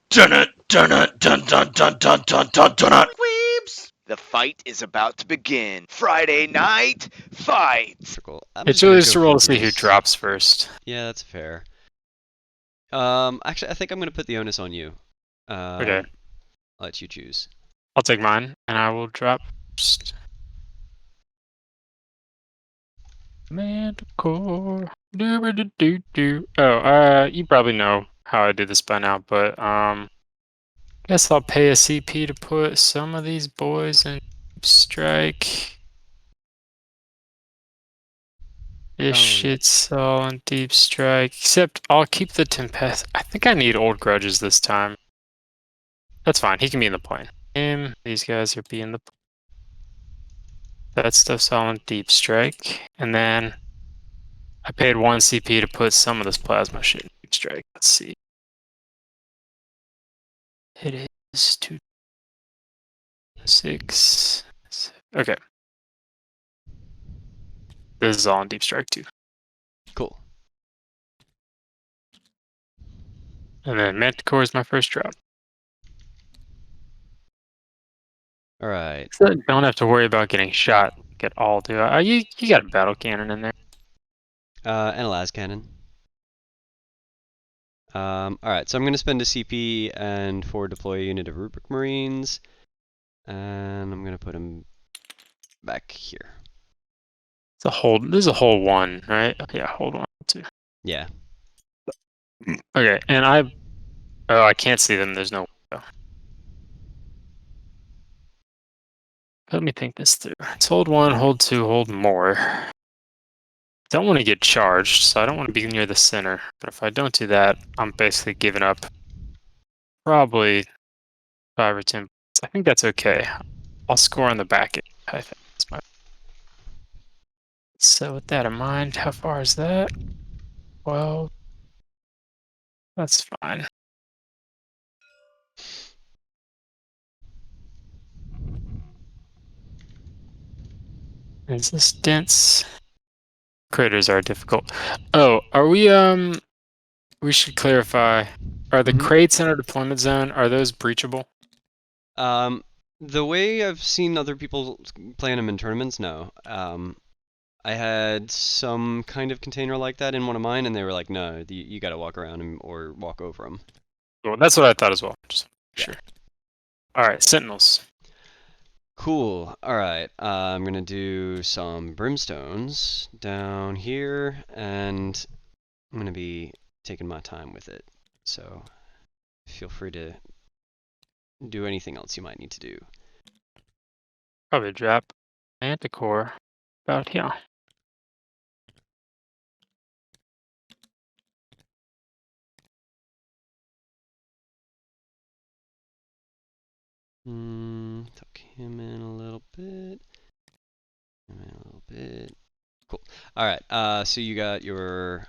Dun it, dun it, dun dun dun dun dun dun dun it. Weebs! The fight is about to begin. Friday night fight. It's really just a roll to see who drops first. Yeah, that's fair. Actually, I think I'm gonna put the onus on you. Okay. I'll let you choose. I'll take mine, and I will drop first. Manticore. Do. Oh, you probably know how I do this by now, but guess I'll pay a CP to put some of these boys in strike. This shit's all in deep strike, except I'll keep the Tempest. I think I need old grudges this time. That's fine. He can be in the plane. These guys are being the. That stuff's all in deep strike, and then I paid 1 CP to put some of this plasma shit in deep strike. Let's see. It is 2, 6. Okay. This is all in deep strike too. Cool. And then Manticore is my first drop. All right. So don't have to worry about getting shot at all, do I? You got a battle cannon in there. And a las cannon. All right. So I'm gonna spend a CP and forward deploy a unit of Rubric Marines, and I'm gonna put them back here. It's a hold. This is a hold 1, right? Yeah, hold 1, 2. Yeah. Okay, and I can't see them. There's no window. Let me think this through. It's hold 1, hold 2, hold more. Don't want to get charged, so I don't want to be near the center. But if I don't do that, I'm basically giving up probably 5 or 10 points. I think that's okay. I'll score on the back end. I think that's my. So with that in mind, how far is that? 12. That's fine. Is this dense? Critters are difficult. Oh, are we we should clarify. Are the crates in our deployment zone, are those breachable? The way I've seen other people playing them in tournaments, no. I had some kind of container like that in one of mine, and they were like, no, you gotta walk around them or walk over them. Well, that's what I thought as well. Just sure. Alright, Sentinels. Cool. Alright, I'm gonna do some brimstones down here, and I'm gonna be taking my time with it. So feel free to do anything else you might need to do. Probably drop Manticore about here. Tuck him in a little bit. Cool. Alright, so you got your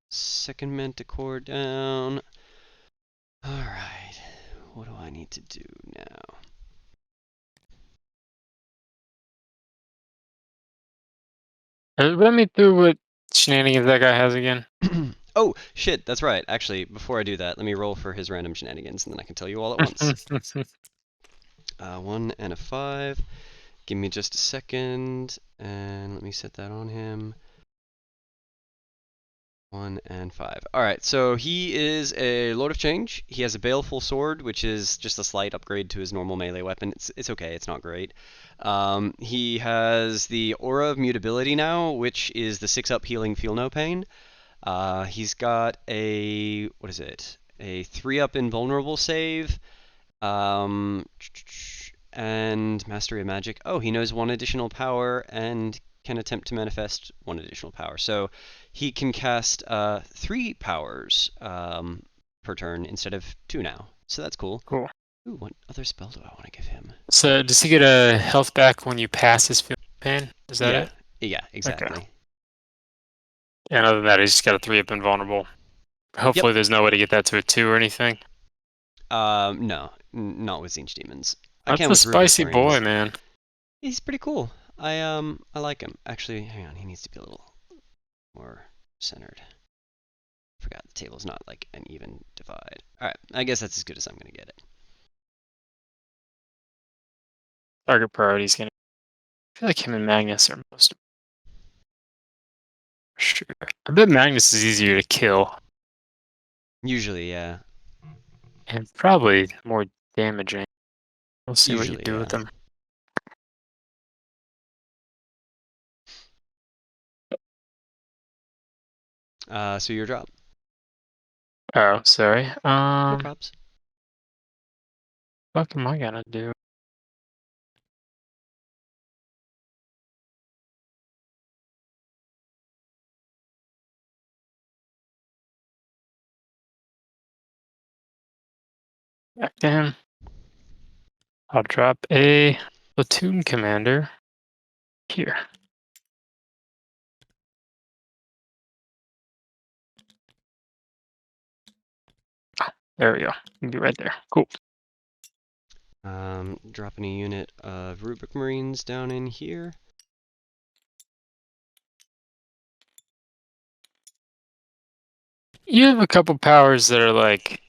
second Manticore down. Alright, what do I need to do now? Run me through what shenanigans that guy has again. Oh, shit, that's right. Actually, before I do that, let me roll for his random shenanigans, and then I can tell you all at once. 1 and a 5. Give me just a second, and let me set that on him. 1 and 5. Alright, so he is a Lord of Change. He has a Baleful Sword, which is just a slight upgrade to his normal melee weapon. It's okay, it's not great. He has the Aura of Mutability now, which is the 6-up healing Feel No Pain. He's got a, what is it? A 3-up invulnerable save. And Mastery of Magic. Oh, he knows 1 additional power and can attempt to manifest 1 additional power. So he can cast 3 powers per turn instead of 2 now. So that's cool. Cool. Ooh, what other spell do I want to give him? So does he get a health back when you pass his Feel No Pain? Is that it? Yeah, exactly. Okay. And other than that, he's just got a 3-up invulnerable. Hopefully there's no way to get that to a 2 or anything. No, not with Tzeentch Demons. That's a spicy boy, man. He's pretty cool. I like him. Actually, hang on, he needs to be a little more centered. Forgot the table's not like an even divide. Alright, I guess that's as good as I'm gonna get it. Target priority is gonna. I feel like him and Magnus are most. Sure. I bet Magnus is easier to kill Usually, yeah. and probably more damaging. We'll see what you Usually, do yeah. with them. So your drop. Oh, sorry. No props. What am I gonna do? Back to him. I'll drop a platoon commander here. There we go. It'll be right there. Cool. Dropping a unit of Rubric Marines down in here. You have a couple powers that are like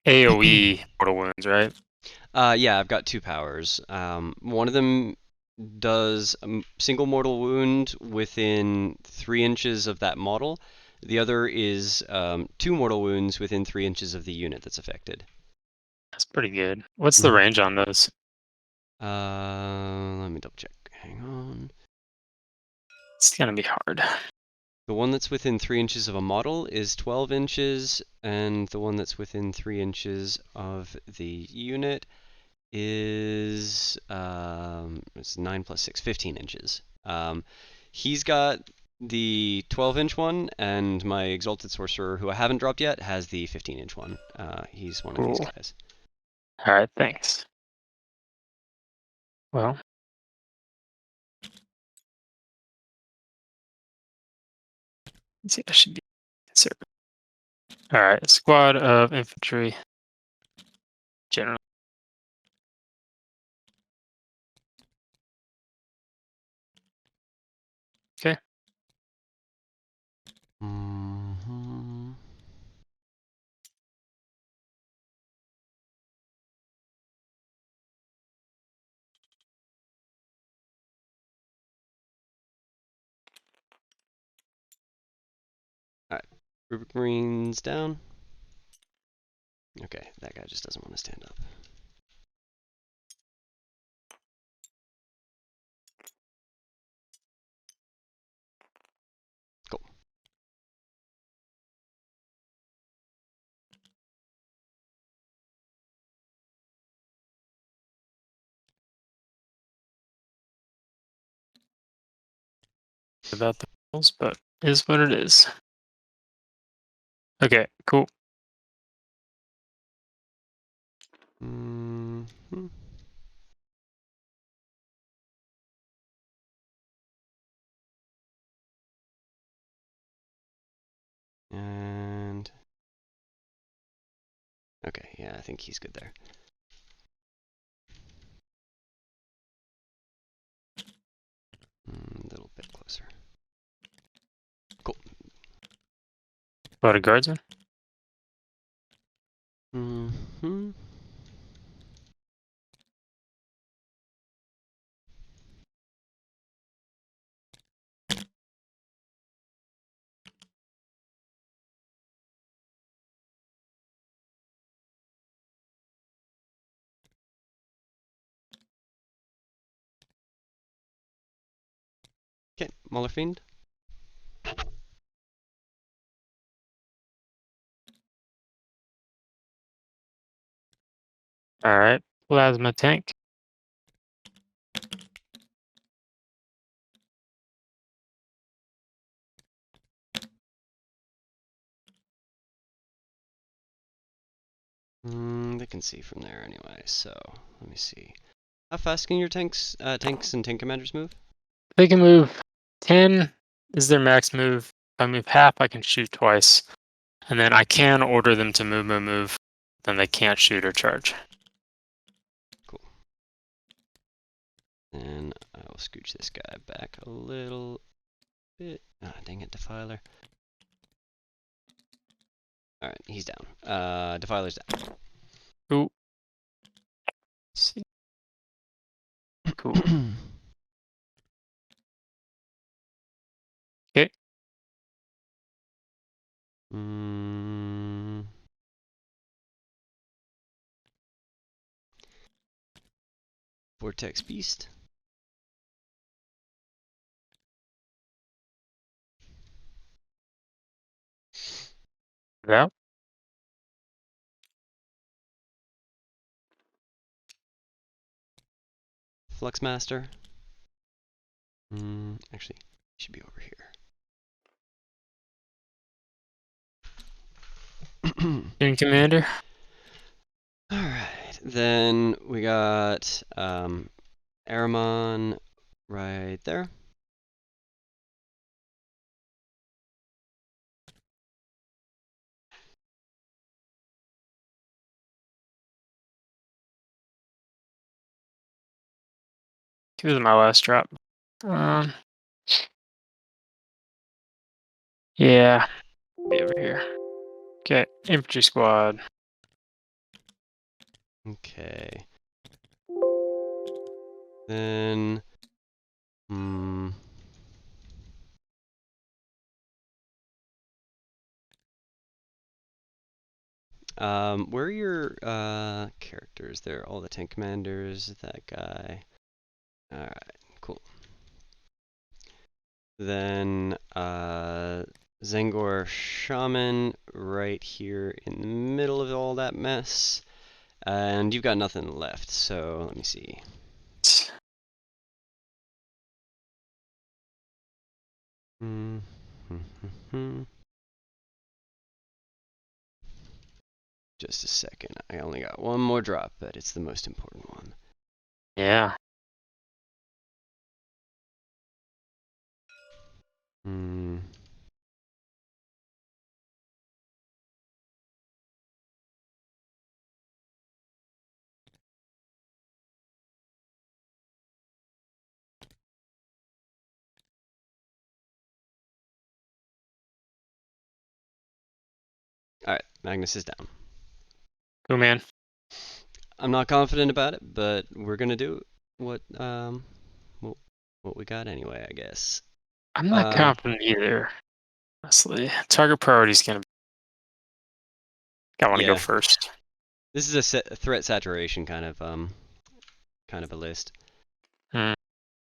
AoE mortal wounds, right? Yeah, I've got 2 powers. One of them does a single mortal wound within 3 inches of that model. The other is 2 mortal wounds within 3 inches of the unit that's affected. That's pretty good. What's the range on those? Let me double check. Hang on. It's gonna be hard. The one that's within 3 inches of a model is 12 inches, and the one that's within 3 inches of the unit is it's 9 plus 6, 15 inches. He's got the 12-inch one, and my Exalted Sorcerer, who I haven't dropped yet, has the 15-inch one. He's one of these guys. All right, thanks. Well, let's see, I should be conservative. All right, squad of infantry. General. Okay. Mm-hmm. Alright, Rubric Marines down. Okay, that guy just doesn't want to stand up. Cool. About the rules, but it is what it is. Okay, cool. Mm-hmm. And okay, yeah, I think he's good there. A little bit closer. Cool. A lot of guards in. Mm-hmm. Okay, Mauler Fiend. All right, plasma tank. They can see from there anyway, so let me see. How fast can your tanks and tank commanders move? They can move 10 is their max move. If I move half, I can shoot twice. And then I can order them to move. Then they can't shoot or charge. Cool. And I will scooch this guy back a little bit. Ah, dang it, Defiler. All right, he's down. Defiler's down. Cool. See. Cool. Okay. Vortex Beast. Yeah. Fluxmaster. Actually, he should be over here. Team commander. Alright, then we got Aramon right there. He was my last drop. Yeah. Be over here. Okay. Infantry squad. Okay. Then where are your characters? They're all the tank commanders, that guy. Alright, cool. Then Zengor Shaman right here in the middle of all that mess. And you've got nothing left, so let me see. Just a second. I only got one more drop, but it's the most important one. Yeah. Alright, Magnus is down. Cool, man. I'm not confident about it, but we're gonna do what we got anyway, I guess. I'm not confident either. Honestly, target priority is gonna. I want to go first. This is a threat saturation kind of a list. All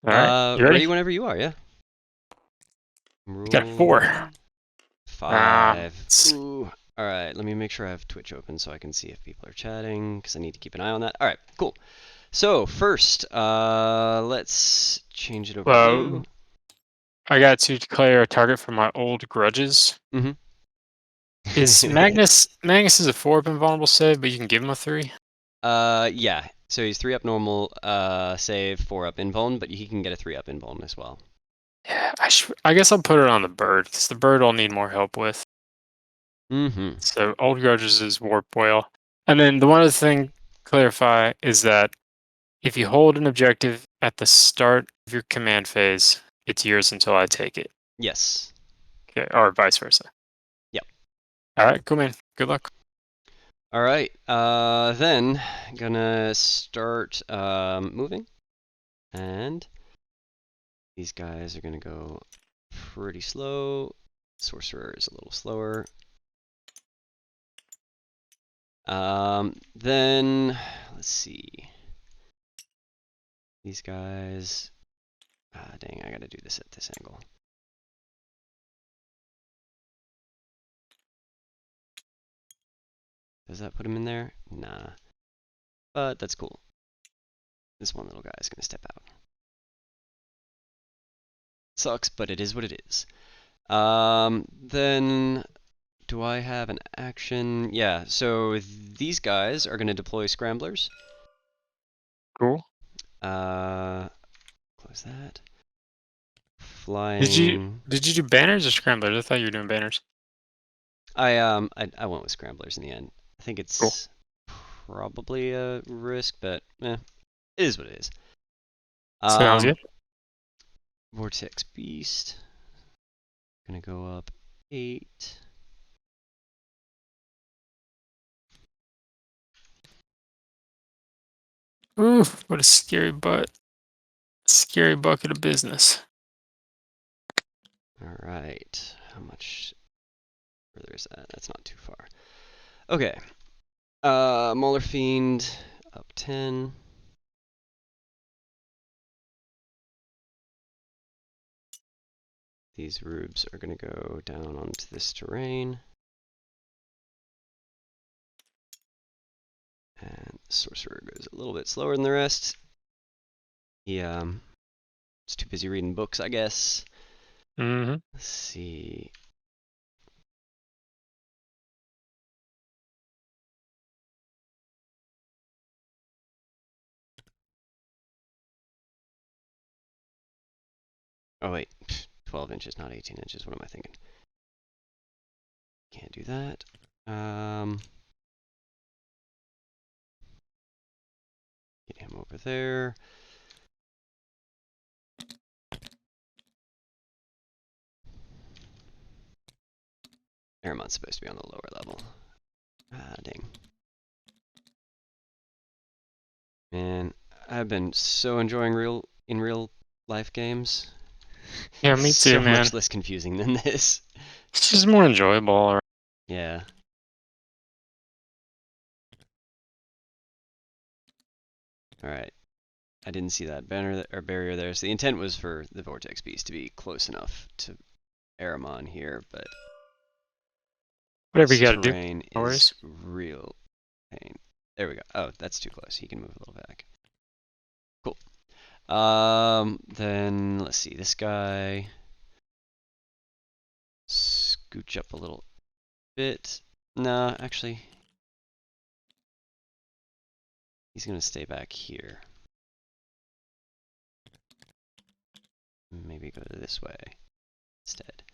right, you ready whenever you are. Yeah. Got 4. 5. Ooh. All right, let me make sure I have Twitch open so I can see if people are chatting because I need to keep an eye on that. All right, cool. So first, let's change it over to you. I got to declare a target for my old grudges. Is Magnus is a 4-up invulnerable save, but you can give him a 3? Yeah. So he's 3-up normal, save, 4-up invuln, but he can get a 3-up invuln as well. Yeah, I guess I'll put it on the bird, because the bird I'll need more help with. So old grudges is warp whale. And then the one other thing to clarify is that if you hold an objective at the start of your command phase, it's yours until I take it. Yes. Okay, or vice versa. Yep. All right, cool, man. Good luck. All right. Then gonna start moving, and these guys are gonna go pretty slow. Sorcerer is a little slower. Then let's see. These guys. Dang, I gotta do this at this angle. Does that put him in there? Nah. But that's cool. This one little guy is gonna step out. Sucks, but it is what it is. Then do I have an action? Yeah, so these guys are gonna deploy scramblers. Cool. Close that. Flying. Did you do banners or scramblers? I thought you were doing banners. I went with scramblers in the end. I think it's cool. Probably a risk, but it is what it is. Sounds good. Vortex Beast. Gonna go up 8. Oof, what a scary butt. Scary bucket of business. All right. How much further is that? That's not too far. Okay. Mauler Fiend up 10. These rubes are going to go down onto this terrain. And the sorcerer goes a little bit slower than the rest. He is too busy reading books, I guess. Mm-hmm. Let's see. Oh wait, 12 inches, not 18 inches. What am I thinking? Can't do that. Get him over there. Aramon's supposed to be on the lower level. Ah, dang. Man, I've been so enjoying real life games. Yeah, me too, so man. much less confusing than this. It's just more enjoyable. Yeah. Alright. I didn't see that banner or barrier there. So the intent was for the Vortex Beast to be close enough to Aramon here, but Whatever this you gotta do. terrain No is worries. real pain. There we go. Oh, that's too close. He can move a little back. Cool. Then let's see. This guy scooch up a little bit. No, actually, he's gonna stay back here. Maybe go this way instead.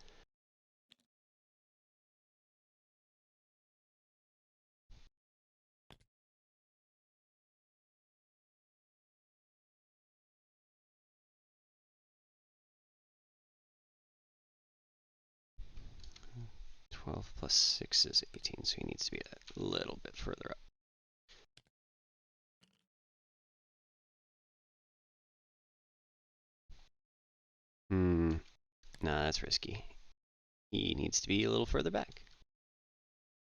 +12 + 6 is 18, so he needs to be a little bit further up. Nah, that's risky. He needs to be a little further back.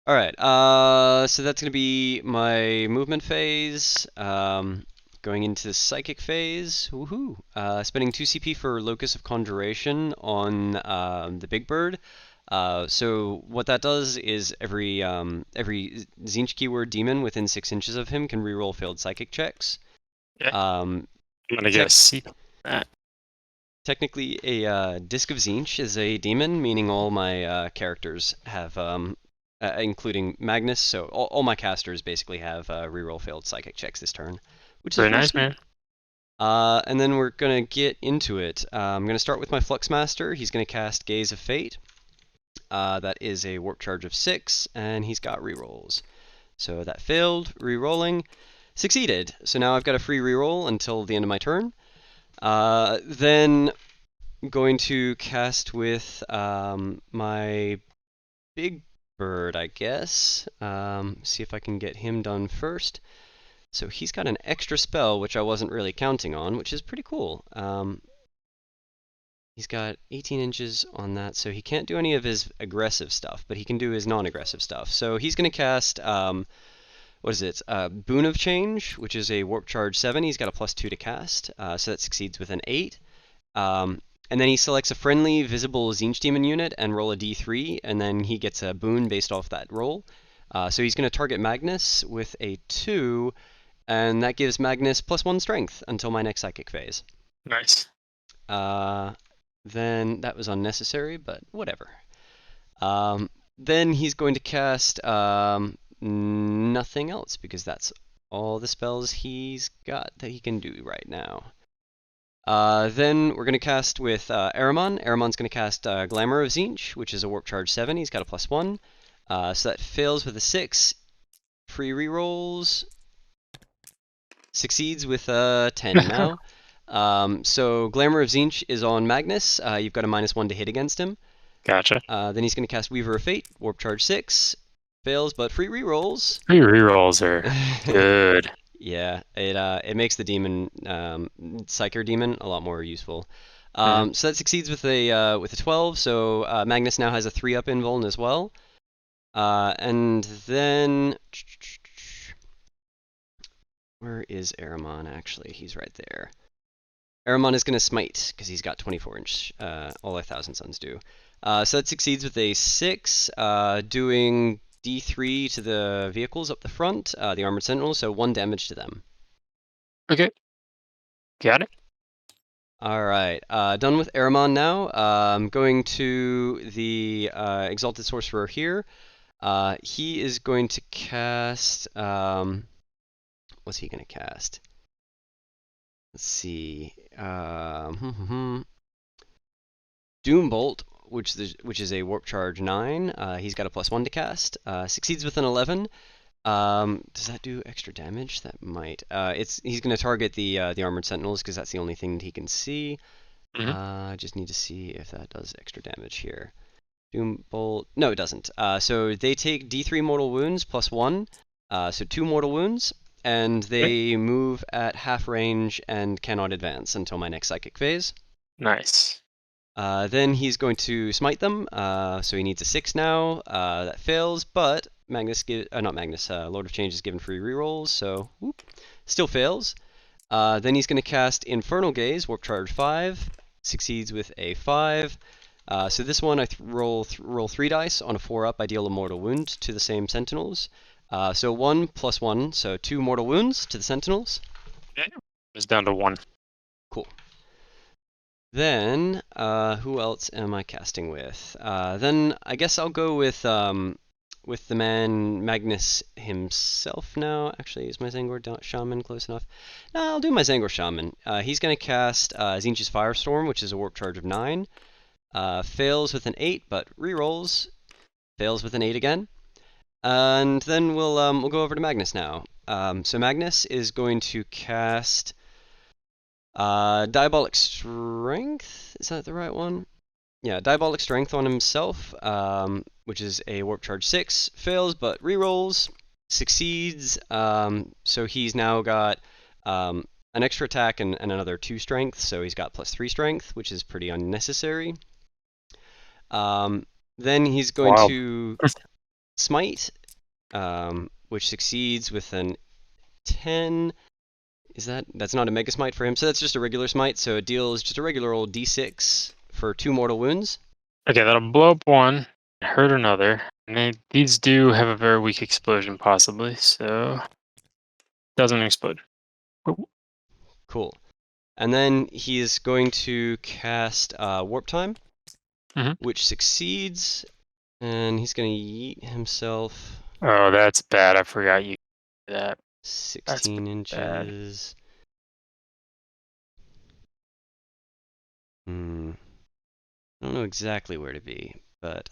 Alright, so that's going to be my movement phase. Going into the psychic phase. Woohoo! Spending 2 CP for Locus of Conjuration on the big bird. So what that does is every Tzeentch keyword demon within 6 inches of him can reroll failed psychic checks. Yeah. I'm gonna get a C on that. Technically, a Disc of Tzeentch is a demon, meaning all my characters have, including Magnus, so all my casters basically have reroll failed psychic checks this turn, which is Very really nice, sweet. man. And then we're gonna get into it. I'm gonna start with my Fluxmaster. He's gonna cast Gaze of Fate. That is a warp charge of 6, and he's got rerolls. So that failed, rerolling, succeeded. So now I've got a free reroll until the end of my turn. Then going to cast with my big bird, I guess. See if I can get him done first. So he's got an extra spell, which I wasn't really counting on, which is pretty cool. He's got 18 inches on that, so he can't do any of his aggressive stuff, but he can do his non-aggressive stuff. So he's going to cast, what is it? Boon of Change, which is a Warp Charge 7. He's got a +2 to cast, so that succeeds with an 8. And then he selects a friendly visible Tzeentch demon unit and roll a d3, and then he gets a boon based off that roll. So he's going to target Magnus with a 2, and that gives Magnus +1 strength until my next psychic phase. Nice. Then that was unnecessary, but whatever. Then he's going to cast nothing else, because that's all the spells he's got that he can do right now. Then we're going to cast with Aramon. Aramon's going to cast Glamour of Tzeentch, which is a Warp Charge 7. He's got a +1. So that fails with a 6. Free rerolls. Succeeds with a 10 now. So Glamour of Tzeentch is on Magnus. You've got a -1 to hit against him. Gotcha. Then he's going to cast Weaver of Fate, Warp Charge 6. Fails, but free rerolls. Free rerolls are good. Yeah, it makes the demon Psyker demon a lot more useful. Mhm. So that succeeds with a 12. So Magnus now has a 3-up invuln as well. And then where is Aramon actually? He's right there. Aramon is going to smite because he's got 24-inch. All 1,000 Suns do. So that succeeds with a 6, doing D3 to the vehicles up the front, the armored sentinels, so 1 damage to them. Okay. Got it. All right, done with Aramon now. Going to the Exalted Sorcerer here. He is going to cast. What's he going to cast? Let's see. Doombolt, which is a Warp Charge 9. He's got a +1 to cast. Succeeds with an 11. Does that do extra damage? That might. He's going to target the armored sentinels because that's the only thing that he can see. I just need to see if that does extra damage here. Doombolt. No, it doesn't. So they take D3 mortal wounds +1. So 2 mortal wounds, and they move at half range and cannot advance until my next psychic phase. Nice. Then he's going to smite them. So he needs a 6 now. That fails, but Lord of Change is given free rerolls, so whoop, still fails. Then he's going to cast Infernal Gaze, Warp Charge 5. Succeeds with a 5. So this one I roll 3 dice. On a 4-up, I deal a mortal wound to the same sentinels. So 1 + 1, so 2 mortal wounds to the sentinels. Okay. It's down to 1. Cool. Then, who else am I casting with? Then I guess I'll go with the man Magnus himself now. Actually, is my Zengor Shaman close enough? No, I'll do my Zengor Shaman. He's going to cast Tzeentch's Firestorm, which is a warp charge of 9. Fails with an 8, but rerolls. Fails with an 8 again. And then we'll go over to Magnus now. So Magnus is going to cast Diabolic Strength. Is that the right one? Yeah, Diabolic Strength on himself, which is a Warp Charge 6. Fails, but rerolls. Succeeds. So he's now got an extra attack and another 2 strength. So he's got +3 strength, which is pretty unnecessary. Then he's going to smite, which succeeds with an 10. That's not a mega smite for him, so that's just a regular smite, so it deals just a regular old d6 for 2 mortal wounds. Okay, that'll blow up one, hurt another. And these do have a very weak explosion, possibly, so doesn't explode. Cool. And then he is going to cast Warp Time, which succeeds, and he's going to yeet himself. Oh, that's bad. I forgot you did that. 16 inches. I don't know exactly where to be, but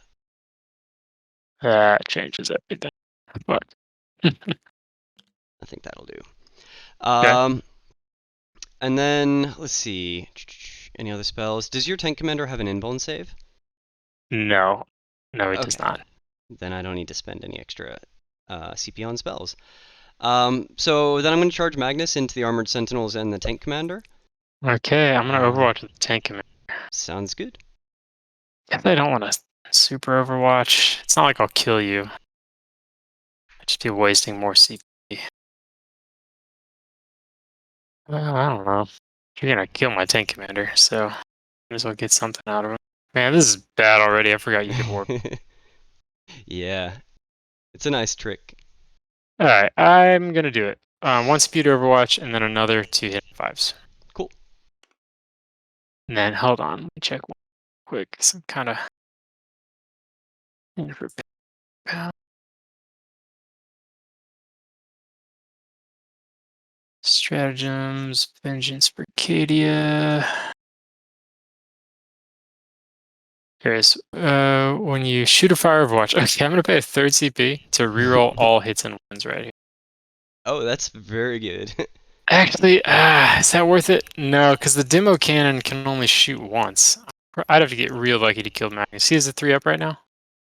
that changes everything. But I think that'll do. Okay. And then let's see. Any other spells? Does your tank commander have an invuln save? No, he does not. Then I don't need to spend any extra CP on spells. So then I'm going to charge Magnus into the armored sentinels and the tank commander. Okay, I'm going to overwatch with the tank commander. Sounds good. If I don't want to super overwatch, it's not like I'll kill you. I'd just be wasting more CP. Well, I don't know. You're going to kill my tank commander, so I might as well get something out of him. Man, this is bad already. I forgot you could warp. Yeah, it's a nice trick. Alright, I'm going to do it. 1 speed overwatch and then another 2 hit 5s. Cool. And then, hold on, let me check one quick. Some kind of... Stratagems, Vengeance, Bricadia. Here's, when you shoot a fire overwatch, okay, I'm going to pay a 3rd CP to reroll all hits and wins right here. Oh, that's very good. Actually, is that worth it? No, because the demo cannon can only shoot once. I'd have to get real lucky to kill Magnus. He has a 3-up right now?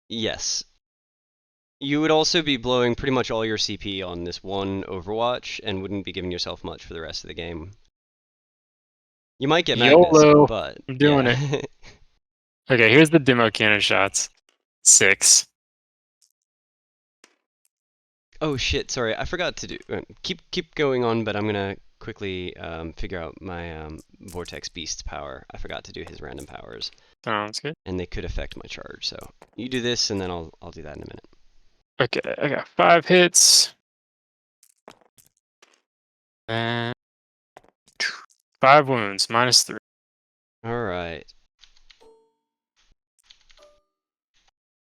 Yes. You would also be blowing pretty much all your CP on this one Overwatch and wouldn't be giving yourself much for the rest of the game. You might get Magnus, YOLO. but I'm doing it. it. Okay, here's the demo cannon shots. 6. Oh shit! Sorry, I forgot to do. Keep going on, but I'm gonna quickly figure out my Vortex Beast's power. I forgot to do his random powers, Sounds good. and they could affect my charge. So you do this, and then I'll do that in a minute. Okay, I got 5 hits. And 5 wounds, -3. All right.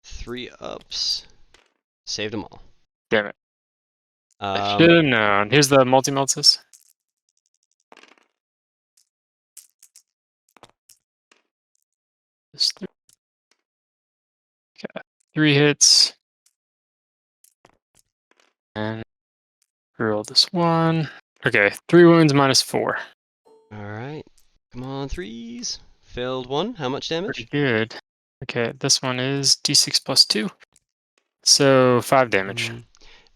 3 ups. Saved them all. Damn it. I should have known. Here's the multi-meltis. Okay, 3 hits. And roll this one. Okay, 3 wounds -4. All right. Come on, threes. Failed 1. How much damage? Pretty good. Okay, this one is d6 + 2. So 5 damage.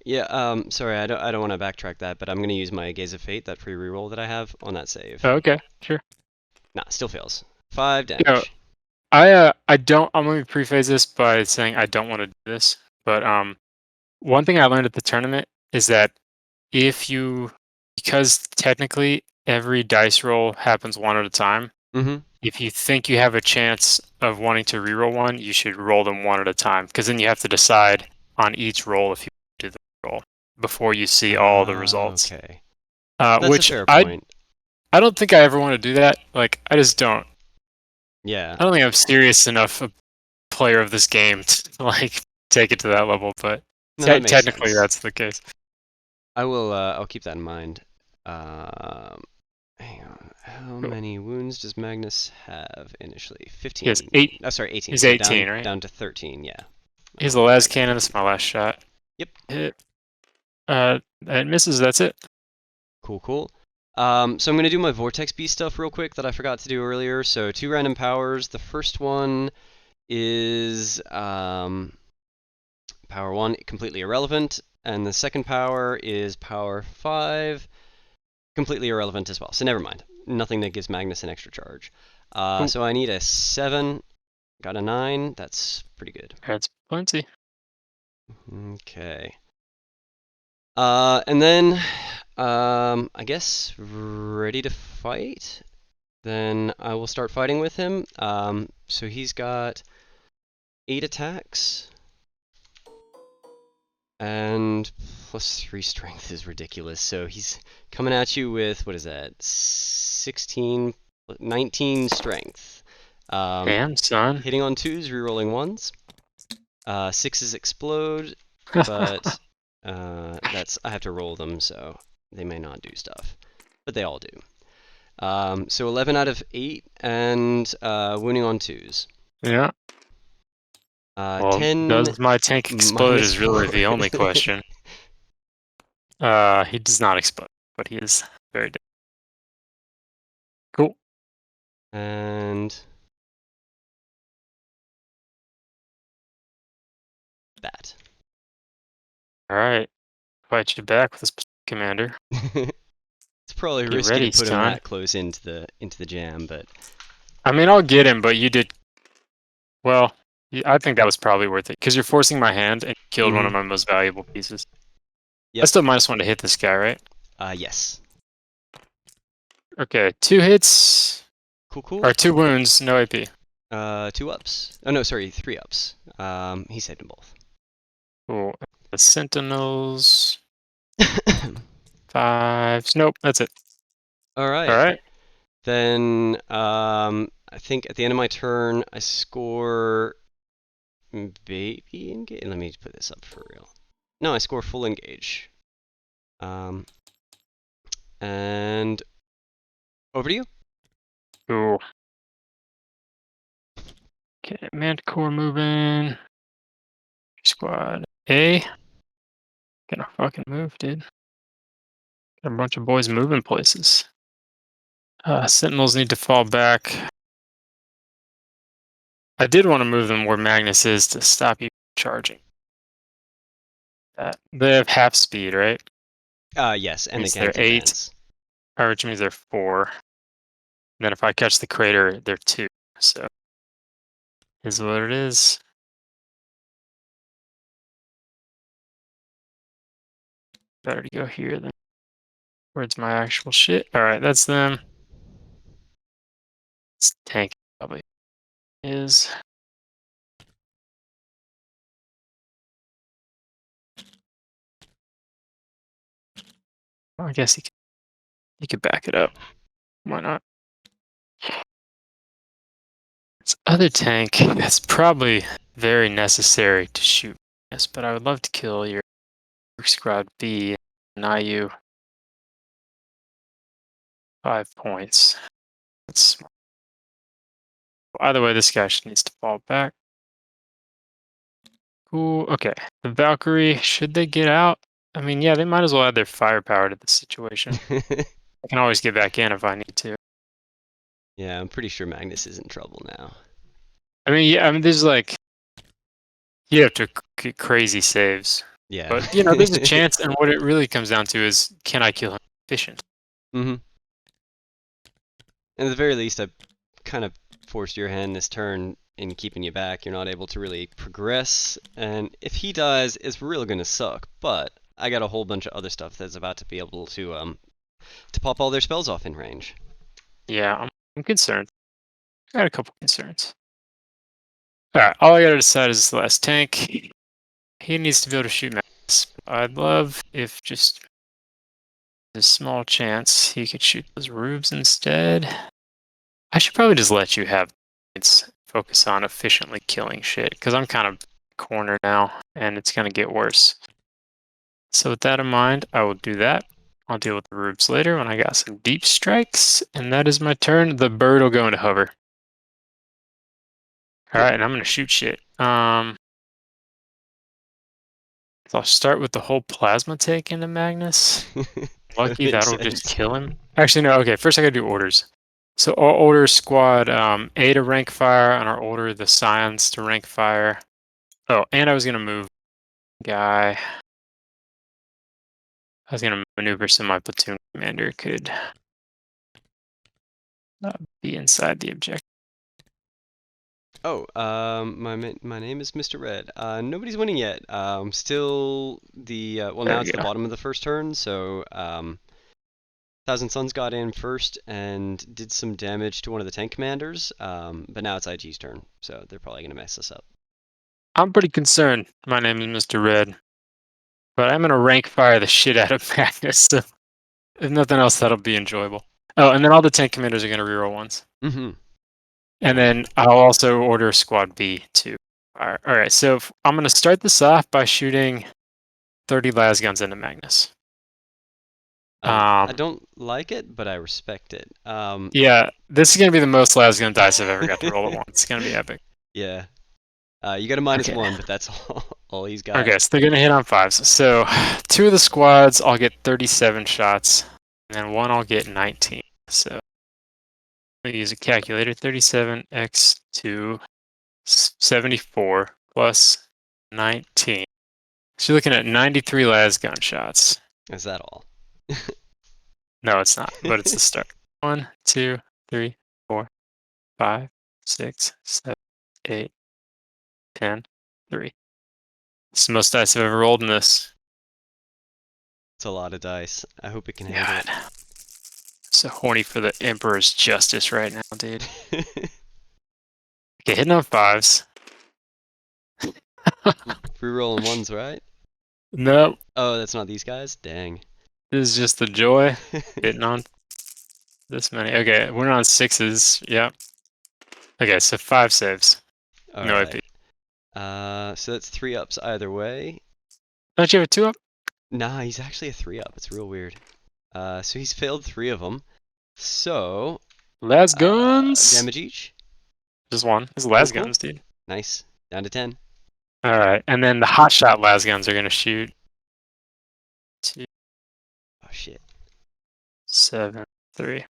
Yeah, sorry, I don't want to backtrack that, but I'm going to use my Gaze of Fate, that free reroll that I have on that save. Oh, okay, sure. Nah, still fails. 5 damage. You know, I don't. I'm going to preface this by saying I don't want to do this, but one thing I learned at the tournament is that because technically every dice roll happens one at a time, Mm-hmm. if you think you have a chance of wanting to reroll one, you should roll them one at a time, because then you have to decide on each roll if you do the roll before you see all the results. Okay. That's Which a fair point. I don't think I ever want to do that. Like, I just don't. Yeah. I don't think I'm serious enough a player of this game to like take it to that level, but No, that makes technically sense. that's the case. I will. I'll keep that in mind. Hang on. How many wounds does Magnus have initially? 15. He has 8. Oh, sorry, 18. He's So 18, right? down to 13. Yeah. He's the last cannon. This is my last shot. Yep. Hit. It misses. That's it. Cool, cool. So I'm going to do my Vortex Beast stuff real quick that I forgot to do earlier. So 2 random powers. The first one is power 1, completely irrelevant. And the second power is power 5, completely irrelevant as well. So never mind. Nothing that gives Magnus an extra charge. So I need a 7. Got a 9. That's pretty good. That's plenty. Okay. And then, I guess, ready to fight? Then I will start fighting with him. So he's got 8 attacks. And +3 strength is ridiculous. So he's coming at you with, what is that? 19 strength. Damn, son. Hitting on 2s, rerolling 1s. 6s explode, but I have to roll them, so they may not do stuff, but they all do. So 11 out of 8, and wounding on 2s. Yeah. Well, 10. does my tank explode is really -4. the only question. He does not explode, but he is very dead. Cool. And that. All right. Fight you back with this commander. It's probably Get risky ready, to put him son. that close into the jam, but I mean, I'll get him, but you did. Well, I think that was probably worth it because you're forcing my hand and killed one of my most valuable pieces. Yep. I still -1 to hit this guy, right? Yes. Okay, 2 hits. Cool. Or 2 wounds, no AP. 2 ups. Oh no, sorry, 3 ups. He saved them both. Cool. The sentinels. 5. Nope, that's it. All right. All right. Then I think at the end of my turn I score baby engage. Let me put this up for real. No, I score full engage. And over to you. Cool. Okay, Manticore moving. Squad A. Gonna fucking move, dude. Got a bunch of boys moving places. Sentinels need to fall back. I did want to move them where Magnus is to stop you charging. that. They have half speed, right? Yes, and they Means can't they're 8. advance. Which means they're 4. And then if I catch the crater, they're 2. So is what it is. Better to go here than where's my actual shit. Alright, that's them. It's tank probably is. Well, I guess you could back it up. Why not? This other tank that's probably very necessary to shoot. Yes, but I would love to kill your squad B and deny you 5 points. That's either way, this guy needs to fall back. Cool. Okay. The Valkyrie, should they get out? I mean, yeah, they might as well add their firepower to the situation. I can always get back in if I need to. Yeah, I'm pretty sure Magnus is in trouble now. I mean, yeah, I mean, there's like, you have to get crazy saves. Yeah. But, there's a chance, and what it really comes down to is, can I kill him efficient? Mm-hmm. And at the very least, I kind of forced your hand this turn in keeping you back. You're not able to really progress, and if he dies, it's really gonna suck. But I got a whole bunch of other stuff that's about to be able to pop all their spells off in range. Yeah, I'm concerned. I got a couple concerns. Alright, all I gotta decide is the last tank. He needs to be able to shoot max. I'd love if just a small chance he could shoot those rubes instead. I should probably just let you have points. Focus on efficiently killing shit, because I'm kind of cornered now, and it's going to get worse. So with that in mind, I will do that. I'll deal with the rubes later when I got some deep strikes, and that is my turn. The bird will go into hover. Alright, and I'm going to shoot shit. So I'll start with the whole plasma take into Magnus. Lucky that'll just kill him. Actually, no, okay, first I gotta do orders. So I'll order squad A to rank fire, and I'll order the scions to rank fire. Oh, and I was gonna move guy. I was gonna maneuver so my platoon commander could be inside the objective. Oh, my name is Mr. Red. Nobody's winning yet. Still the well, There now we it's the go. bottom of the first turn, so Thousand Suns got in first and did some damage to one of the tank commanders. But now it's IG's turn, so they're probably gonna mess us up. I'm pretty concerned. My name is Mr. Red, but I'm gonna rank fire the shit out of Magnus. So if nothing else, that'll be enjoyable. Oh, and then all the tank commanders are gonna reroll ones. Mm-hmm. And then I'll also order squad B too. All right, so I'm going to start this off by shooting 30 las guns into Magnus. I don't like it, but I respect it. Yeah, this is going to be the most las gun dice I've ever got to roll at once. It's going to be epic. Yeah. You got a -1, Okay. but that's all he's got. Okay, so they're going to hit on 5s. So 2 of the squads, I'll get 37 shots, and then 1 I'll get 19. So we use a calculator. 37 x 2, 74 plus 19. So you're looking at 93 las gunshots. Is that all? No, it's not, but it's the start. 1, 2, 3, 4, 5, 6, 7, 8, 10, 3. It's the most dice I've ever rolled in this. It's a lot of dice. I hope it can handle God. So horny for the Emperor's justice right now, dude. it. Okay, hitting on 5s. Free rolling 1s, right? Nope. Oh, that's not these guys? Dang. This is just the joy. Hitting on this many. Okay, we're on 6s. Yep. Okay, so 5 saves. All No right. AP. So that's 3 ups either way. Don't you have a 2 up? Nah, he's actually a 3 up. It's real weird. So he's failed 3 of them. So Las guns. damage each. Just 1. This is las Cool. guns, dude. Nice. Down to 10. Alright, and then the hot shot las guns are going to shoot 2, Oh shit. 7, 3.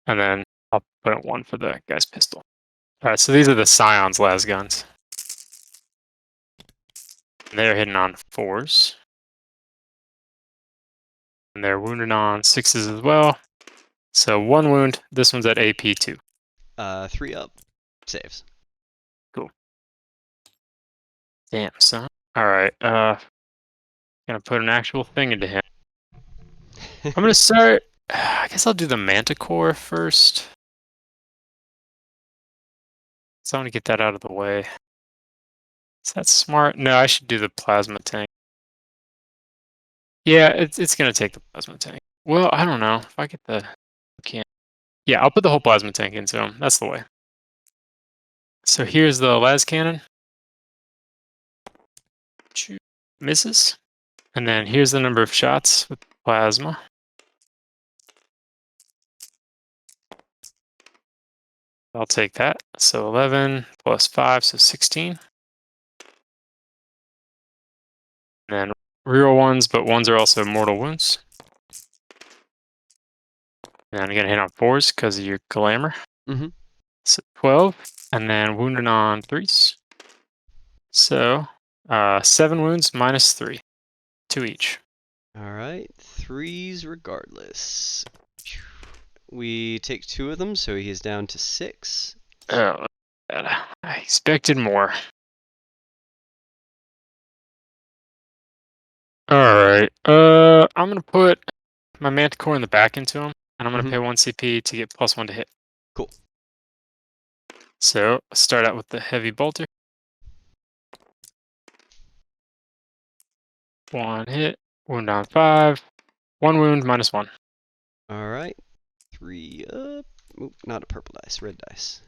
And then I'll put in 1 for the guy's pistol. Alright, so these are the Scion's las guns. They're hitting on 4s. And they're wounded on 6s as well. So 1 wound. This one's at AP 2. 3 up. Saves. Cool. Damn, son. Alright, gonna put an actual thing into him. I'm gonna start... I guess I'll do the Manticore first. So I'm gonna get that out of the way. Is that smart? No, I should do the plasma tank. Yeah, it's gonna take the plasma tank. Well, I don't know. If I get the... Can't. Yeah, I'll put the whole plasma tank into him. That's the way. So here's the las cannon. Misses. And then here's the number of shots with plasma. I'll take that. So 11 plus 5, so 16. And then reroll 1s, but 1s are also mortal wounds. And I'm gonna hit on 4s because of your glamour. Mm-hmm. So 12, and then wounded on 3s. So 7 wounds minus 3, 2 each. All right, 3s regardless. We take 2 of them, so he is down to 6. Oh, I expected more. Alright, I'm gonna put my Manticore in the back into him, and I'm gonna pay 1 CP to get +1 to hit. Cool. So, start out with the heavy bolter. 1 hit, wound on 5, 1 wound minus 1. All right, 3 up. Oop, not a purple dice, red dice.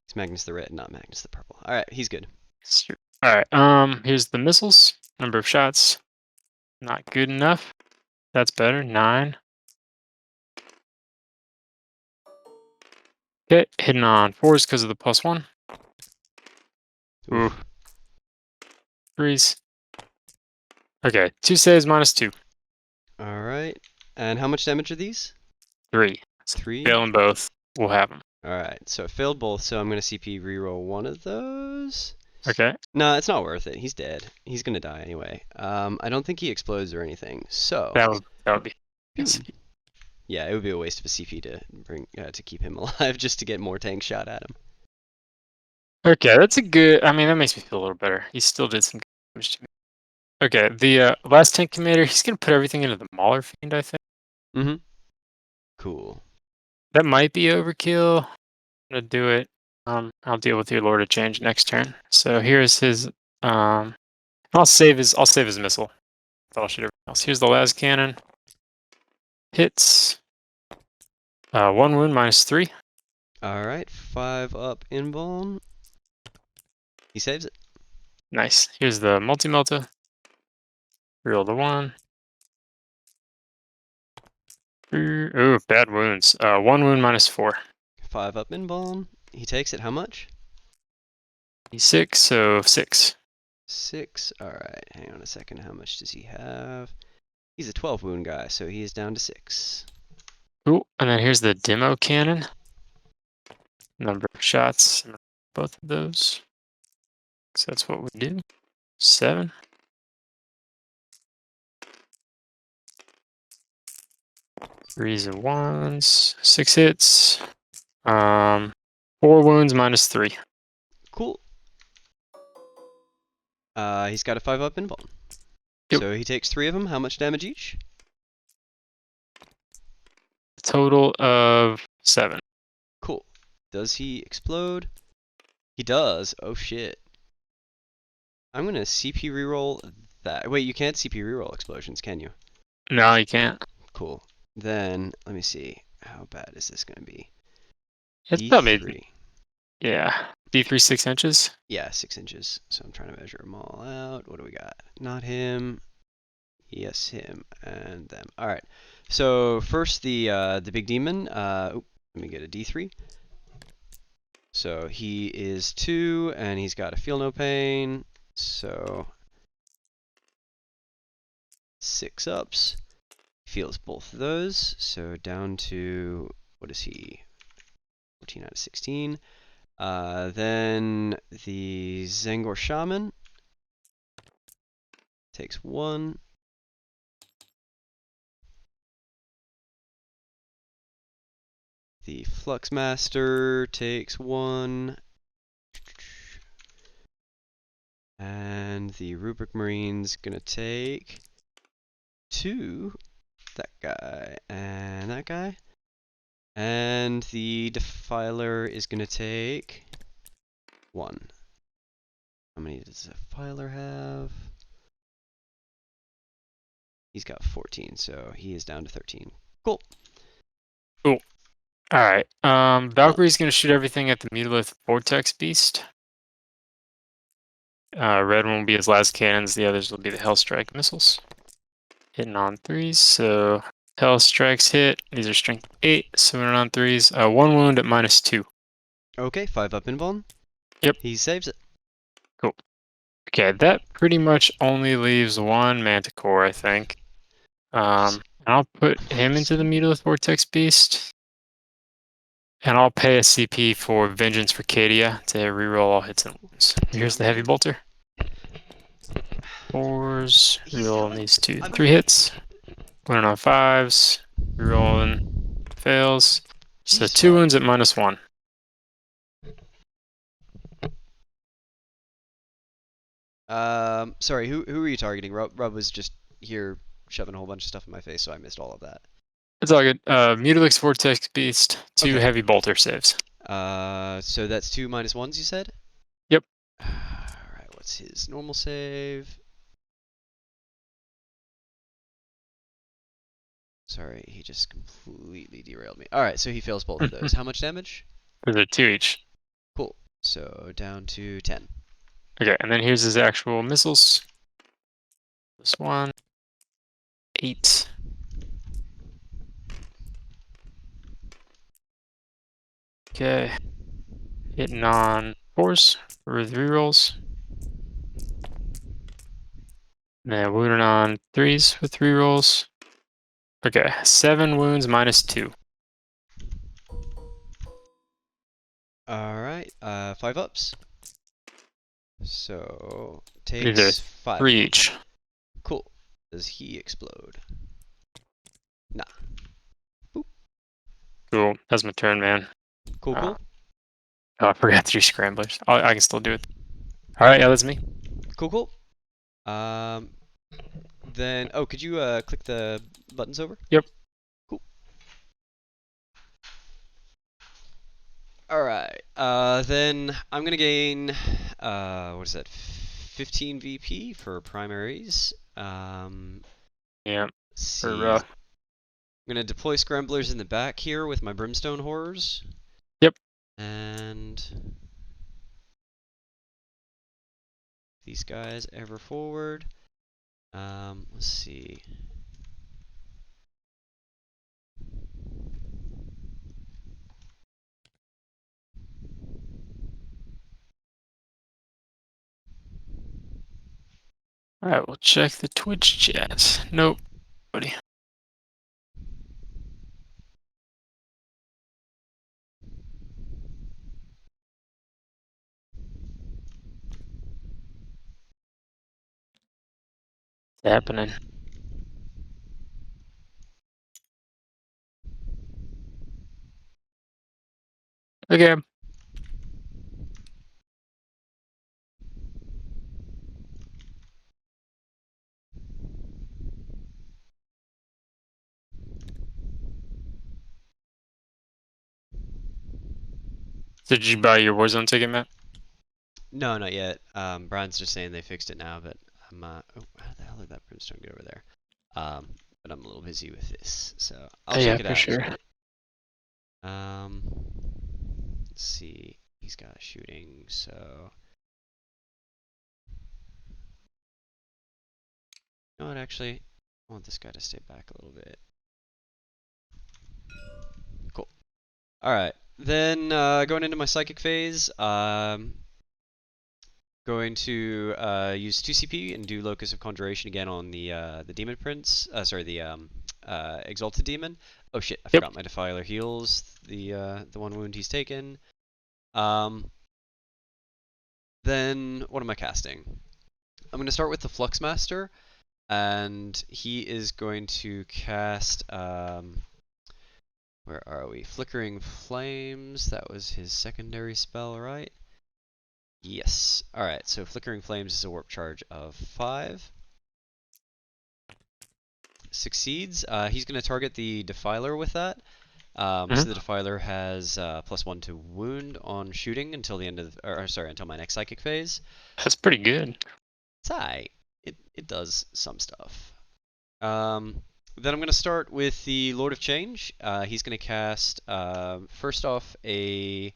It's Magnus the red, not Magnus the purple. All right, he's good. Alright, here's the missiles. Number of shots. Not good enough. That's better. 9. Okay, hitting on 4s because of the +1. Ooh. 3s. Okay, 2 saves minus 2. All right, and how much damage are these? 3. 3. Failing both. We'll have them. All right, so it failed both, so I'm going to CP reroll 1 of those. Okay. No, it's not worth it. He's dead. He's going to die anyway. I don't think he explodes or anything, so... That would be... Yeah, it would be a waste of a CP to keep him alive just to get more tank shot at him. Okay, that's a good... I mean, that makes me feel a little better. He still did some damage to me. Okay, the last tank commander, he's going to put everything into the Mauler Fiend, I think. Mm-hmm. Cool. That might be overkill. I'm going to do it. I'll deal with your Lord of Change next turn. So here's his... I'll save his missile. I'll shoot everything else. Here's the las cannon. Hits. 1 wound minus 3. All right, 5 up involve. He saves it. Nice. Here's the multi-melta. Reroll the 1. Ooh, bad wounds. 1 wound minus 4. 5 up involve. He takes it. How much? D6, so 6. 6. All right, hang on a second. How much does he have? He's a 12 wound guy, so he is down to 6. Ooh, and then here's the demo cannon. Number of shots. Both of those. So that's what we do. 7. Threes and 1s. 6 hits. 4 wounds minus 3. Cool. He's got a 5 up involve. Yep. So he takes 3 of them. How much damage each? A total of 7. Cool. Does he explode? He does. Oh shit. I'm gonna CP reroll that. Wait, you can't CP reroll explosions, can you? No, you can't. Cool. Then let me see. How bad is this gonna be? It's D3. probably... Yeah. D3 6 inches? Yeah, 6 inches. So I'm trying to measure them all out. What do we got? Not him. Yes, him. And them. Alright. So first the big demon. Let me get a D3. So he is 2, and he's got a feel no pain. So 6 ups. Feels both of those. So down to, what is he? 14 out of 16. Then the Zengor Shaman. takes 1. The Fluxmaster takes 1. And the Rubric Marine's gonna take 2. That guy and that guy. And the Defiler is gonna take 1. How many does the Defiler have? He's got 14, so he is down to 13. Cool. Cool. Alright. Valkyrie's gonna shoot everything at the Mutalith Vortex Beast. Red one will be his last cannons, the others will be the Hellstrike missiles. Hitting on 3s, so Hellstrikes hit. These are strength 8, so we're on 3s. 1 wound at -2. Okay, 5 up invuln. Yep. He saves it. Cool. Okay, that pretty much only leaves 1 Manticore, I think. I'll put him into the Mutalith Vortex Beast. And I'll pay a CP for Vengeance for Cadia to reroll all hits and wounds. Here's the Heavy Bolter. 4s, rerolling these 2, 3 hits. Winning on 5s, rerolling, fails. So 2 wounds at -1. Sorry, who were you targeting? Rob was just here shoving a whole bunch of stuff in my face, so I missed all of that. It's all good. Mutalix Vortex Beast, 2 Okay. Heavy Bolter saves. So that's 2 -1s, you said? Yep. Alright, what's his normal save? Sorry, he just completely derailed me. Alright, so he fails both of those. How much damage? Those are 2 each. Cool. So down to 10. Okay, and then here's his actual missiles. This one, 8. Okay. Hitting on 4s with rerolls. Then wounding on 3s with rerolls. Okay, 7 wounds -2. Alright, 5 ups. So These takes are 5. 3 each. Cool. Does he explode? Nah. Boop. Cool. That's my turn, man. Cool, cool. Oh, I forgot 3 scramblers. I can still do it. Alright, yeah, that's me. Cool, cool. Then, oh, could you click the buttons over? Yep. Cool. Alright, then I'm gonna gain, what is that, 15 VP for primaries. Yeah. See. For, I'm gonna deploy scramblers in the back here with my brimstone horrors. Yep. And these guys ever forward. Let's see. Alright, we'll check the Twitch chat. Nope. Buddy. What's happening? Okay. So did you buy your Warzone ticket, Matt? No, not yet. Brian's just saying they fixed it now, but I'm, oh, how the hell did that brimstone get over there? But I'm a little busy with this, so I'll check it for out. Sure. Let's see. He's got shooting, so. You know what, actually? I want this guy to stay back a little bit. Cool. Alright. Then, going into my psychic phase, going to use 2 CP and do Locus of Conjuration again on the Demon Prince. Sorry, the Exalted Demon. Oh shit, I forgot my Defiler heals the 1 wound he's taken. Then what am I casting? I'm gonna start with the Fluxmaster. And he is going to cast, where are we? Flickering Flames. That was his secondary spell, right? Yes. Alright, so Flickering Flames is a warp charge of 5. Succeeds. He's going to target the Defiler with that. So the Defiler has +1 to wound on shooting until the end of, until my next psychic phase. That's pretty good. It's alright. It does some stuff. Then I'm going to start with the Lord of Change. He's going to cast, first off, let's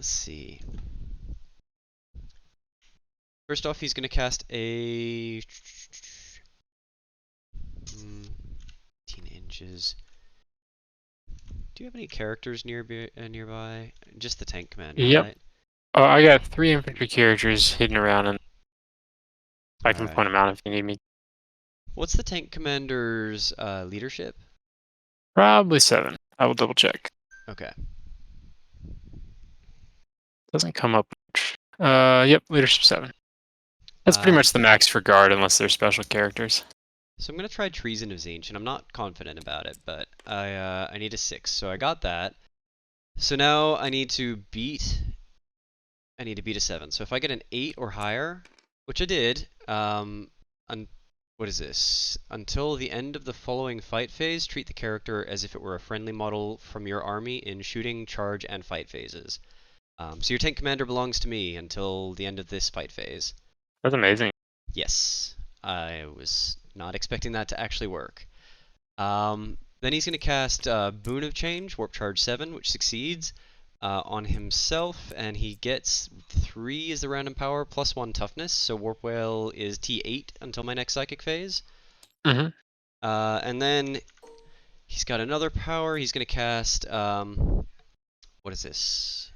see. First off, he's going to cast a 15 inches. Do you have any characters nearby? Just the tank commander, Yep. right? Oh, I got 3 infantry characters hidden around, and I can point them out if you need me. What's the tank commander's leadership? Probably 7. I will double check. Okay. Doesn't come up much. Yep, leadership 7. That's pretty much the max for guard, unless they're special characters. So I'm gonna try Treason of Tzeentch, and I'm not confident about it, but I need a 6, so I got that. So now I need to beat a 7. So if I get an 8 or higher, which I did, what is this? Until the end of the following fight phase, treat the character as if it were a friendly model from your army in shooting, charge, and fight phases. So your tank commander belongs to me until the end of this fight phase. That's amazing. Yes, I was not expecting that to actually work. Then he's going to cast Boon of Change, Warp Charge 7, which succeeds on himself, and he gets 3 as the random power, +1 toughness, so Warp Whale is T8 until my next psychic phase. And then he's got another power. He's going to cast, what is this?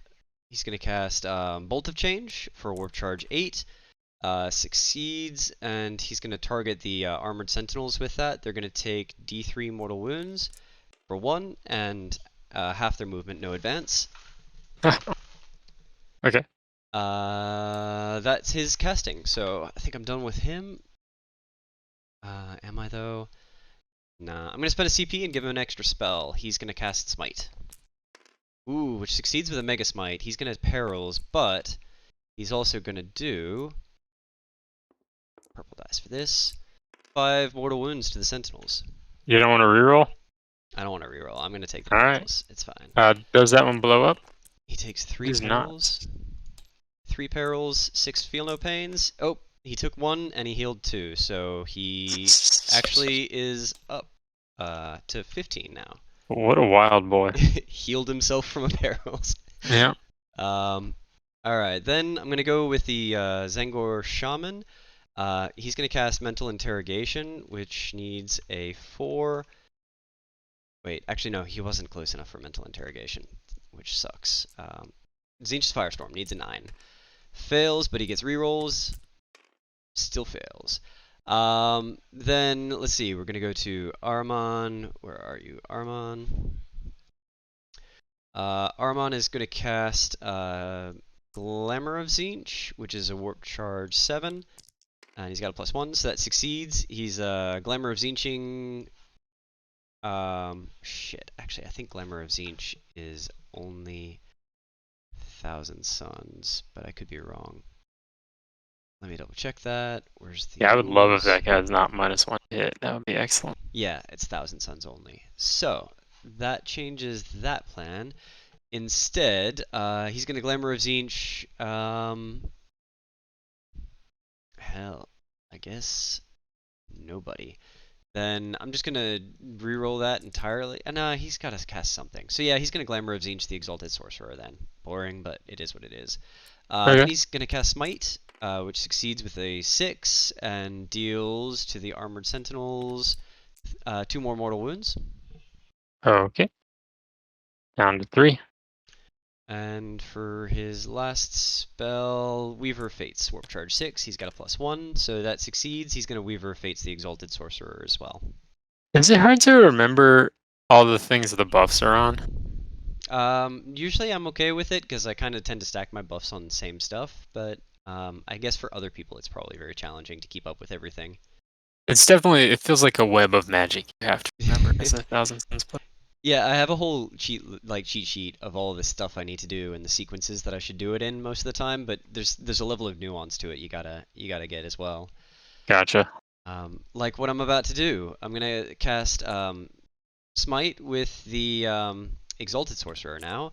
He's going to cast Bolt of Change for Warp Charge 8. Succeeds, and he's going to target the Armored Sentinels with that. They're going to take D3 mortal wounds for 1, and half their movement, no advance. Okay. That's his casting, so I think I'm done with him. Am I though? Nah, I'm going to spend a CP and give him an extra spell. He's going to cast Smite. Ooh, which succeeds with a Mega Smite. He's going to Perils, but he's also going to do purple dice for this. 5 mortal wounds to the Sentinels. You don't want to reroll? I don't want to reroll. I'm going to take the Alright. perils. It's fine. Does that one blow up? He takes 3 He's perils. 3 perils, 6 feel no pains. Oh, he took 1 and he healed 2, so he actually is up to 15 now. What a wild boy. Healed himself from a perils. Yeah. Alright, then I'm going to go with the Zengor Shaman. He's going to cast Mental Interrogation, which needs a 4. Wait, actually no, he wasn't close enough for Mental Interrogation, which sucks. Tzeentch's Firestorm needs a 9. Fails, but he gets rerolls. Still fails. Then, let's see, we're going to go to Armon. Where are you, Armon? Armon is going to cast Glamour of Tzeentch, which is a Warp Charge 7. And he's got a +1, so that succeeds. He's Glamour of Tzeentching. Shit. Actually, I think Glamour of Tzeentch is only 1,000 Suns, but I could be wrong. Let me double check that. Where's the? Yeah, I would love if that guy's not -1 to hit. That would be excellent. Yeah, it's 1,000 Suns only. So that changes that plan. Instead, he's gonna Glamour of Tzeentch. Hell, I guess nobody. Then I'm just gonna reroll that entirely. No, he's gotta cast something. So yeah, he's gonna Glamour of Tzeentch the Exalted Sorcerer then. Boring, but it is what it is. Then he's gonna cast Smite, which succeeds with a 6 and deals to the Armored Sentinels 2 more mortal wounds. Okay. Down to 3. And for his last spell, Weaver of Fates, Warp Charge 6, he's got a +1, so that succeeds. He's going to Weaver of Fates the Exalted Sorcerer as well. Is it hard to remember all the things the buffs are on? Usually I'm okay with it, because I kind of tend to stack my buffs on the same stuff, but I guess for other people it's probably very challenging to keep up with everything. It's definitely, it feels like a web of magic you have to remember as a Thousand Suns player. Yeah, I have a whole cheat sheet of all the stuff I need to do and the sequences that I should do it in most of the time, but there's a level of nuance to it you gotta get as well. Gotcha. Like what I'm about to do. I'm gonna cast Smite with the Exalted Sorcerer now,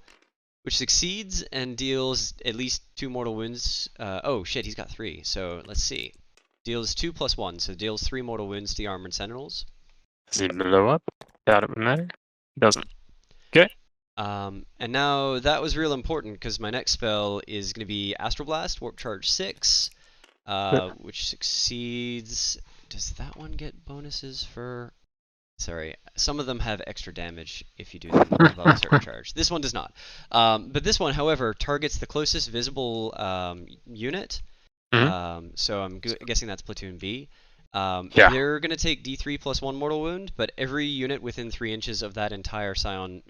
which succeeds and deals at least 2 mortal wounds. Oh shit, he's got 3. So let's see. Deals 2 plus 1, so deals 3 mortal wounds to the Armored Sentinels. Does he blow up? Doubt it would matter. Doesn't. Okay. And now that was real important because my next spell is going to be Astral Blast, Warp Charge 6, which succeeds. Does that one get bonuses for? Sorry, some of them have extra damage if you do them above a certain charge. This one does not. But this one, however, targets the closest visible unit. So I'm guessing that's Platoon B. Yeah. They're going to take D3 plus 1 mortal wound, but every unit within 3 inches of that entire Scion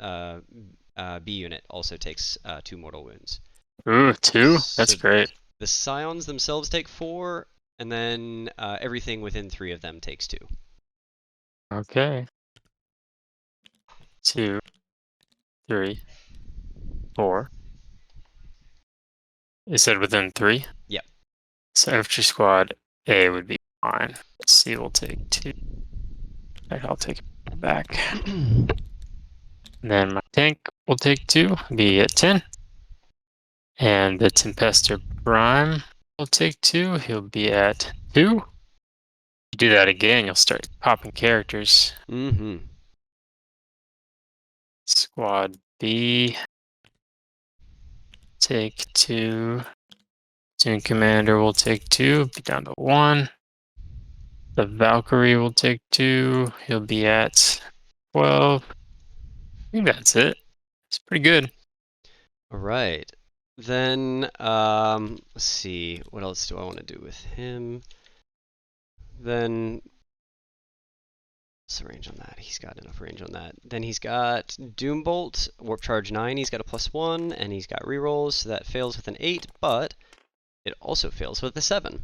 B unit also takes 2 mortal wounds. Ooh, 2? That's great. The Scions themselves take 4, and then everything within 3 of them takes 2. Okay. 2, 3, 4. You said within 3? Yep. So infantry squad A would be fine. C will take 2. I'll take it back. And then my tank will take 2, be at 10. And the Tempester Prime will take 2. He'll be at 2. You do that again, you'll start popping characters. Mm-hmm. Squad B, take 2. Platoon Commander will take 2, be down to 1. The Valkyrie will take 2, he'll be at 12. I think that's it. It's pretty good. All right. Then, let's see. What else do I want to do with him? Then, what's the range on that? He's got enough range on that. Then he's got Doombolt, Warp Charge 9. He's got a +1, and he's got rerolls, so that fails with an 8, but it also fails with a 7.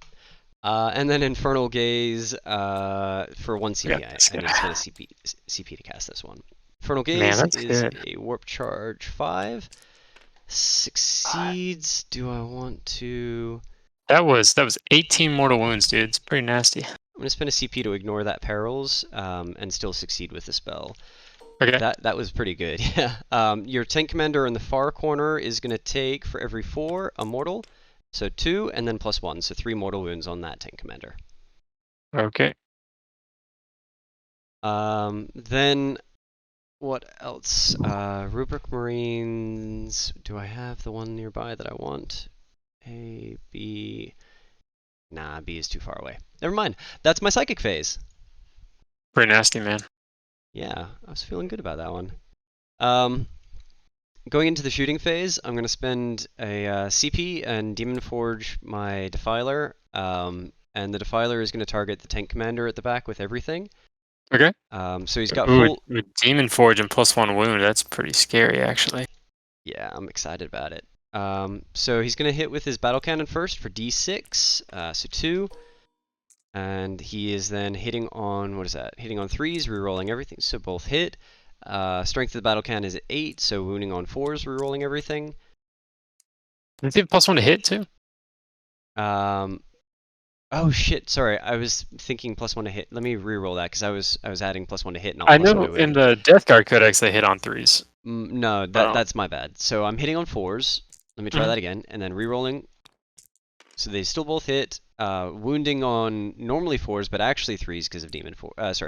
And then Infernal Gaze for 1 CP. Yeah, I need to spend a CP to cast this one. Infernal Gaze Man, that's is good. a Warp Charge 5. Succeeds. Do I want to? That was 18 mortal wounds, dude. It's pretty nasty. I'm gonna spend a CP to ignore that perils, and still succeed with the spell. Okay. That was pretty good. Yeah. Your tank commander in the far corner is gonna take for every 4 a mortal, so 2, and then +1, so 3 mortal wounds on that tank commander. Okay. Then what else? Rubric Marines. Do I have the one nearby that I want? A, B. Nah, B is too far away. Never mind. That's my psychic phase. Pretty nasty, man. Yeah, I was feeling good about that one. Going into the shooting phase, I'm going to spend a CP and Demon Forge my Defiler. And the Defiler is going to target the tank commander at the back with everything. Okay. So he's got Ooh, full. with Demon Forge and +1 wound, that's pretty scary, actually. Yeah, I'm excited about it. So he's going to hit with his battle cannon first for D6, so 2. And he is then hitting on, what is that? Hitting on 3s, rerolling everything, so both hit. Strength of the battle cannon is at 8, so wounding on 4s, rerolling everything. Does he have +1 to hit, too? Oh shit, sorry, I was thinking +1 to hit. Let me reroll that, because I was adding +1 to hit, not I +1 to know wound. in the Death Guard Codex they hit on 3s. No, that's my bad. So I'm hitting on 4s. Let me try that again, and then rerolling. So they still both hit. Wounding on normally 4s, but actually 3s because of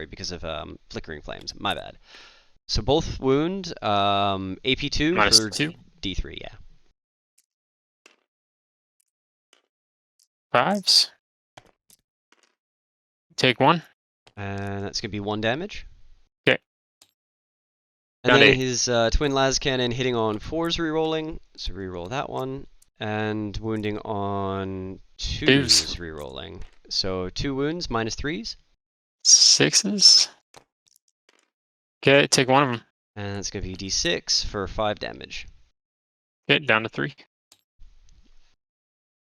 because of Flickering Flames. My bad. So both wound. AP2 for -2. D3, yeah. 5s. Take 1. And that's gonna be 1 damage. Okay. And Down then 8. his twin las cannon hitting on 4s, rerolling. So reroll that one. And wounding on 2s, rerolling. So 2 wounds, -3s. 6s. Okay, take 1 of them. And it's going to be D6 for 5 damage. Okay, down to 3.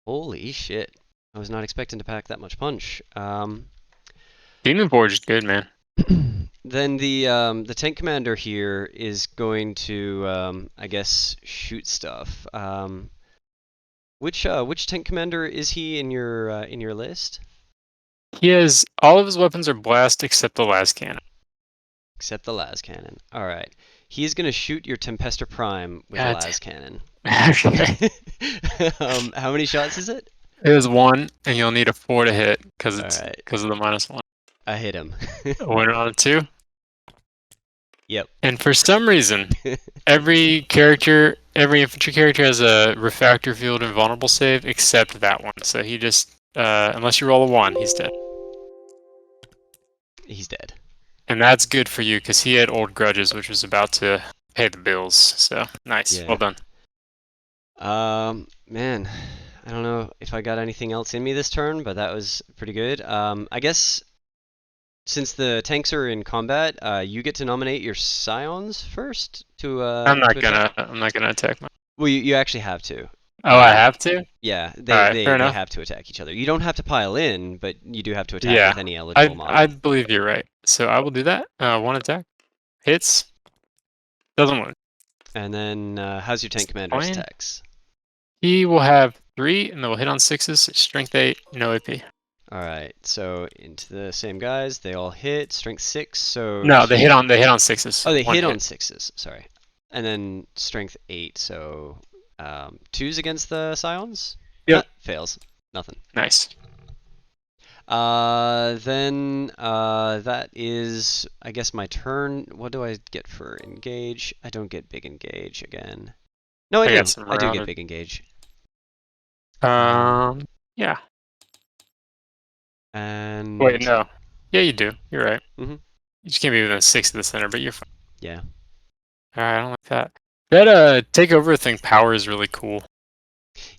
Holy shit. I was not expecting to pack that much punch. Demon Forge is good, man. Then the tank commander here is going to I guess shoot stuff. Which tank commander is he in your list? He has all of his weapons are blast except the las cannon. Except the las cannon. All right. He's gonna shoot your Tempester Prime with a las cannon. Okay. How many shots is it? It was 1, and you'll need a 4 to hit because it's Alright. because of the -1. I hit him. Went on a 2. Yep. And for some reason, every infantry character has a refractor field and vulnerable save except that one. So he just, unless you roll a 1, he's dead. He's dead. And that's good for you because he had old grudges, which was about to pay the bills. So nice, Yeah. well done. Man, I don't know if I got anything else in me this turn, but that was pretty good. I guess since the tanks are in combat, you get to nominate your scions first to. I'm not to gonna attack. attack my. Well, you actually have to. Oh, I have to. Yeah, Alright, they fair enough. have to attack each other. You don't have to pile in, but you do have to attack Yeah, with any eligible model. I believe you're right. So I will do that. 1 attack, hits, doesn't wound. And then how's your tank commander's Fine. attacks? He will have 3, and they will hit on 6s. Strength 8, no AP. All right, so into the same guys, they all hit strength 6. So No, they hit on 6s. Oh, they 1 hit on 6s. Sorry, and then strength 8. So 2s against the scions. Yep. Fails. Nothing. Nice. Then that is, I guess, my turn. What do I get for engage? I don't get big engage again. No, I do. I do get big engage. Yeah. And wait, no. Yeah, you do. You're right. Mhm. You just can't be within 6 of the center, but you're fine. Yeah. Alright, I don't like that. That takeover thing power is really cool.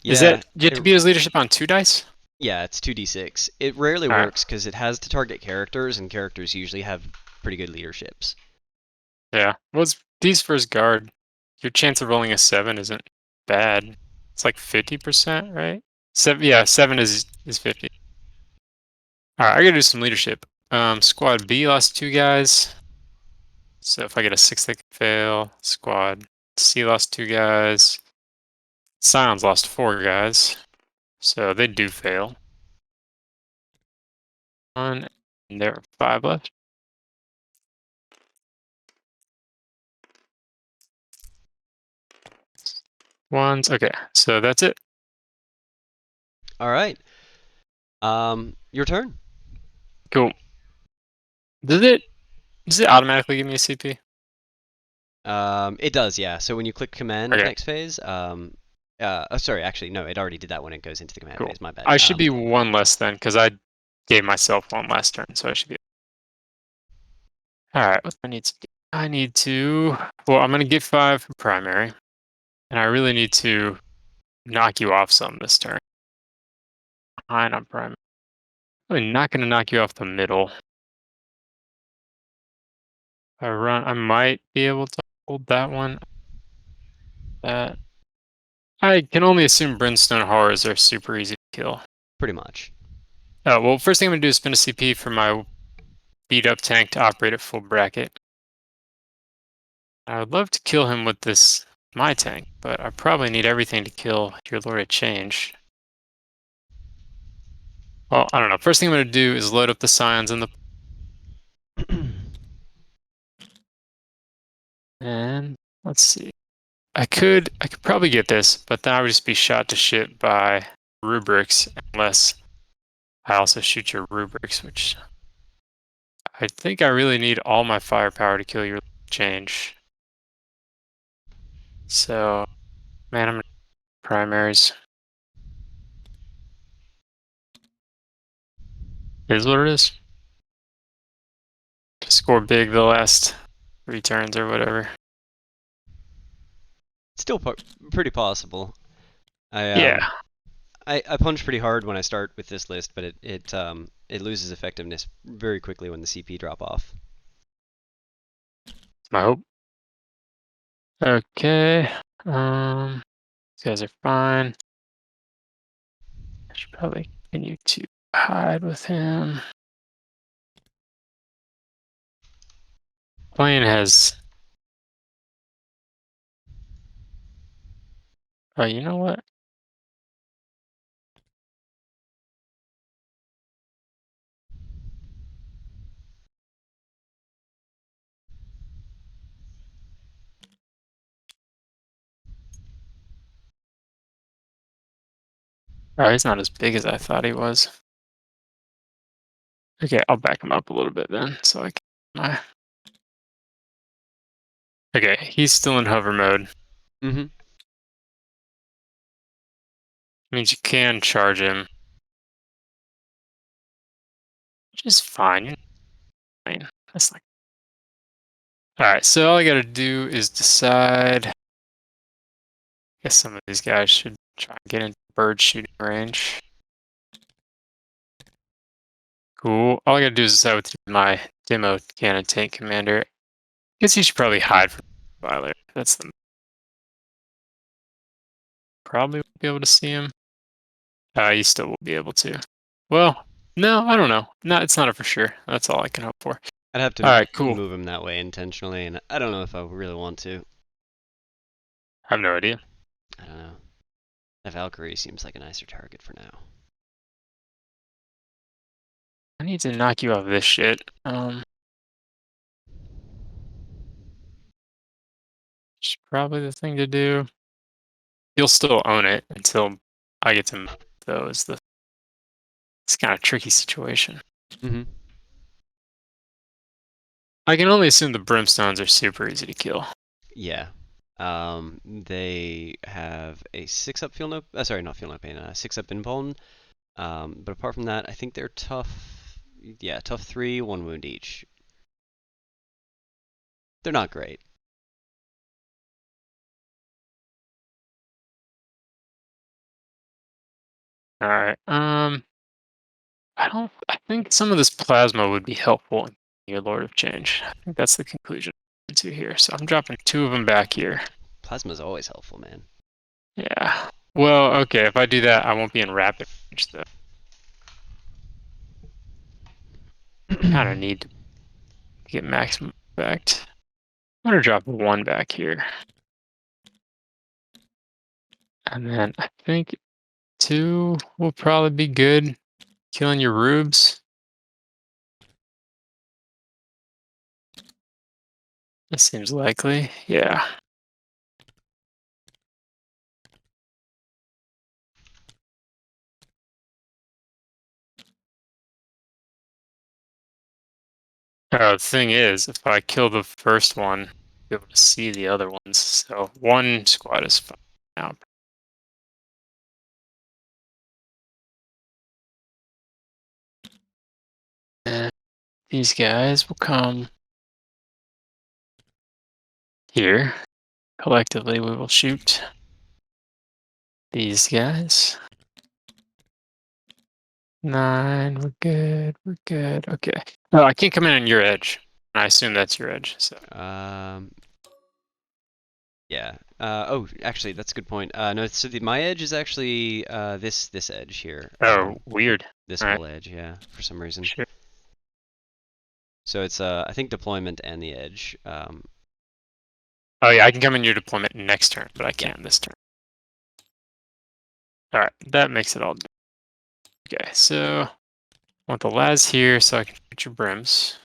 Yeah. Is that you have to beat his leadership on 2 dice? Yeah, it's 2d6. It rarely works because it has to target characters, and characters usually have pretty good leaderships. Yeah. What's D's first guard? Your chance of rolling a 7 isn't bad. It's like 50%, right? 7 is 50. Alright, I gotta do some leadership. Squad B lost 2 guys. So if I get a 6, they can fail. Squad C lost 2 guys. Scions lost 4 guys. So they do fail. 1, and there are 5 left. Ones. Okay, so that's it. All right. Your turn. Cool. Does it automatically give me a CP? It does, yeah. So when you click command Okay. next phase, sorry, actually, no, it already did that when it goes into the command Cool. phase. My bad. I should be 1 less then, because I gave myself 1 last turn, so I should be. Alright, what do I need to do? I need to. Well, I'm going to get 5 for primary, and I really need to knock you off some this turn. Behind on primary. I'm really not going to knock you off the middle. I might be able to hold that one. That. I can only assume Brimstone Horrors are super easy to kill. Pretty much. Oh, well, first thing I'm going to do is spend a CP for my beat up tank to operate at full bracket. I would love to kill him with my tank, but I probably need everything to kill your Lord of Change. Well, I don't know. First thing I'm going to do is load up the scions in the. And let's see. I could probably get this, but then I would just be shot to shit by rubrics unless I also shoot your rubrics, which I think I really need all my firepower to kill your change. So, man, I'm gonna primaries. It is what it is. Score big the last 3 turns or whatever. Still pretty possible. Yeah. I punch pretty hard when I start with this list, but it loses effectiveness very quickly when the CP drop off. I hope. Okay. These guys are fine. I should probably continue to hide with him. Plane has... Oh, you know what? Oh, he's not as big as I thought he was. Okay, I'll back him up a little bit then, so I can... Okay, he's still in hover mode. Mm-hmm. Means you can charge him, which is fine. You're fine. That's like... Alright, so all I gotta do is decide... I guess some of these guys should try and get into bird shooting range. Cool. All I gotta do is decide what to do with my demo cannon tank commander. I guess he should probably hide from the Viler. That's the... Probably won't be able to see him. You still will be able to. Well, no, I don't know. No, it's not a for sure. That's all I can hope for. I'd have to Alright, cool. move him that way intentionally, and I don't know if I really want to. I have no idea. I don't know. That Valkyrie seems like a nicer target for now. I need to knock you off this shit. It's probably the thing to do. You'll still own it until I get to move, though. It's kind of a tricky situation. Mm-hmm. I can only assume the brimstones are super easy to kill. Yeah. They have a 6-up field note. Sorry, not field note pain. 6-up impuln. But apart from that, I think they're tough. Yeah, tough 3, 1 wound each. They're not great. All right. I think some of this plasma would be helpful in your Lord of Change. I think that's the conclusion to here. So I'm dropping 2 of them back here. Plasma's always helpful, man. Yeah. Well, okay. If I do that, I won't be in rapid range though. Kind of need to get maximum effect. I'm gonna drop 1 back here, and then I think 2 will probably be good. Killing your rubes. That seems likely. Yeah. The thing is, if I kill the first one, I'll be able to see the other ones. So 1 squad is fine now. And these guys will come here. Collectively, we will shoot these guys. 9, we're good, we're good. Okay. Oh, I can't come in on your edge. I assume that's your edge. So Yeah. Oh, actually, that's a good point. No, so my edge is actually this edge here. Weird. This All whole edge, yeah, for some reason. Sure. So it's I think deployment and the edge. Oh yeah, I can come in your deployment next turn, but I can't this turn. All right, that makes it all. Okay, so I want the las here so I can put your brims.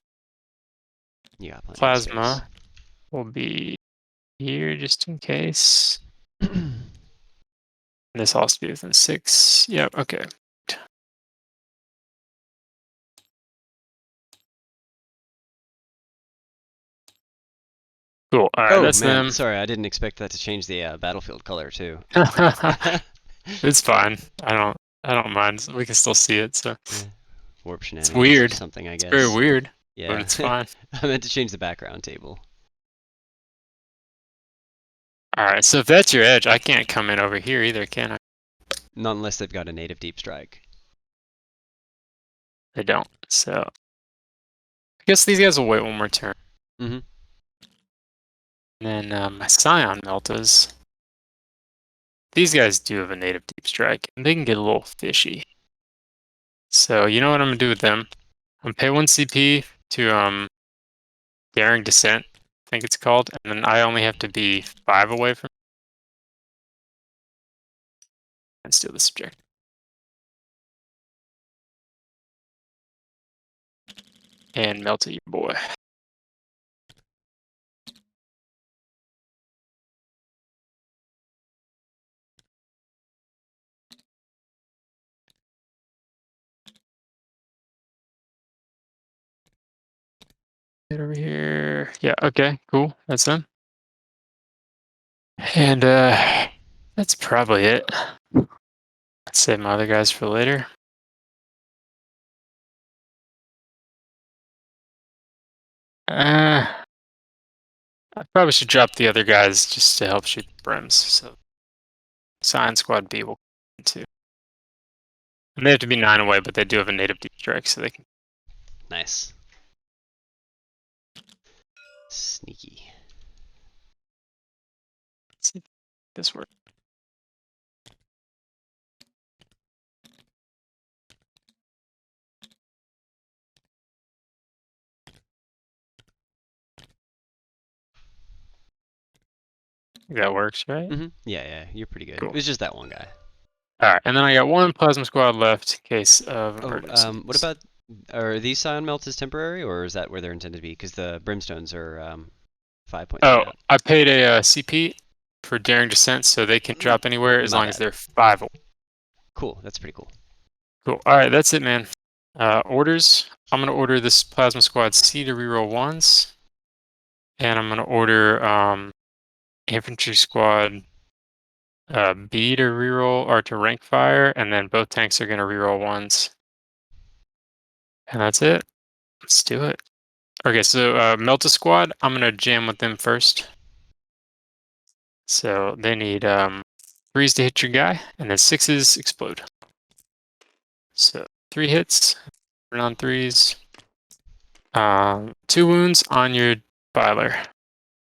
Yeah. Plasma will be here just in case. This has to be within 6. Yep. Okay. Cool. All right, that's man, them. sorry, I didn't expect that to change the battlefield color too. It's fine. I don't mind. We can still see it. So Yeah. Warp shenanigans. It's weird. Or something, I guess. It's very weird. Yeah. But it's fine. I meant to change the background table. All right. So if that's your edge, I can't come in over here either, can I? Not unless they've got a native deep strike. They don't. So I guess these guys will wait 1 more turn. Mm-hmm. And then my Scion Meltas. These guys do have a native deep strike, and they can get a little fishy. So you know what I'm gonna do with them? I'm gonna pay 1 CP to Daring Descent, I think it's called, and then I only have to be 5 away from and steal this objective. And melt it, your boy. Get over here. Yeah, okay, cool. That's them. And that's probably it. Let's save my other guys for later. I probably should drop the other guys just to help shoot the brims. So Scion Squad B will come too. And they have to be 9 away, but they do have a native deep strike, so they can. Nice. Sneaky. See if this works. That works, right? Yeah, you're pretty good. Cool. It was just that one guy. Alright, and then I got 1 plasma squad left in case of emergency. What about, are these Scion melts as temporary, or is that where they're intended to be? Because the brimstones are 5 points. Oh, I paid a CP for Daring Descent, so they can drop anywhere as long as they're 5 away. Cool, that's pretty cool. Cool. Alright, that's it, man. Orders. I'm going to order this Plasma Squad C to reroll 1s. And I'm going to order Infantry Squad B to reroll or to rank fire. And then both tanks are going to reroll 1s. And that's it. Let's do it. Okay, so Melta Squad, I'm going to jam with them first. So they need 3s to hit your guy, and then 6s explode. So 3 hits, turn on 3s. 2 wounds on your Filer.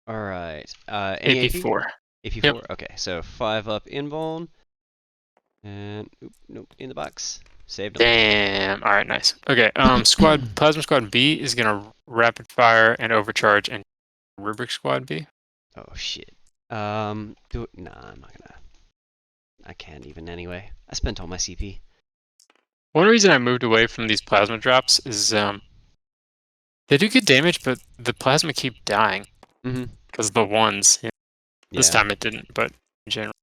Alright. Any AP4. AP4? Yep. Okay, so 5 up invuln. And, nope, in the box. Saved him. Damn. Alright, nice. Okay, Plasma Squad B is going to rapid fire and overcharge and Rubric Squad B. Oh, shit. Nah, I'm not gonna. I can't even anyway. I spent all my CP. One reason I moved away from these plasma drops is they do good damage, but the plasma keep dying. Because the 1s. Yeah. This time it didn't, but in general.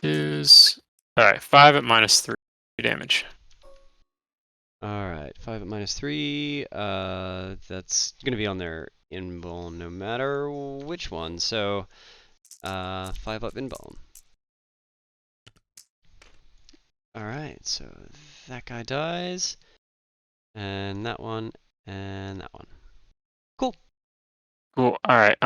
2s. Alright, 5 at -3 damage. Alright, 5 at -3. That's gonna be on their invuln no matter which one. So, 5 up invuln. Alright, so that guy dies. And that one, and that one. Cool. Cool. Alright,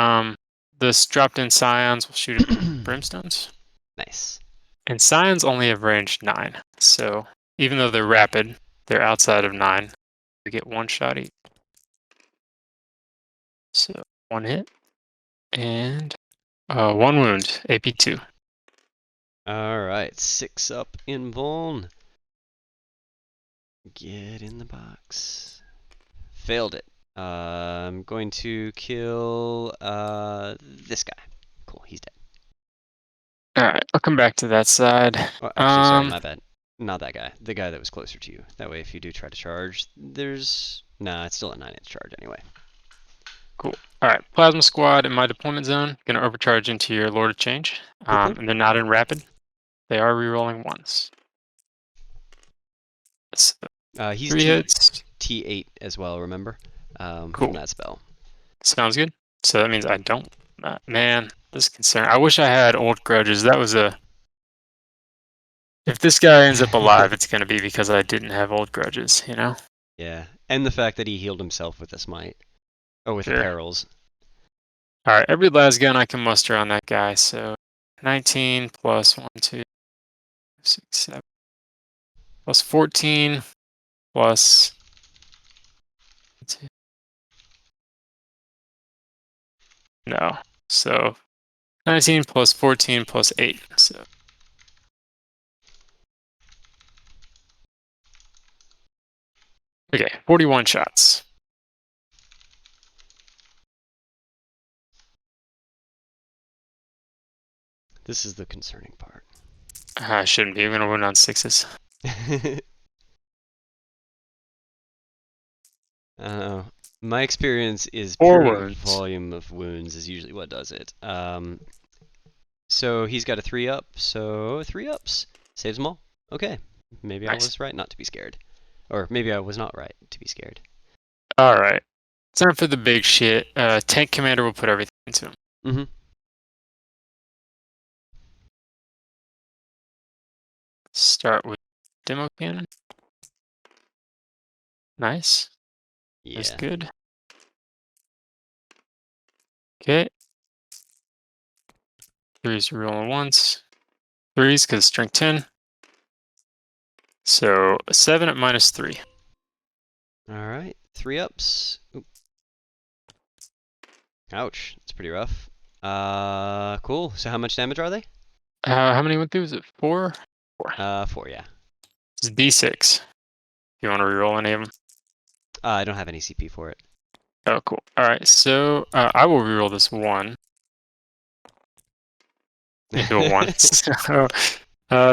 this dropped in Scions will shoot at Brimstones. Nice. And Scions only have range 9. So even though they're rapid, they're outside of 9. We get 1 shot each. So 1 hit. And 1 wound, AP2. Alright, 6 up invuln. Get in the box. Failed it. I'm going to kill this guy. Cool, he's dead. Alright, I'll come back to that side. Oh, actually, sorry, my bad. Not that guy. The guy that was closer to you. That way, if you do try to charge, there's... Nah, it's still a 9-inch charge anyway. Cool. Alright, Plasma Squad in my deployment zone. Gonna overcharge into your Lord of Change. Cool. And they're not in rapid. They are rerolling 1s. So, He's 3 hits. T8 as well, remember? Cool. From that spell. Sounds good. So that means I don't. Man, this is concerning. I wish I had old grudges. That was a. If this guy ends up alive, it's going to be because I didn't have old grudges, you know? Yeah, and the fact that he healed himself with a smite. Oh, with the perils. Alright, every last gun I can muster on that guy, so 19 plus 1, 2, 6, 7. Plus 14 plus 2. No. So 19 plus 14 plus 8. So okay, 41 shots. This is the concerning part. I shouldn't be. I'm gonna win on 6s. My experience is 4 pure wounds. volume of wounds is usually what does it. So he's got a 3-up, so 3 ups. Saves them all. Okay. Maybe Nice. I was right not to be scared. Or maybe I was not right to be scared. Alright. It's time for the big shit. Tank commander will put everything into him. Mm-hmm. Start with demo cannon. Nice. That's Yeah. good. Okay. 3s rolling once. 3s because strength 10. So 7 at -3. Alright. 3 ups. Oop. Ouch. That's pretty rough. Cool. So how much damage are they? How many went through? Was it 4? 4. 4, yeah. It's D6. You want to reroll any of them? I don't have any CP for it. Oh, cool. Alright, so I will reroll this 1. Do it once. So,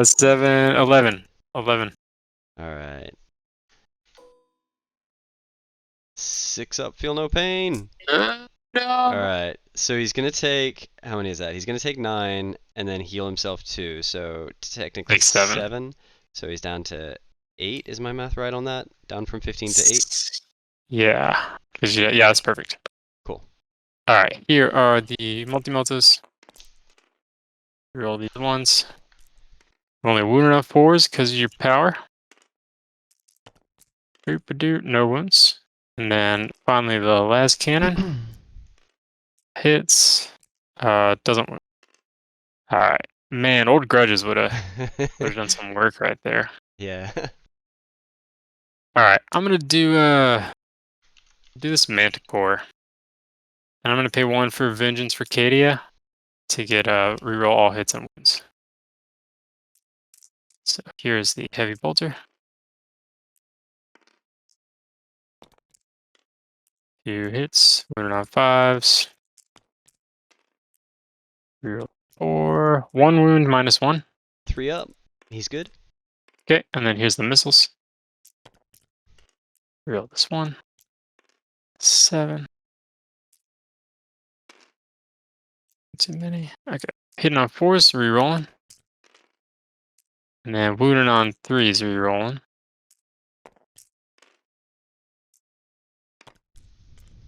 7, 11. 11. Alright. 6 up, feel no pain. No! Alright, so he's gonna take, how many is that? He's gonna take 9 and then heal himself 2, so technically Like 7. 7. So he's down to 8, is my math right on that? Down from 15 to 8? Yeah. Yeah, that's perfect. Cool. Alright, here are the multi-meltas. Reroll these ones. Only wounded on 4s because of your power. No wounds. And then finally the last cannon. Hits. Doesn't work. Alright. Man, old grudges would have done some work right there. Yeah. Alright, I'm gonna do this Manticore. And I'm gonna pay 1 for Vengeance for Cadia to get reroll all hits and wounds. So here's the heavy bolter. 2 hits, wounded on 5s. Reroll 4. 1 wound -1. 3 up. He's good. Okay, and then here's the missiles. Reroll this 1. 7. Too many. Okay. Hitting on 4s, rerolling. And then wounding on 3s, rerolling.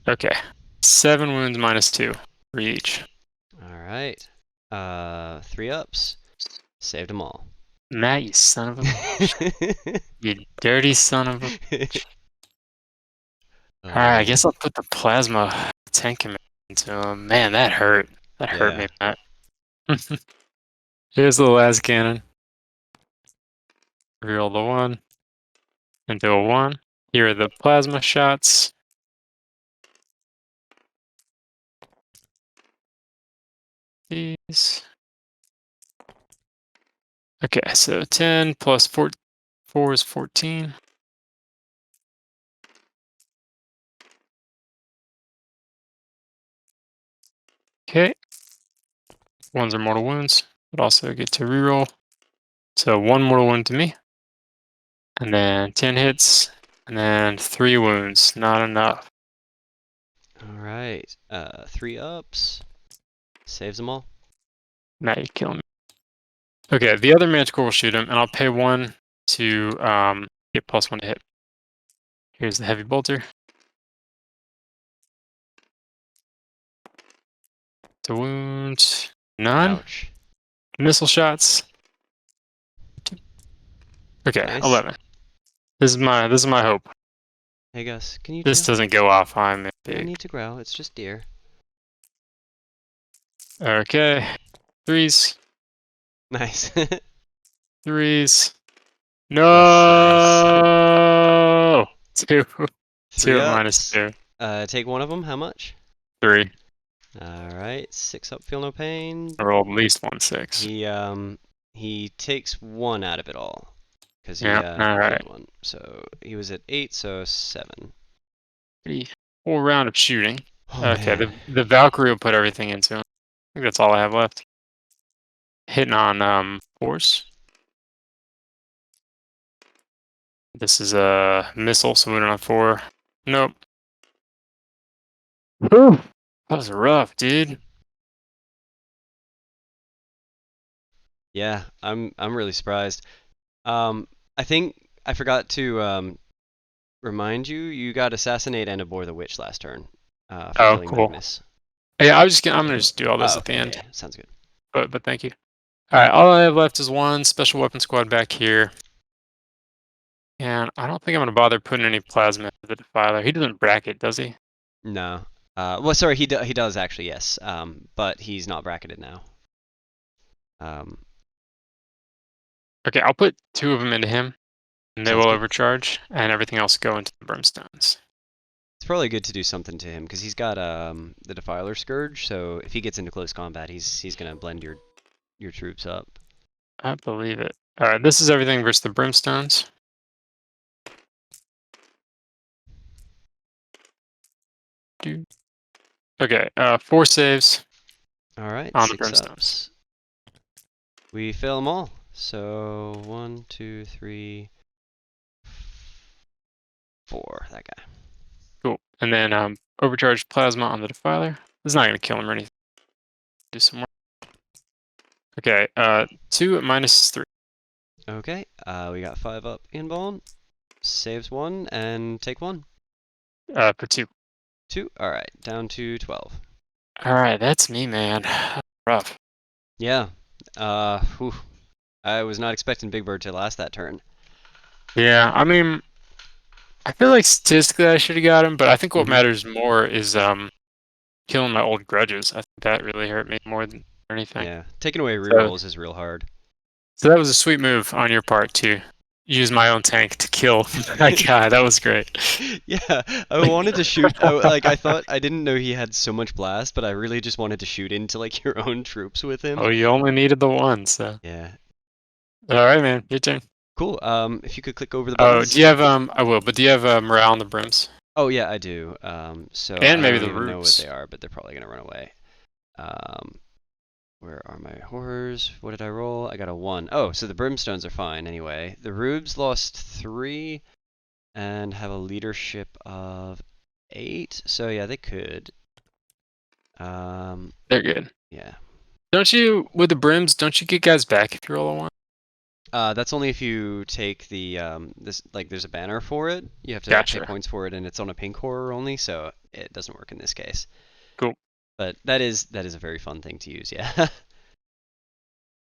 Okay. 7 wounds -2 for each. Alright. 3 ups. Saved them all. Matt, you son of a bitch. You dirty son of a bitch. Alright, I guess I'll put the plasma tank command into him. Man, that hurt. That hurt me, Matt. Here's the last cannon. Reroll the 1. Into a 1. Here are the plasma shots. These. Okay, so 10 plus 4 is 14. Okay. 1s are mortal wounds, but also get to reroll. So 1 mortal wound to me. And then 10 hits. And then 3 wounds. Not enough. Alright. 3 ups. Saves them all. Now you're killing me. Okay, the other Manticore will shoot him, and I'll pay 1 to get +1 to hit. Here's the heavy bolter. To wound. None. Ouch. Missile shots. Okay, Nice. 11. This is my hope. Hey Gus, can you This chill? doesn't go off. I'm You don't big. need to growl, it's just deer. Okay. 3s. Nice. 3s. No. Nice. 2. 3 2 ups. -2. Take one of them, how much? 3. Alright, 6 up, feel no pain. I rolled at least 1 6. He takes 1 out of it all. Because he alright. killed 1. So he was at 8, so 7. Pretty full round of shooting. Oh, Okay, man. the Valkyrie will put everything into him. I think that's all I have left. hitting on force. This is a missile, so we don't have 4. Nope. Whew. That was rough, dude. Yeah, I'm really surprised. I think I forgot to remind you, you got Assassinate and Abhor the Witch last turn for Oh, killing cool. Magnus. Yeah, I'm gonna just do all this Oh, at the okay, end. yeah, sounds good. But thank you. All right, all I have left is 1 special weapon squad back here. And I don't think I'm gonna bother putting any plasma into the defiler. He doesn't bracket, does he? No. Well, sorry, he does actually, yes. But he's not bracketed now. Okay, I'll put 2 of them into him, and they Sounds will good. overcharge, and everything else go into the brimstones. It's probably good to do something to him because he's got the Defiler Scourge. So if he gets into close combat, he's gonna blend your troops up. I believe it. All right, this is everything versus the brimstones. Okay, 4 saves All right, on the 6 brimstones. ups. We fail them all. So 1, 2, 3, 4. That guy. Cool. And then overcharged plasma on the defiler. This is not gonna kill him or anything. Do some more. Okay, 2 at -3. Okay. We got 5 up invuln. Saves 1 and take 1. For 2. 2. All right, down to 12. All right, that's me, man. Rough. Yeah. Whew. I was not expecting Big Bird to last that turn. Yeah, I mean, I feel like statistically I should have got him, but I think what Mhm. matters more is killing my old grudges. I think that really hurt me more than anything. Yeah, taking away So, rerolls is real hard. so that was a sweet move on your part to use my own tank to kill that guy. That was great. Yeah, I wanted to shoot. I thought I didn't know he had so much blast, but I really just wanted to shoot into like your own troops with him. Oh, you only needed the 1, so. Yeah. All right, man. Your turn. Cool. If you could click over the Oh, buttons. do you have I will, but do you have morale on the brims? Oh yeah, I do. So And I maybe don't the even know what rubes. they are, but they're probably gonna run away. Where are my horrors? What did I roll? I got a 1. Oh, so the brimstones are fine anyway. The rubes lost 3 and have a leadership of 8. So yeah, they could. They're good. Yeah. Don't you, with the brims, don't you get guys back if you roll a 1? That's only if you take the this like there's a banner for it. You have to pay Gotcha. points for it, and it's on a pink horror only, so it doesn't work in this case. Cool. But that is a very fun thing to use, yeah.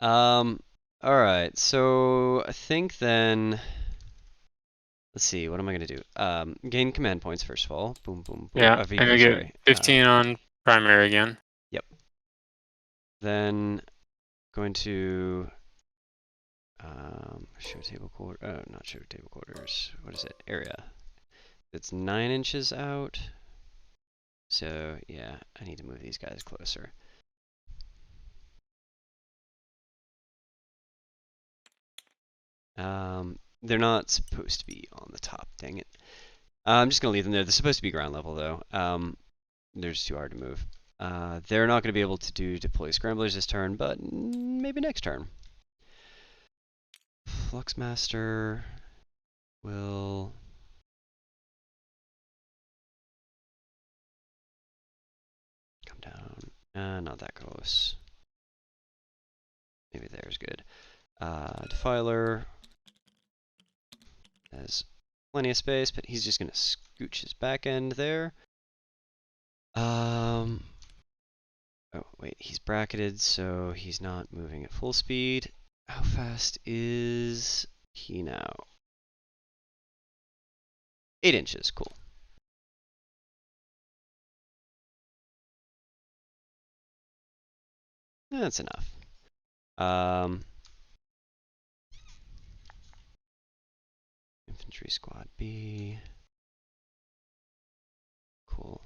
All right. So I think then let's see. What am I gonna do? Gain command points first of all. Boom, boom, boom. Yeah, and VP, we get sorry. 15 on primary again. Yep. Then going to show table quarter. Not show table quarters. What is it? Area. It's 9 inches out. So yeah, I need to move these guys closer. They're not supposed to be on the top. Dang it. I'm just gonna leave them there. They're supposed to be ground level though. They're just too hard to move. They're not gonna be able to deploy scramblers this turn, but maybe next turn. Fluxmaster will come down. Not that close. Maybe there's good. Defiler has plenty of space, but he's just gonna scooch his back end there. Oh wait, he's bracketed, so he's not moving at full speed. How fast is he now? 8 inches, cool. That's enough. Infantry squad B. Cool.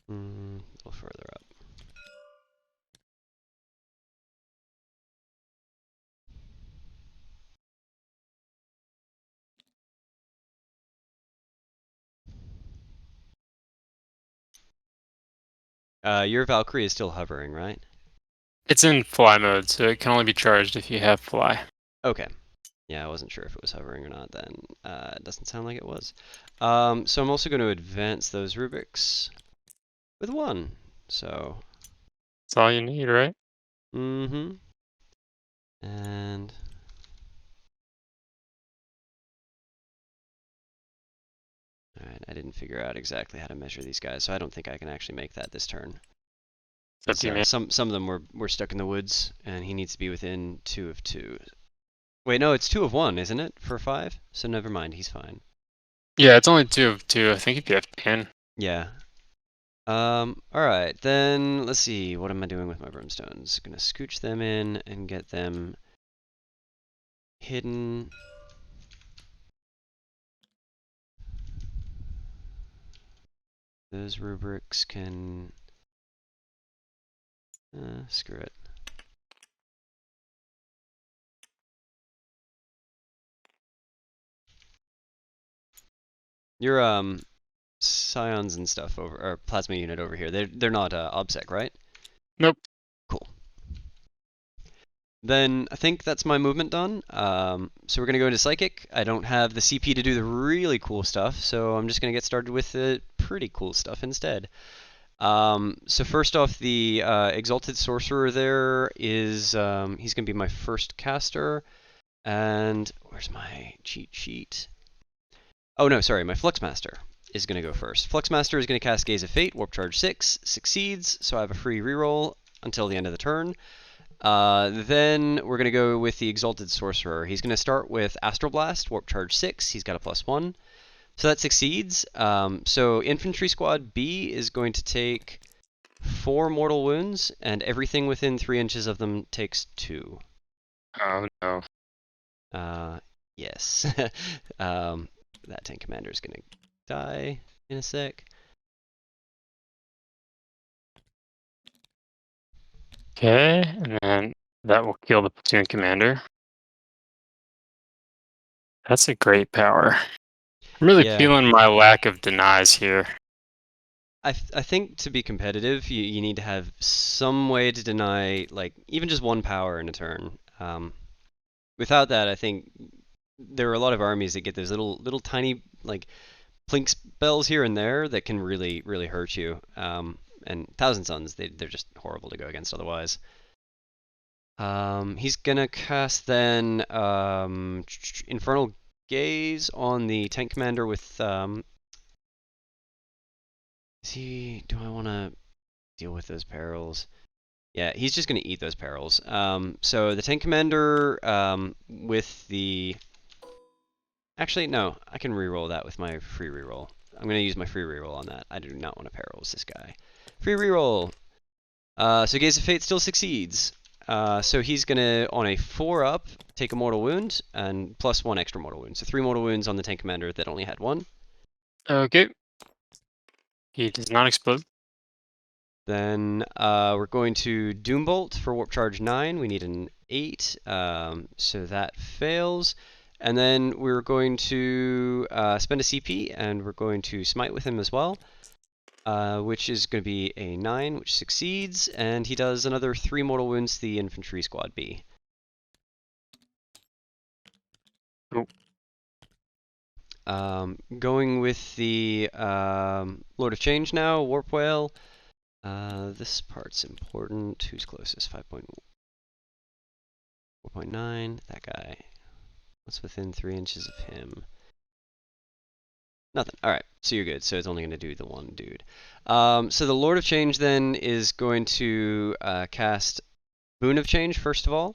A little further up. Your Valkyrie is still hovering, right? It's in fly mode, so it can only be charged if you have fly. Okay. Yeah, I wasn't sure if it was hovering or not then. It doesn't sound like it was. So I'm also going to advance those rubrics with 1. So, That's all you need, right? mm-hmm. And alright, I didn't figure out exactly how to measure these guys, so I don't think I can actually make that this turn. Up to you, man. Some of them were stuck in the woods, and he needs to be within 2 of 2. Wait, no, it's 2 of 1, isn't it? For 5? So never mind, he's fine. Yeah, it's only 2 of 2. I think if you have 10. Yeah. Alright, then let's see, what am I doing with my brimstones? Gonna scooch them in and get them hidden. Those rubrics can... screw it. Your, scions and stuff over, or plasma unit over here, they're not, OBSEC, right? Nope. Cool. Then I think that's my movement done. So we're going to go into Psychic. I don't have the CP to do the really cool stuff, so I'm just going to get started with the pretty cool stuff instead. So first off, the Exalted Sorcerer there is, he's going to be my first caster. And where's my cheat sheet? Oh no, sorry, my Fluxmaster is going to go first. Fluxmaster is going to cast Gaze of Fate, Warp Charge 6, succeeds, so I have a free reroll until the end of the turn. Then we're going to go with the Exalted Sorcerer. He's going to start with Astral Blast, Warp Charge 6. He's got a +1. So that succeeds. So Infantry Squad B is going to take 4 mortal wounds, and everything within 3 inches of them takes 2. Oh, no. Yes. That tank commander is going to die in a sec. Okay, and then that will kill the platoon commander. That's a great power. I'm really feeling my lack of denies here. I think to be competitive, you need to have some way to deny, like, even just 1 power in a turn. Without that, I think there are a lot of armies that get those little tiny, like, plink spells here and there that can really, really hurt you. And Thousand Suns, they're just horrible to go against otherwise. He's gonna cast then Infernal Gaze on the tank commander with do I want to deal with those perils? Yeah, he's just gonna eat those perils. So the tank commander with the actually no, I can reroll that with my free reroll. I'm gonna use my free reroll on that. I do not want to perils this guy. Free reroll. So Gaze of Fate still succeeds. So he's gonna, on a 4-up, take a mortal wound, and +1 extra mortal wound. So 3 mortal wounds on the tank commander that only had 1. Okay. He does not explode. Then we're going to Doombolt for Warp Charge 9. We need an 8, so that fails. And then we're going to spend a CP, and we're going to Smite with him as well. Which is going to be a 9, which succeeds, and he does another 3 mortal wounds to the Infantry Squad B. Oh. Going with the Lord of Change now, Warp Whale. This part's important. Who's closest? 4.9. That guy. What's within 3 inches of him? Nothing. Alright, so you're good. So it's only going to do the one dude. So the Lord of Change then is going to cast Boon of Change first of all.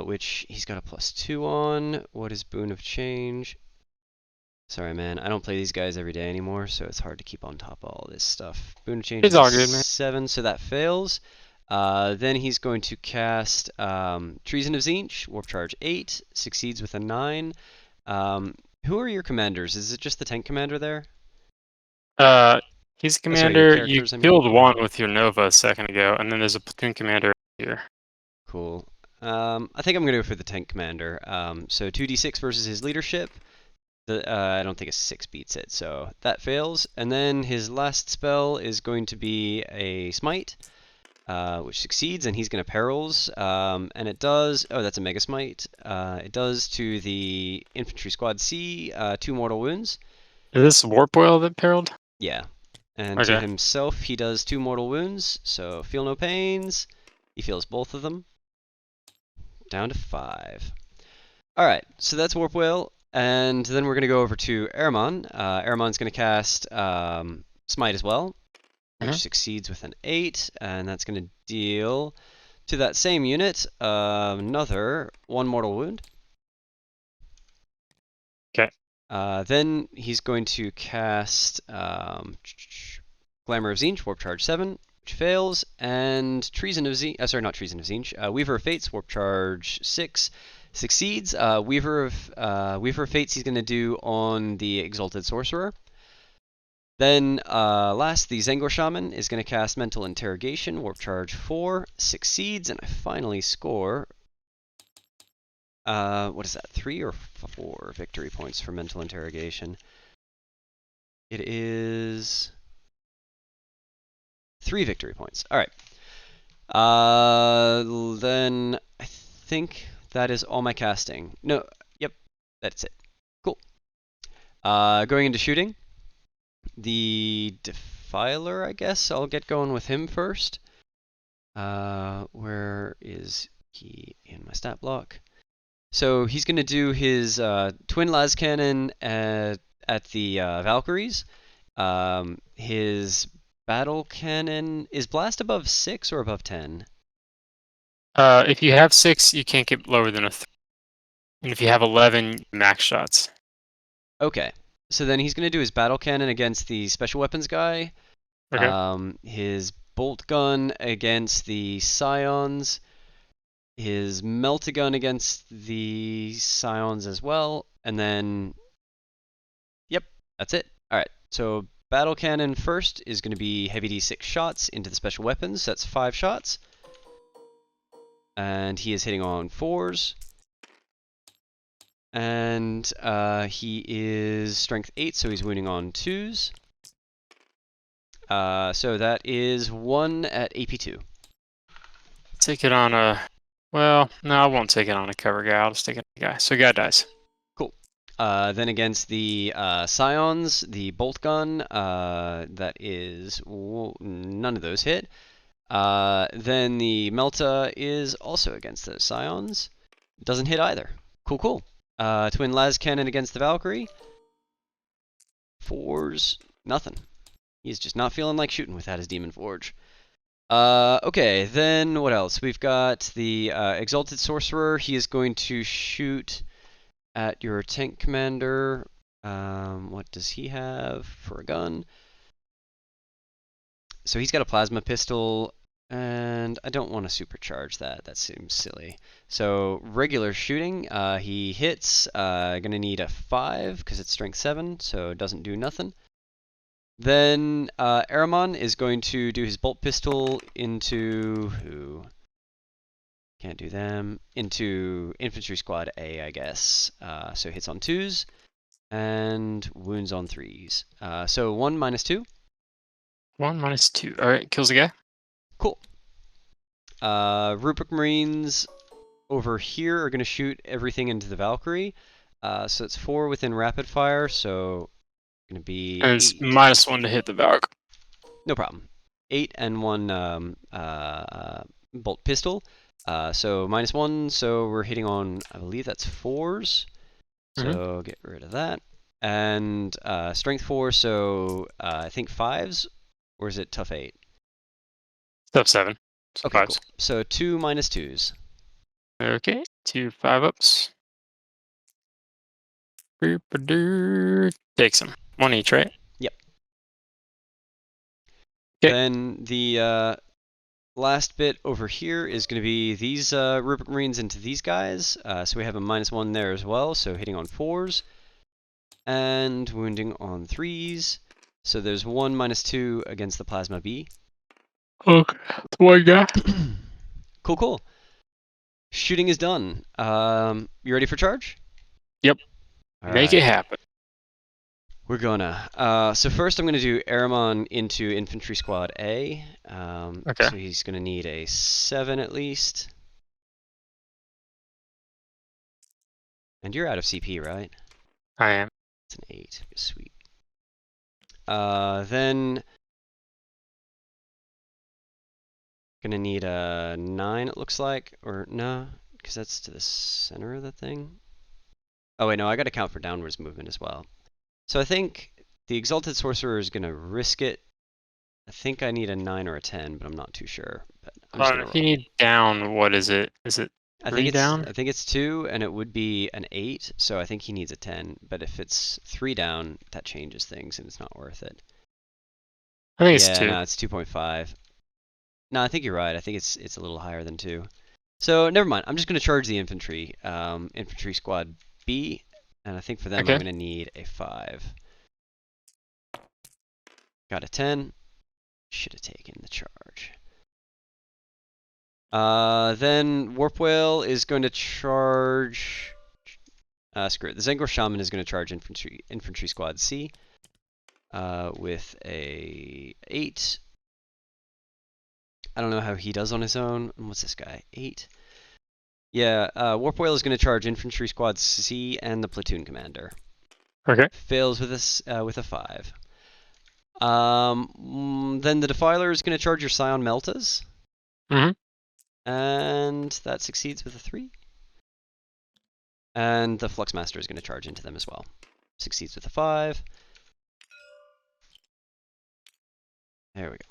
Which he's got a +2 on. What is Boon of Change? Sorry, man. I don't play these guys every day anymore, so it's hard to keep on top of all this stuff. Boon of Change is all good, man. 7, so that fails. Then he's going to cast Treason of Tzeentch, Warp Charge 8, succeeds with a 9. Who are your commanders? Is it just the tank commander there? He's a Sorry, commander. your You characters, I mean. killed one with your Nova a second ago, and then there's a platoon commander here. Cool. I think I'm going to go for the tank commander. So 2d6 versus his leadership. I don't think a 6 beats it, so that fails. And then his last spell is going to be a Smite, which succeeds, and he's going to Perils. And it does, oh, that's a Mega Smite. It does to the Infantry Squad C 2 mortal wounds. Is this Warp Oil that perilled? Yeah. And to himself, he does 2 mortal wounds, so feel no pains. He feels both of them. Down to 5. Alright, so that's Warp Whale, and then we're going to go over to Aramon. Aramon's going to cast Smite as well, which succeeds with an 8, and that's going to deal to that same unit another 1 mortal wound. Okay. Then he's going to cast Glamour of Tzeentch, Warp Charge 7, which fails, and Treason of Tzeentch, sorry, not Treason of Tzeentch, Weaver of Fates, Warp Charge 6, succeeds. Weaver of Fates he's going to do on the Exalted Sorcerer. Then last, the Zengor Shaman is going to cast Mental Interrogation, Warp Charge 4, succeeds, and I finally score, what is that, 3 or 4 victory points for Mental Interrogation? It is 3 victory points. Alright. Then I think that is all my casting. No, yep, that's it. Cool. Going into shooting. The Defiler, I guess. I'll get going with him first. Where is he in my stat block? So he's going to do his twin las cannon at the Valkyries. His battle cannon is blast above 6 or above 10? If you have 6, you can't get lower than a 3. And if you have 11, max shots. Okay. So then he's going to do his battle cannon against the special weapons guy. Okay. His bolt gun against the scions. His melt-a-gun against the scions as well. And then, yep, that's it. Alright, so battle cannon first is going to be heavy D6 shots into the special weapons. So that's 5 shots. And he is hitting on 4s. And he is strength 8, so he's wounding on 2s. So that is 1 at AP2. Take it on a... Well, no, I won't take it on a cover guy. I'll just take it on a guy. So guy dies. Cool. Then against the scions, the bolt gun, that is... none of those hit. Then the Melta is also against the scions. Doesn't hit either. Cool, cool. Twin las cannon against the Valkyrie. 4s, nothing. He's just not feeling like shooting without his Demon Forge. Okay, then what else? We've got the Exalted Sorcerer. He is going to shoot at your tank commander. What does he have for a gun? So he's got a plasma pistol, and I don't want to supercharge that. That seems silly. So regular shooting, he hits. Gonna need a 5 because it's strength 7, so it doesn't do nothing. Then Aramon is going to do his bolt pistol into who? Can't do them. Into Infantry Squad A, I guess. So hits on 2s and wounds on 3s. So 1 minus 2. 1 minus 2. Alright, kills the guy. Cool. Rubric Marines over here are going to shoot everything into the Valkyrie. So it's 4 within rapid fire, so going to be... And it's minus 1 to hit the Valk. No problem. 8 and 1 bolt pistol. So minus 1, so we're hitting on, I believe that's 4s. So get rid of that. And strength 4, so I think 5s, or is it tough 8? Tough 7. So Okay, 5s. cool. So 2 minus 2s. Okay, 2 5-ups. Takes him. 1 each, right? Yep. Okay. Then the last bit over here is going to be these Rubric Marines into these guys. So we have a minus 1 there as well, so hitting on 4s. And wounding on 3s. So there's 1 minus 2 against the Plasma B. Okay, that's one guy. Cool, cool. Shooting is done. You ready for charge? Yep. All Make right. it happen. We're gonna. So first I'm gonna do Aramon into Infantry Squad A. Okay. So he's gonna need a 7 at least. And you're out of CP, right? I am. It's an 8. Sweet. Then gonna need a 9, it looks like, or no, because that's to the center of the thing. Oh wait, no, I gotta count for downwards movement as well. So I think the Exalted Sorcerer is gonna risk it. I think I need a 9 or a 10, but I'm not too sure. But I'm just gonna If you roll. need down, what is it? Is it I 3 think down? it's 2, and it would be an 8, so I think he needs a 10. But if it's 3 down, that changes things, and it's not worth it. I think it's Yeah, 2. no, it's 2.5. No, I think you're right. I think it's a little higher than 2. So never mind. I'm just gonna charge the infantry, infantry squad B, and I think for them I'm Okay. gonna need a 5. Got a 10. Should have taken the charge. Then Warp Whale is going to charge. Screw it. The Zengor Shaman is going to charge infantry squad C with a 8. I don't know how he does on his own. What's this guy? 8. Yeah, Warp Whale is going to charge infantry squad C and the platoon commander. Okay. Fails with a 5. Then the Defiler is going to charge your Scion Meltas. Mm-hmm. And that succeeds with a 3. And the Fluxmaster is going to charge into them as well. Succeeds with a 5. There we go.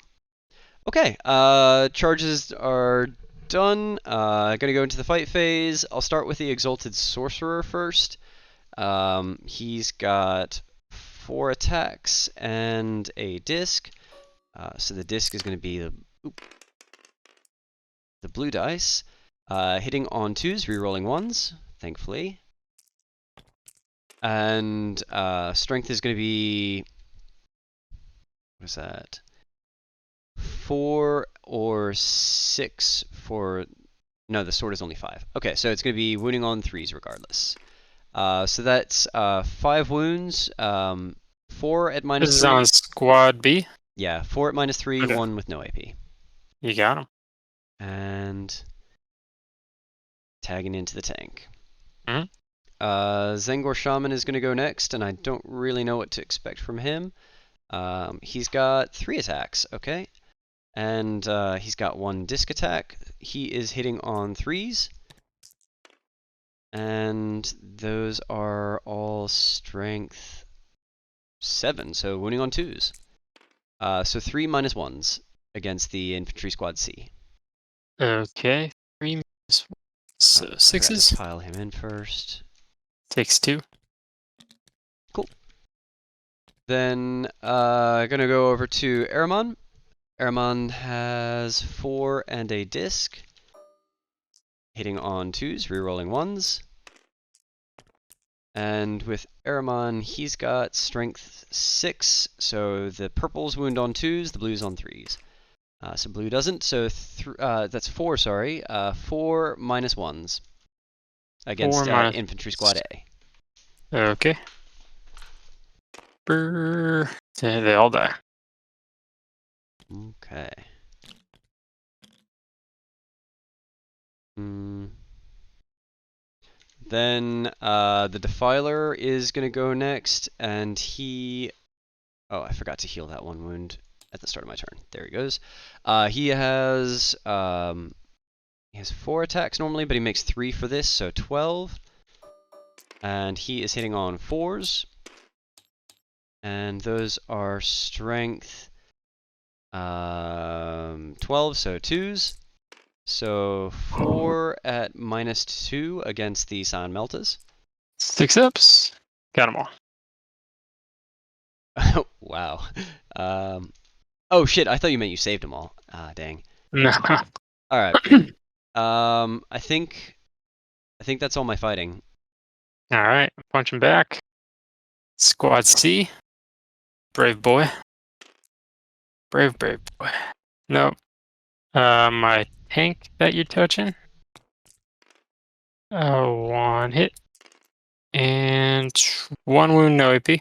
Okay, charges are done. Gonna go into the fight phase. I'll start with the Exalted Sorcerer first. He's got 4 attacks and a disc. So the disc is going to be the blue dice. Hitting on 2s, rerolling 1s, thankfully. And strength is going to be, what is that? 4 or 6 for, no, the sword is only 5. Okay, so it's going to be wounding on 3s regardless. So that's 5 wounds, 4 at minus This is 3. on squad B. Yeah, 4 at minus 3, Okay. 1 with no AP. You got him. And tagging into the tank. Mhm. Zengor Shaman is going to go next, and I don't really know what to expect from him. He's got 3 attacks, okay? And he's got 1 disc attack. He is hitting on 3s. And those are all strength 7, so wounding on 2s. So 3 minus 1s against the infantry squad C. Okay. 3 minus 1. So I forgot 6s. to pile him in first. Takes 2. Cool. Then gonna go over to Aramon. Aramon has 4 and a disc. Hitting on 2s, rerolling 1s. And with Aramon, he's got strength 6, so the purples wound on 2s, the blues on 3s. So blue doesn't, so that's 4, sorry. 4 minus 1s against 4 minus. infantry squad A. Okay. Brrr. They all die. Okay. Then the Defiler is going to go next, and he... Oh, I forgot to heal that 1 wound at the start of my turn. There he goes. He has 4 attacks normally, but he makes 3 for this, so 12. And he is hitting on 4s. And those are strength 12, so 2s. So 4 at minus 2 against the Scion Meltas. 6 ups. Got them all. Wow. Oh shit, I thought you meant you saved them all. Ah, dang. No. Alright. I think that's all my fighting. Alright. Punch him back. Squad C. Brave boy. Brave boy. Nope. My tank that you're touching. 1 hit. And 1 wound, no AP.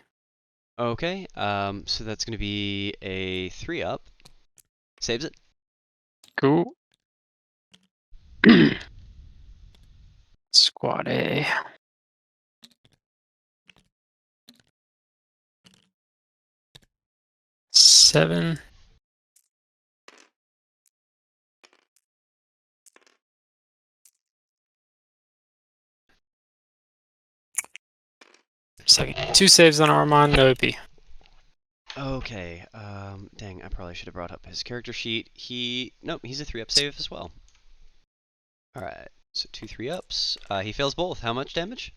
Okay, so that's going to be a 3-up. Saves it. Cool. Squad A. Seven. Second. 2 saves on Armand, no AP. Okay, dang, I probably should have brought up his character sheet. Nope, he's a 3-up save as well. Alright, so 2 3-ups. He fails both. How much damage?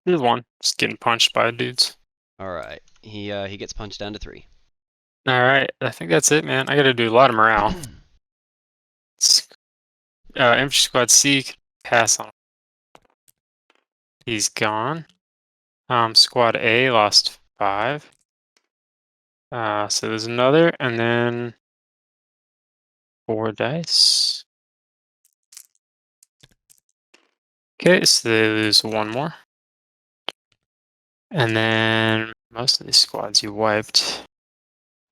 There's one. Just getting punched by dudes. Alright, he gets punched down to 3. Alright, I think that's it, man. I gotta do a lot of morale. Infantry Squad C, pass on. He's gone. Squad A lost 5. So there's another, and then 4 dice. Okay, so they lose 1 more. And then most of these squads you wiped.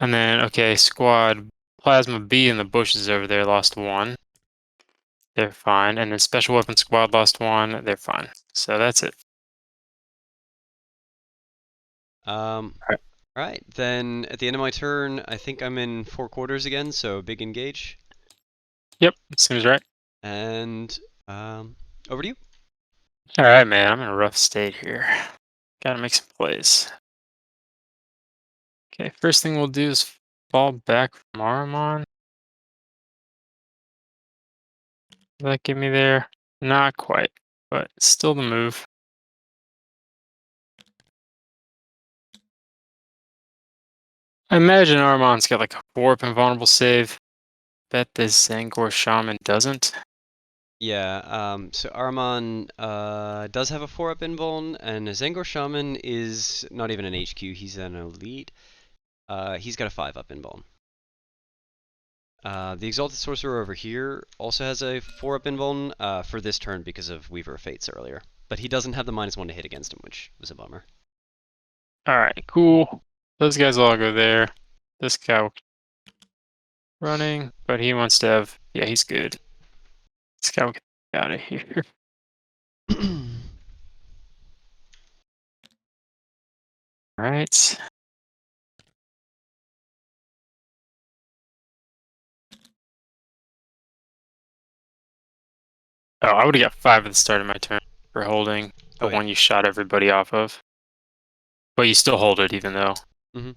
And then, okay, squad Plasma B in the bushes over there lost 1. They're fine. And then Special Weapon Squad lost 1. They're fine. So that's it. Alright, then at the end of my turn, I think I'm in 4 quarters again, so big engage. Yep, seems right. And, over to you. Alright, man, I'm in a rough state here. Gotta make some plays. Okay, first thing we'll do is fall back from Aramon. Will that get me there? Not quite, but still the move. I imagine Armon's got like a 4-up invulnerable save. Bet this Zengor Shaman doesn't. Yeah, so Araman does have a 4-up invuln, and Zengor Shaman is not even an HQ, he's an elite. He's got a 5-up invuln. The Exalted Sorcerer over here also has a 4-up invuln for this turn because of Weaver of Fates earlier. But he doesn't have the -1 to hit against him, which was a bummer. Alright, cool. Those guys will all go there. This guy running, but he wants to have... Yeah, he's good. This guy will get out of here. Alright. Oh, I would have got 5 at the start of my turn for holding the one you shot everybody off of. But you still hold it even though. Mm-hmm.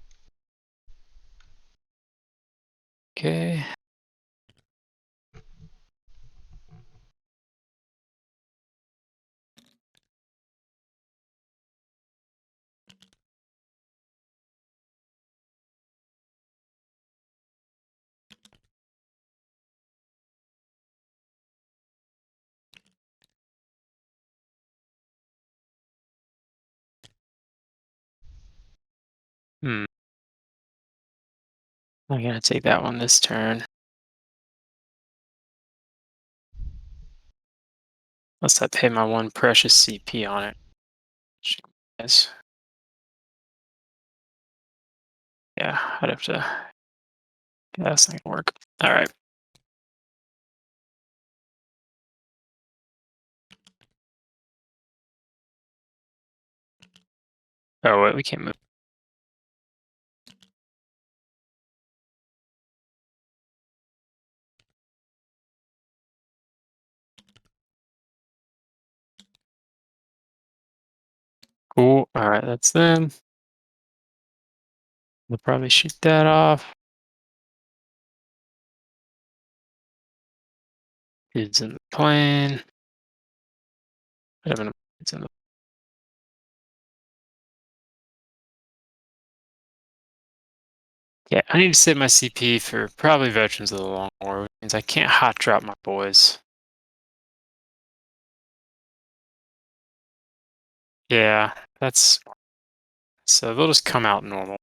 Okay. I'm gonna take that one this turn. Unless I pay my 1 precious CP on it. Yes. Yeah, I'd have to... Yeah, that's not gonna work. Alright. Oh, wait, we can't move. Cool. Alright, that's them. We'll probably shoot that off. It's in the plane. It's in the... Yeah, I need to save my CP for probably Veterans of the Long War, which means I can't hot drop my boys. Yeah, that's... So they'll just come out normal.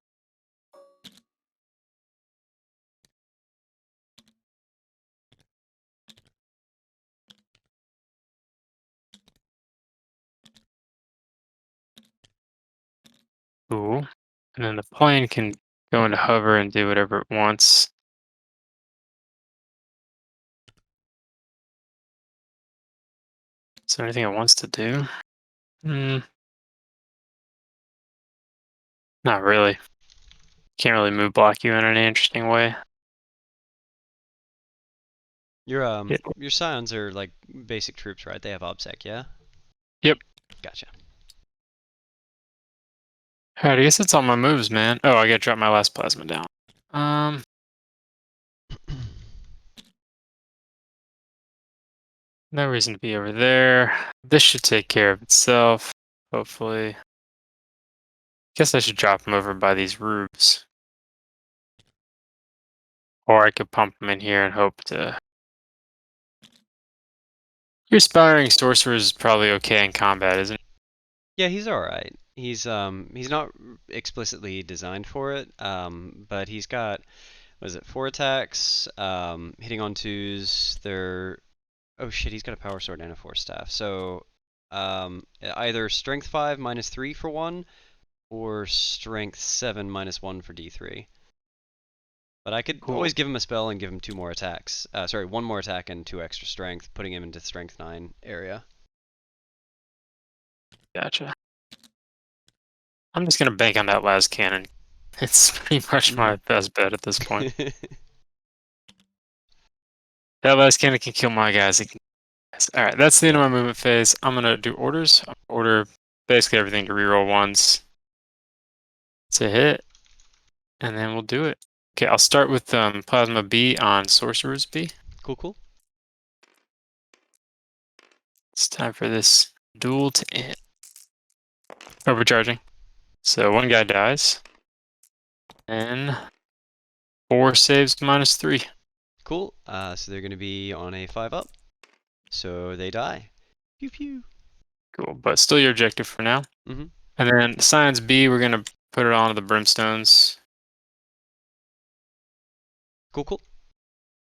Cool. And then the plane can go into hover and do whatever it wants. Is there anything it wants to do? Not really. Can't really move block you in any interesting way. Your scions are like basic troops, right? They have obsec, yeah? Yep. Gotcha. Alright, I guess that's all my moves, man. Oh, I gotta drop my last plasma down. No reason to be over there. This should take care of itself, hopefully. Guess I should drop them over by these roofs. Or I could pump them in here and hope to... Your Aspiring Sorcerer is probably okay in combat, isn't he? Yeah, he's alright. He's not explicitly designed for it, but he's got, what is it, 4 attacks, hitting on 2s, they're... Oh shit, he's got a power sword and a force staff. So, either strength 5 minus 3 for 1, or strength 7 minus 1 for d3. But I could always give him a spell and give him 2 more attacks. Sorry, 1 more attack and 2 extra strength, putting him into strength 9 area. Gotcha. I'm just gonna bank on that last cannon. It's pretty much my best bet at this point. That last cannon can kill my guys. Alright, that's the end of my movement phase. I'm gonna do orders. Order basically everything to reroll ones to hit. And then we'll do it. Okay, I'll start with Plasma B on Sorcerer's B. Cool. It's time for this duel to end. Overcharging. So 1 guy dies. And 4 saves minus 3. Cool. So they're going to be on a 5-up. So they die. Pew pew. Cool, but still your objective for now. Mm-hmm. And then Science B, we're going to put it onto the Brimstones. Cool.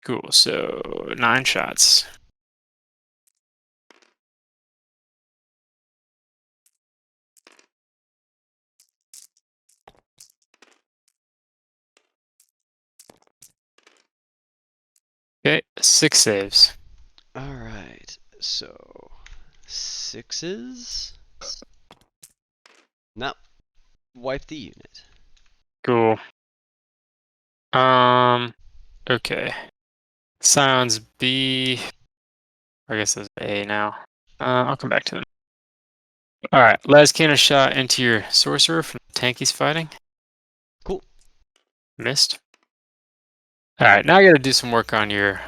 Cool, so 9 shots. Okay, 6 saves. Alright, so 6s. Now, wipe the unit. Cool. Okay. Scions B. I guess it's A now. I'll come back to them. Alright, las cannon shot into your sorcerer from the tank he's fighting. Cool. Missed. Alright, now I gotta do some work on your...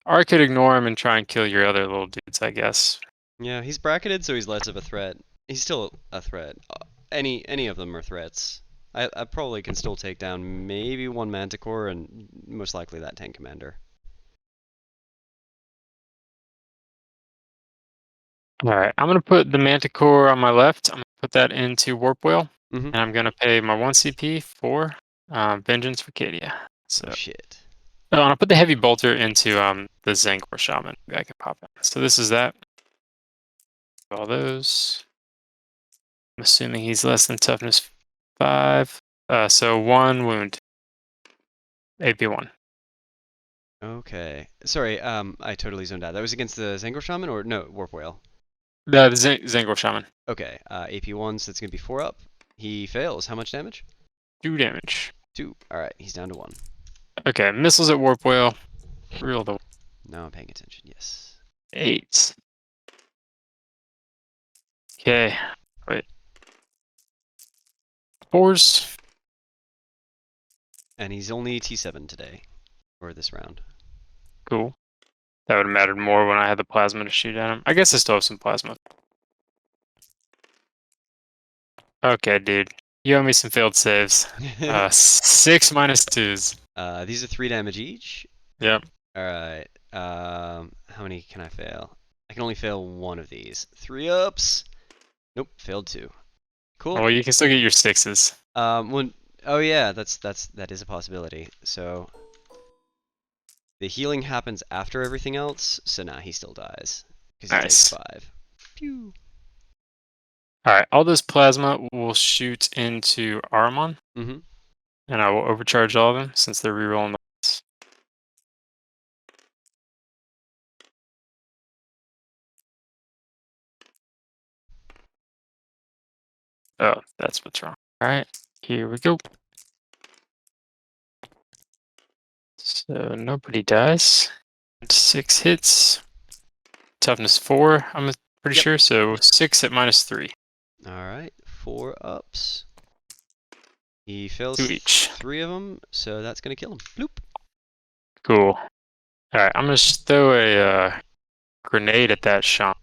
Or I could ignore him and try and kill your other little dudes, I guess. Yeah, he's bracketed, so he's less of a threat. He's still a threat. Any of them are threats. I probably can still take down maybe 1 Manticore and most likely that tank commander. Alright, I'm gonna put the Manticore on my left. I'm gonna put that into Warp Whale. Mm-hmm. And I'm gonna pay my 1 CP for Vengeance for Cadia. So, oh shit. Oh, and I'll put the Heavy Bolter into the Zengor Shaman. Maybe I can pop it. So this is that. All those. I'm assuming he's less than toughness 5. So 1 wound. AP1. Okay. Sorry, I totally zoned out. That was against the Zengor Shaman or no, Warp Whale? The Zengor Shaman. Okay, AP1, so that's going to be 4 up. He fails. How much damage? 2 damage. 2. Alright, he's down to 1. Okay, missiles at Warp Whale. Reel the... Now I'm paying attention, yes. 8. Okay, wait. 4s. And he's only T7 today, or this round. Cool. That would have mattered more when I had the plasma to shoot at him. I guess I still have some plasma. Okay, dude. You owe me some failed saves. 6 minus 2s. These are 3 damage each. Yep. Alright. How many can I fail? I can only fail 1 of these. 3 ups. Nope, failed 2. Cool. Well, you can still get your 6s. Oh yeah, that is a possibility. So the healing happens after everything else, so now he still dies because he takes 5. Pew. Alright, all this plasma will shoot into Aramon, Mm-hmm. and I will overcharge all of them since they're rerolling the dice. Oh, that's what's wrong. Alright, here we go. So nobody dies. 6 hits. Toughness 4, I'm pretty Yep. sure. So 6 at -3. All right, 4 ups. He fails 2 each. 3 of them, so that's gonna kill him. Bloop. Cool. Alright, I'm gonna throw a grenade at that shaman.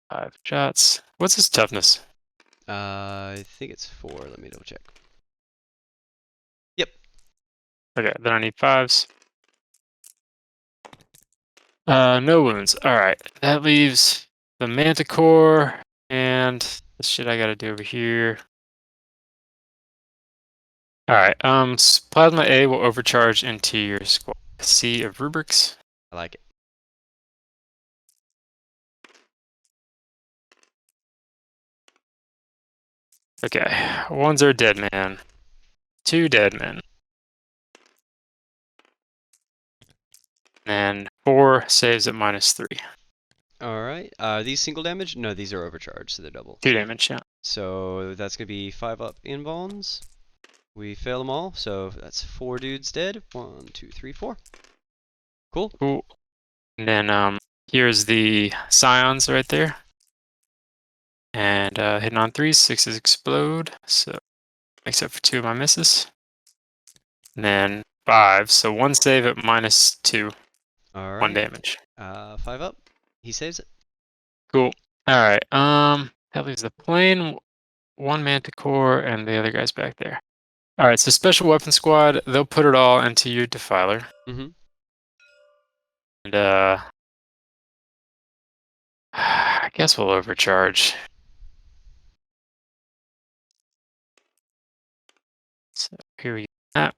5 shots. What's his toughness? I think it's 4. Let me double check. Yep. Okay, then I need 5s. No wounds. Alright, that leaves the Manticore and the shit I gotta do over here. Alright, Plasma A will overcharge into your squad. Sea of Rubrics. I like it. Okay, 1s are dead man. 2 dead men. And 4 saves at -3. All right. Are these single damage? No, these are overcharged, so they're double. 2 damage, yeah. So that's gonna be 5 up invulns. We fail them all, so that's 4 dudes dead. 1, 2, 3, 4. Cool. Cool. And then here's the Scions right there. And hitting on 3s, 6s explode. So except for 2 of my misses. And then 5, so 1 save at -2. All 1 right. damage. 5 up. He saves it. Cool. Alright, that leaves the plane, 1 Manticore, and the other guy's back there. Alright, so Special Weapon Squad, they'll put it all into your Defiler. Mm-hmm. And I guess we'll overcharge. So here we go.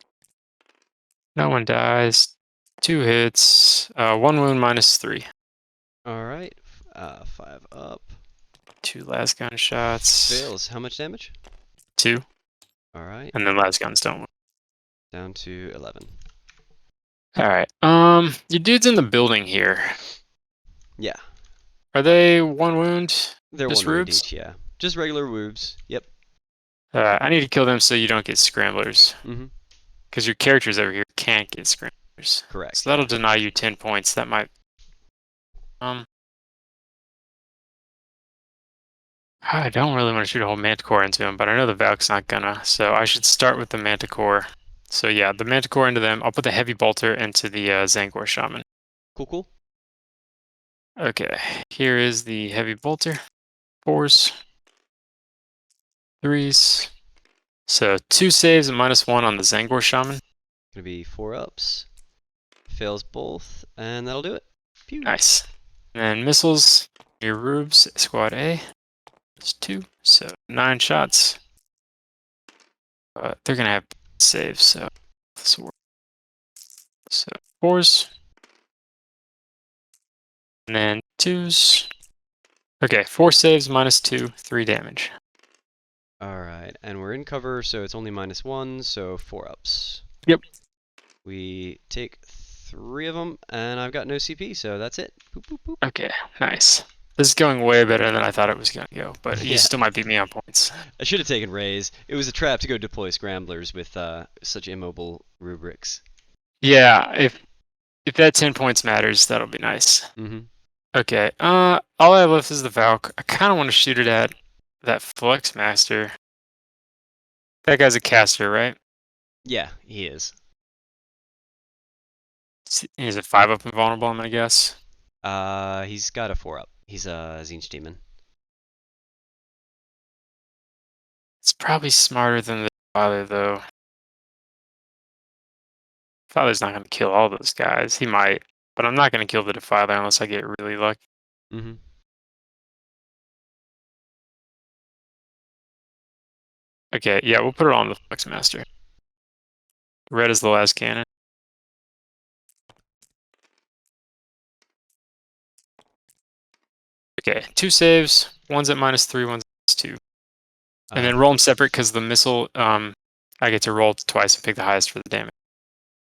No one dies. 2 hits. 1 wound -3. All right. 5 up. 2 last gun shots. Fails. How much damage? 2. All right. And then last guns don't win. Down to 11. Alright. Your dude's in the building here. Yeah. Are they 1 wound? They're Just 1 wound rubes? each, yeah. Just regular woobs. Yep. I need to kill them so you don't get scramblers. Mm-hmm. Because your characters over here can't get scramblers. Correct. So that'll deny you 10 points. That might... I don't really want to shoot a whole Manticore into him, but I know the Valk's not gonna. So I should start with the Manticore. So yeah, the Manticore into them. I'll put the Heavy Bolter into the Zengor Shaman. Cool. Okay, here is the Heavy Bolter. 4s. 3s. So 2 saves and -1 on the Zengor Shaman. Gonna be 4 ups. Fails both, and that'll do it. Pew. Nice. And then missiles, your Rubes, Squad A. That's 2. So 9 shots. They're gonna have saves, so this will work. So 4s. And then 2s. Okay, 4 saves, -2, 3 damage. Alright, and we're in cover, so it's only -1, so 4 ups. Yep. We take 3 of them, and I've got no CP, so that's it. Boop, boop, boop. Okay, nice. This is going way better than I thought it was going to go, but you Yeah. still might beat me on points. I should have taken Rays. It was a trap to go deploy scramblers with such immobile rubrics. Yeah, if that 10 points matters, that'll be nice. Mm-hmm. Okay, all I have left is the Valk. I kind of want to shoot it at that Flex Master. That guy's a caster, right? Yeah, he is. He's a 5-up invulnerable, I'm going to guess. He's got a 4 up. He's a Tzeentch demon. It's probably smarter than the Father, though. Father's not going to kill all those guys. He might, but I'm not going to kill the Defiler unless I get really lucky. Mm-hmm. Okay, yeah, we'll put it on the Flex Master. Red is the last cannon. Okay, 2 saves. One's at -3, one's at -2. And then roll them separate because the missile, I get to roll twice and pick the highest for the damage.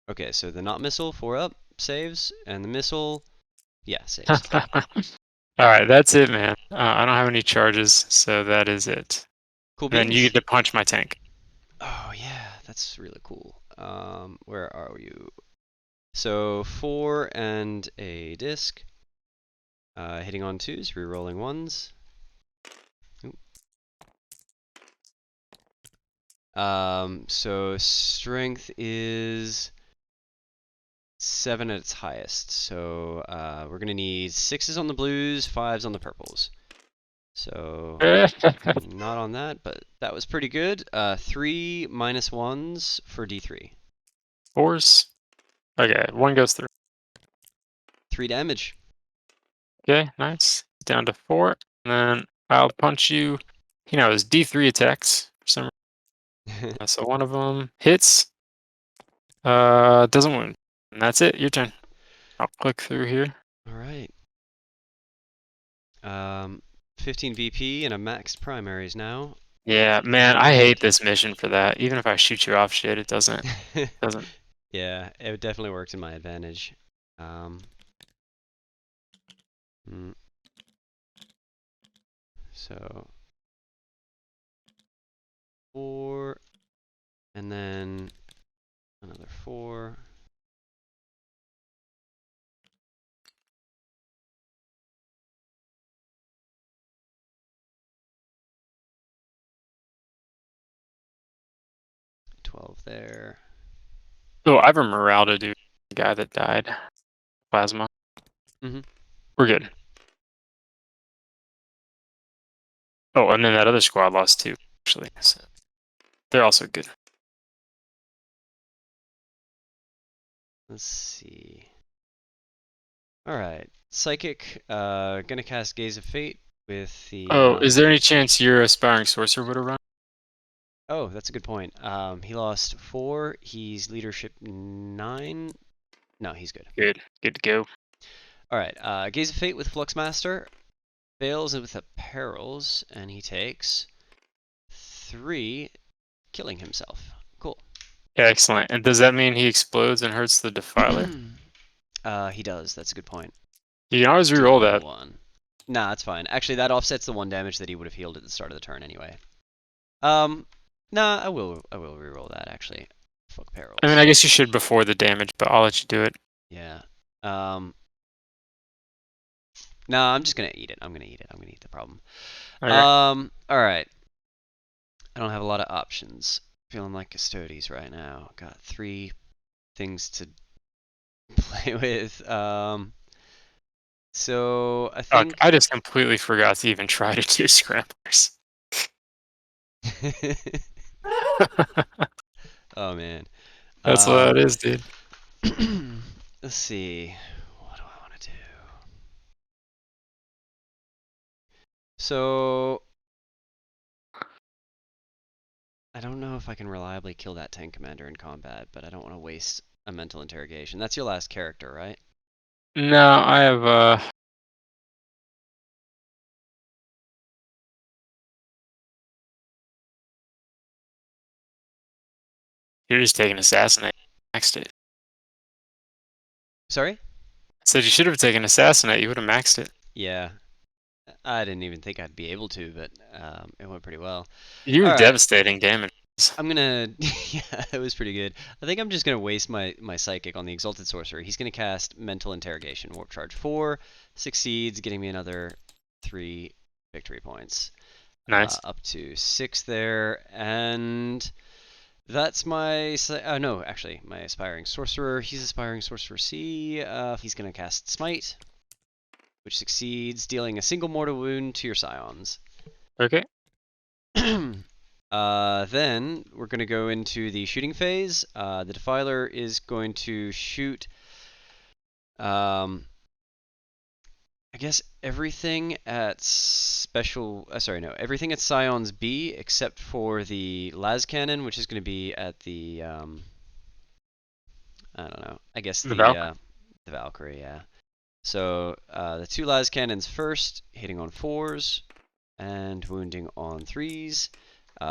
Okay, so the not missile 4 up saves, and the missile, yeah, saves. All right, that's it, man. I don't have any charges, so that is it. Cool And then you beans. get to punch my tank. Oh yeah, that's really cool. Where are you? So 4 and a disc. Hitting on 2s, re-rolling 1s. So strength is 7 at its highest. So we're gonna need 6s on the blues, 5s on the purples. So not on that, but that was pretty good. 3 -1s for D3. 4s. Okay, 1 goes through. 3 damage. Okay, nice. Down to 4. And then I'll punch you. You know, it's D3 attacks for some reason. So one of them hits. Doesn't wound. And that's it. Your turn. I'll click through here. All right. 15 VP and a maxed primaries now. Yeah, man, I hate this mission for that. Even if I shoot you off shit, it doesn't. Yeah, it definitely worked in my advantage. So 4, and then another 4. There. Oh, I have a morale to do. The guy that died. Plasma. We're good. Oh, and then that other squad lost 2, actually. So they're also good. Let's see. Alright. Psychic, gonna cast Gaze of Fate with the... Oh, is there any chance your aspiring sorcerer would have run? Oh, that's a good point. He lost 4. He's leadership 9. No, he's good. Good. Good to go. Alright, Gaze of Fate with Fluxmaster. Fails with a Perils, and he takes 3, killing himself. Cool. Excellent. And does that mean he explodes and hurts the Defiler? He does. That's a good point. You can always reroll that. 1. Nah, that's fine. Actually, that offsets the 1 damage that he would have healed at the start of the turn anyway. Nah, I will reroll that actually. Fuck Perils. I mean, I guess you should before the damage, but I'll let you do it. Yeah. Nah, I'm just gonna eat it. I'm gonna eat the problem. Okay. Alright. I don't have a lot of options. Feeling like Custodes right now. Got 3 things to play with. So I think I just completely forgot to even try to do scramblers. Oh man. That's what it is, dude. Let's see. What do I want to do? So I don't know if I can reliably kill that tank commander in combat, but I don't want to waste a mental interrogation. That's your last character, right? No, I have You're just taking assassinate. Maxed it. Sorry? I said you should have taken assassinate. You would have maxed it. Yeah. I didn't even think I'd be able to, but it went pretty well. You were All right. devastating damage. I'm gonna... yeah, it was pretty good. I think I'm just gonna waste my Psychic on the Exalted Sorcerer. He's gonna cast Mental Interrogation. Warp Charge 4. Succeeds, getting me another 3 victory points. Nice. Up to 6 there, and... That's my... no, actually, my Aspiring Sorcerer. He's Aspiring Sorcerer C. He's gonna cast Smite, which succeeds, dealing a single mortal wound to your scions. Okay. Then we're going to go into the shooting phase. The Defiler is going to shoot, I guess everything at everything at Scions B except for the las cannon, which is going to be at the, I don't know, I guess the Valkyrie, yeah. So the 2 las cannons first, hitting on 4s and wounding on 3s.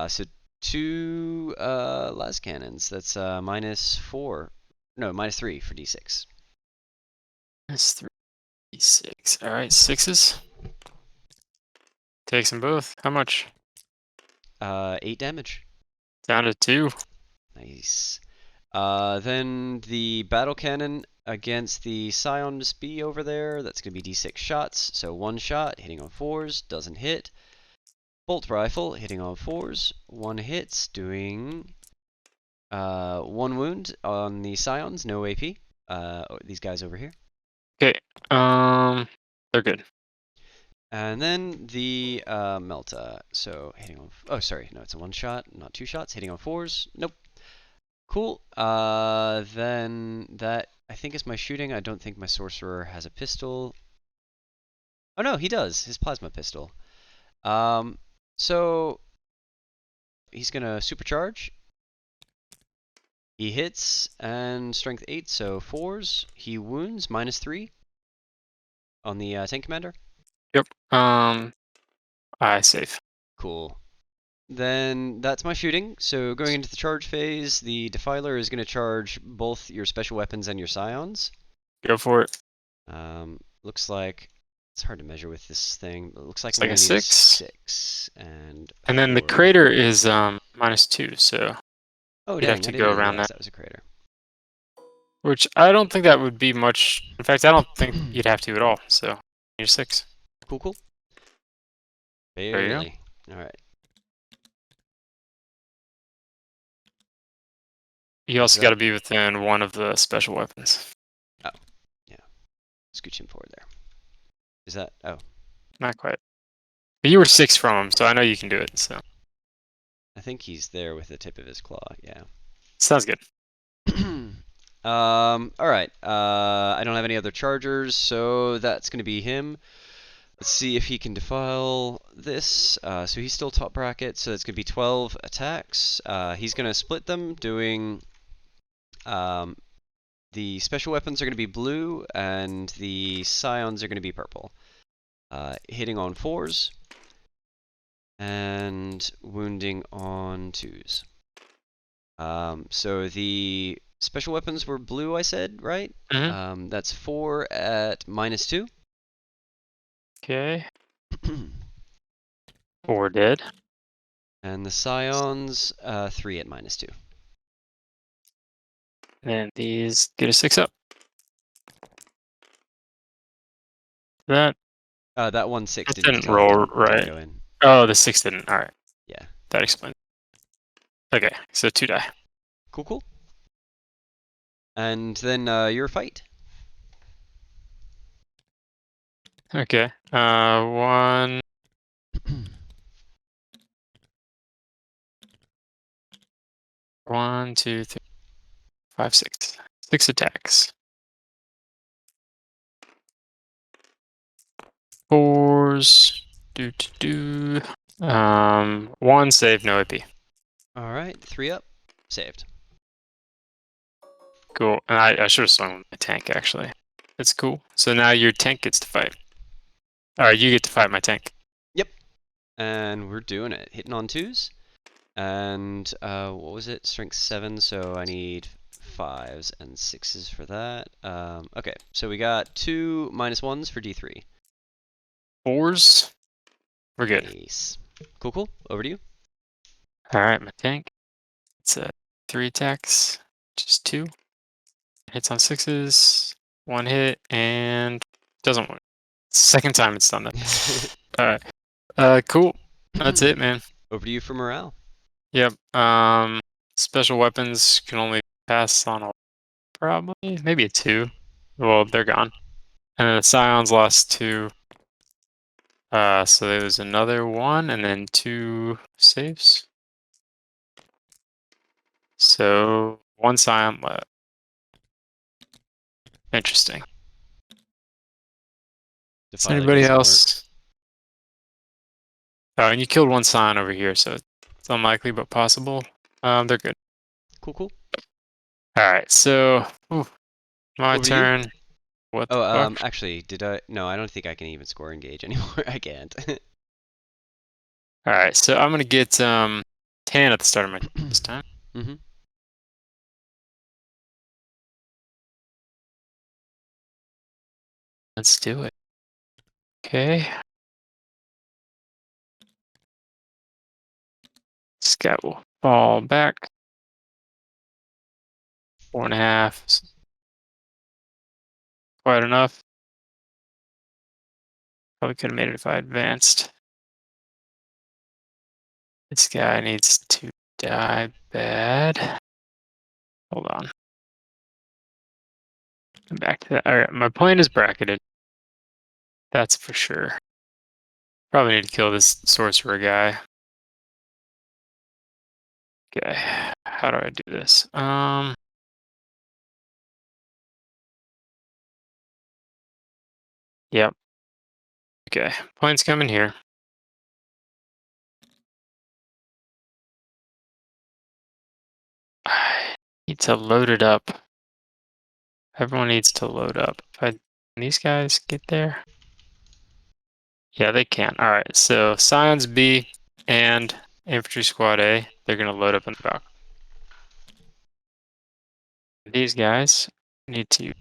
So 2 las cannons. That's -4. No, -3 for d6. That's 3d6. All right, 6s. Takes them both. How much? 8 damage. Down to 2. Nice. Then the battle cannon against the Scion's B over there. That's going to be d6 shots. So 1 shot, hitting on 4s, doesn't hit. Bolt rifle, hitting on 4s, 1 hits, doing 1 wound on the Scions, no AP. These guys over here. Okay. They're good. And then the Melta. So hitting on. Oh, sorry. No, it's a 1 shot, not 2 shots. Hitting on 4s. Nope. Cool. Then that I think is my shooting. I don't think my sorcerer has a pistol. Oh no, he does. His plasma pistol. So he's gonna supercharge. He hits and strength 8, so 4s. He wounds -3 on the tank commander. Yep. I save. Cool. Then that's my shooting. So going into the charge phase, the Defiler is going to charge both your special weapons and your Scions. Go for it. Looks like it's hard to measure with this thing, but it looks like It's I'm like a going to need 6. 6 and And then the 4. crater is -2, so Oh you'd dang, have to I didn't go even around realize that. that was a crater. Which I don't think that would be much. In fact, I don't think you'd have to at all. So you're 6. Cool. There you go. Barely. All right. You also got to be within 1 of the special weapons. Oh, yeah. Scooch him forward there. Is that? Oh. Not quite. But you were 6 from him, so I know you can do it. So I think he's there with the tip of his claw. Yeah. sounds good. All right. I don't have any other chargers, so that's going to be him. Let's see if he can defile this. So he's still top bracket, so it's going to be 12 attacks. He's going to split them, doing the special weapons are going to be blue, and the Scions are going to be purple. Hitting on 4s, and wounding on 2s. So the special weapons were blue, I said, right? Mm-hmm. That's 4 at -2. Okay. 4 dead. And the Scions, 3 at -2. And these get a 6 up. That That 1/6 didn't didn't roll didn't right. go in. Oh, the 6 didn't. All right. Yeah. That explains. Okay, so 2 die. Cool. And then your fight. Okay. 1. 1, 2, 3, 5, 6. 6 attacks. 4s. 1 save, no AP. All right, 3 up, saved. Cool. And I should have swung with my tank, actually. That's cool. So now your tank gets to fight. Alright, you get to fight my tank. Yep. And we're doing it. Hitting on 2s. And what was it? Strength 7, so I need 5s and 6s for that. Okay, so we got 2 -1s for D3. 4s. We're good. Nice. Cool. Over to you. Alright, my tank. It's 3 attacks. Just 2. Hits on 6s. 1 hit, and doesn't work. Second time it's done that. Alright. Cool. That's it, man. Over to you for morale. Yep. Special weapons can only pass on a probably maybe a 2. Well, they're gone. And then the Scions lost 2. So there's another 1 and then 2 saves. So 1 Scion left. Interesting. Is anybody else? Oh, and you killed 1 Scion over here, so it's unlikely but possible. They're good. Cool. Alright, so my Over to you. turn. What the fuck? Actually, did I? No, I don't think I can even score engage anymore. I can't. All right, so I'm gonna get 10 at the start of my this time. Mm-hmm. Let's do it. Okay. This guy will fall back. 4.5. Quite enough. Probably could have made it if I advanced. This guy needs to die bad. Hold on. Come back to that. Alright, my plane is bracketed. That's for sure. Probably need to kill this sorcerer guy. Okay. How do I do this? Yep. Okay. Plane's coming here. I need to load it up. Everyone needs to load up. Can these guys get there? Yeah, they can. Alright, so Scions B and Infantry Squad A, they're going to load up in the back. These guys need to,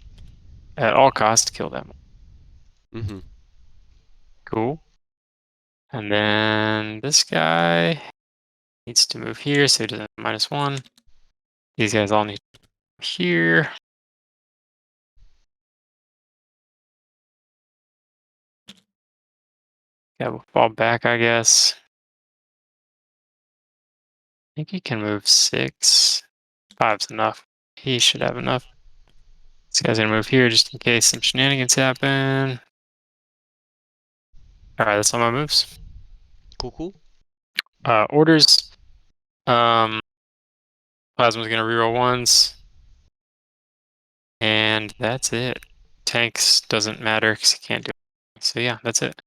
at all costs, kill them. Mm-hmm. Cool. And then this guy needs to move here so he doesn't have -1. These guys all need to move here. Yeah, we'll fall back, I guess. I think he can move 6. 5's enough. He should have enough. This guy's gonna move here just in case some shenanigans happen. Alright, that's all my moves. Cool. Orders. Plasma's gonna reroll 1s. And that's it. Tanks doesn't matter because he can't do it. So yeah, that's it.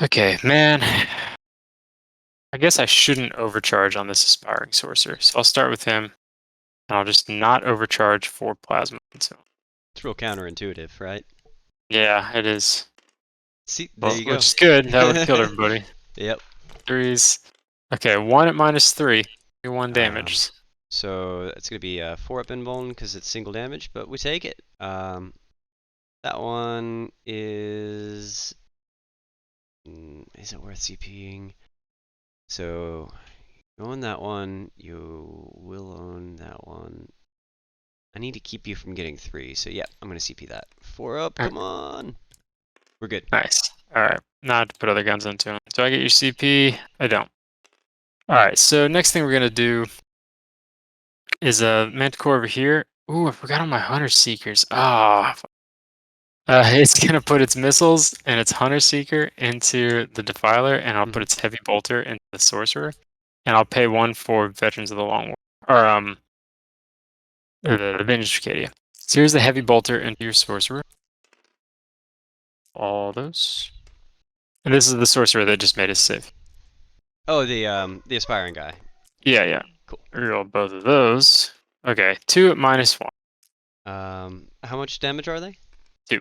Okay, man. I guess I shouldn't overcharge on this aspiring sorcerer. So I'll start with him. And I'll just not overcharge for plasma. So It's real counterintuitive, right? yeah, it is. See, there you go. Which is good. That would have killed everybody. Yep. 3s. Okay, 1 at -3. 1 damage. So it's gonna be a 4-up invuln because it's single damage, but we take it. That one is it worth CPing? So you own that one. You will own that one. I need to keep you from getting 3, so yeah, I'm gonna CP that. 4-up, come on. We're good. Nice. Alright, now I have to put other guns into him. Do I get your CP? I don't. Alright, so next thing we're gonna do is a Manticore over here. Ooh, I forgot on my Hunter Seekers. It's gonna put its missiles and its Hunter Seeker into the Defiler, and I'll put its Heavy Bolter into the Sorcerer, and I'll pay 1 for Veterans of the Long War, or the Vintage Arcadia. So here's the Heavy Bolter into your Sorcerer. All those, and this is the Sorcerer that just made his save. Oh, the aspiring guy. Yeah. Cool. Reroll both of those. Okay, 2 at -1. How much damage are they? 2.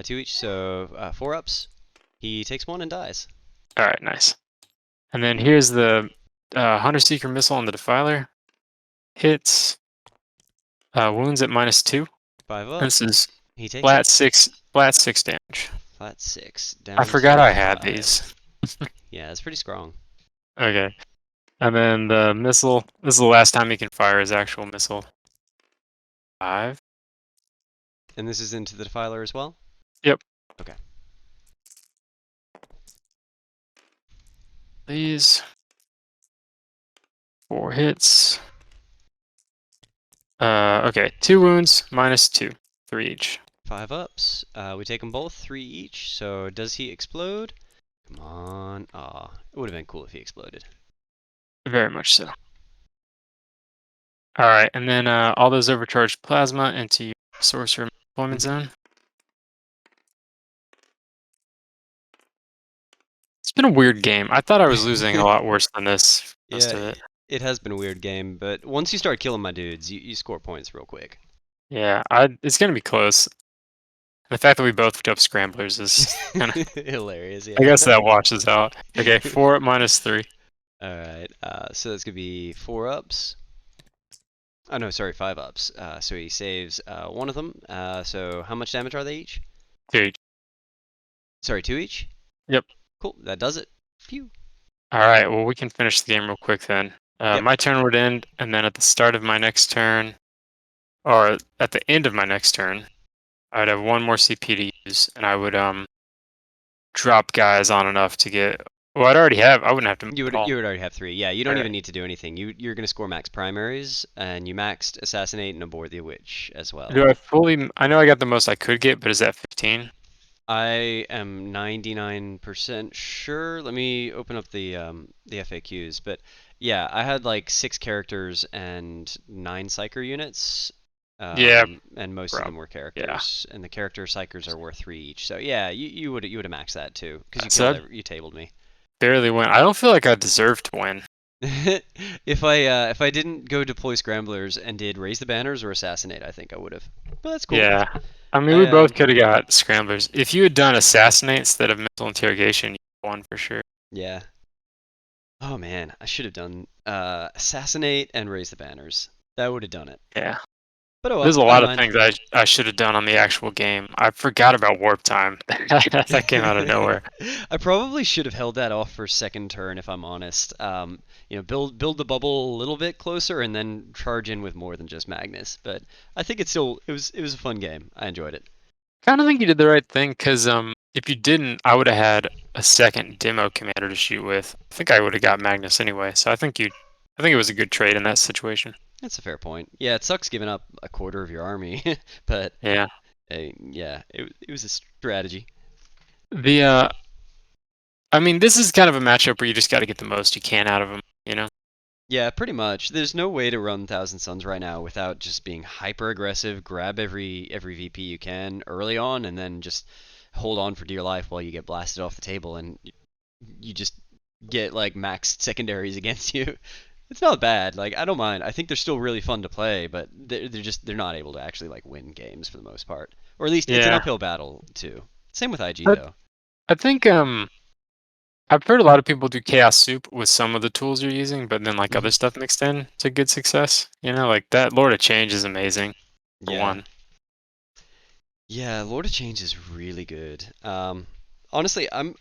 2 each, so 4-ups. He takes 1 and dies. Alright, nice. And then here's the Hunter Seeker missile on the Defiler. Hits. Wounds at -2. 5 up. This is He takes flat it. 6 damage. Flat 6. Down I forgot I to had 5. these. Yeah, that's pretty strong. Okay. And then the missile, this is the last time he can fire his actual missile. 5. And this is into the Defiler as well? Yep. Okay. These 4 hits. Okay, 2 wounds, -2, 3 each. 5 ups. We take them both, 3 each. So does he explode? Come on. Aw, it would have been cool if he exploded. Very much so. Alright, and then all those overcharged plasma into your sorcerer deployment zone. It's been a weird game. I thought I was losing a lot worse than this. Most of it. It has been a weird game, but once you start killing my dudes, you score points real quick. Yeah, it's gonna be close. The fact that we both picked up scramblers is kind of. Hilarious, I yeah. guess that washes out. Okay, 4 minus 3. All right. So that's gonna be 4 ups. Oh no, sorry, 5 ups. So he saves one of them. So how much damage are they each? 2. Sorry, 2 each. Yep. Cool. That does it. Phew. All right. Well, we can finish the game real quick then. Yep. My turn would end, and then at the start of my next turn, or at the end of my next turn, I'd have 1 more CP to use, and I would drop guys on enough to get. Well, I'd already have. I wouldn't have to move You would at all. you would already have 3. Yeah, you don't even Alright. need to do anything. You're gonna score max primaries, and you maxed assassinate and abort the witch as well. Do I fully? I know I got the most I could get, but is that 15? I am 99% sure. Let me open up the FAQs, but yeah, I had like 6 characters and 9 psyker units. Yeah, And most of them were yeah. characters, and the character psychers are worth 3 each. So yeah, you would have maxed that too, because So I you tabled me. barely win. I don't feel like I deserve to win. If I didn't go deploy scramblers and did raise the banners or assassinate, I think I would have. But that's cool. Yeah. I mean, we both could have got scramblers. If you had done assassinate instead of mental interrogation, you won for sure. Yeah. Oh man, I should have done assassinate and raise the banners. That would have done it. Yeah. But oh well, There's a never lot of mind. things I should have done on the actual game. I forgot about warp time. That came out of nowhere. I probably should have held that off for second turn, if I'm honest. Build the bubble a little bit closer and then charge in with more than just Magnus. But I think it was a fun game. I enjoyed it. Kind of think you did the right thing because if you didn't, I would have had a second demo commander to shoot with. I think I would have got Magnus anyway. So I think it was a good trade in that situation. That's a fair point. Yeah, it sucks giving up a quarter of your army, but Yeah. yeah, it was a strategy. I mean, this is kind of a matchup where you just got to get the most you can out of them, you know? Yeah, pretty much. There's no way to run Thousand Suns right now without just being hyper aggressive, grab every VP you can early on, and then just hold on for dear life while you get blasted off the table, and you just get like max secondaries against you. It's not bad. Like I don't mind. I think they're still really fun to play, but they're not able to actually like win games for the most part, or at least it's an Yeah. uphill battle too. Same with IG I, though. I think I've heard a lot of people do chaos soup with some of the tools you're using, but then like other stuff mixed in to good success. You know, like that Lord of Change is amazing for Yeah. one. Yeah, Lord of Change is really good. Honestly, I'm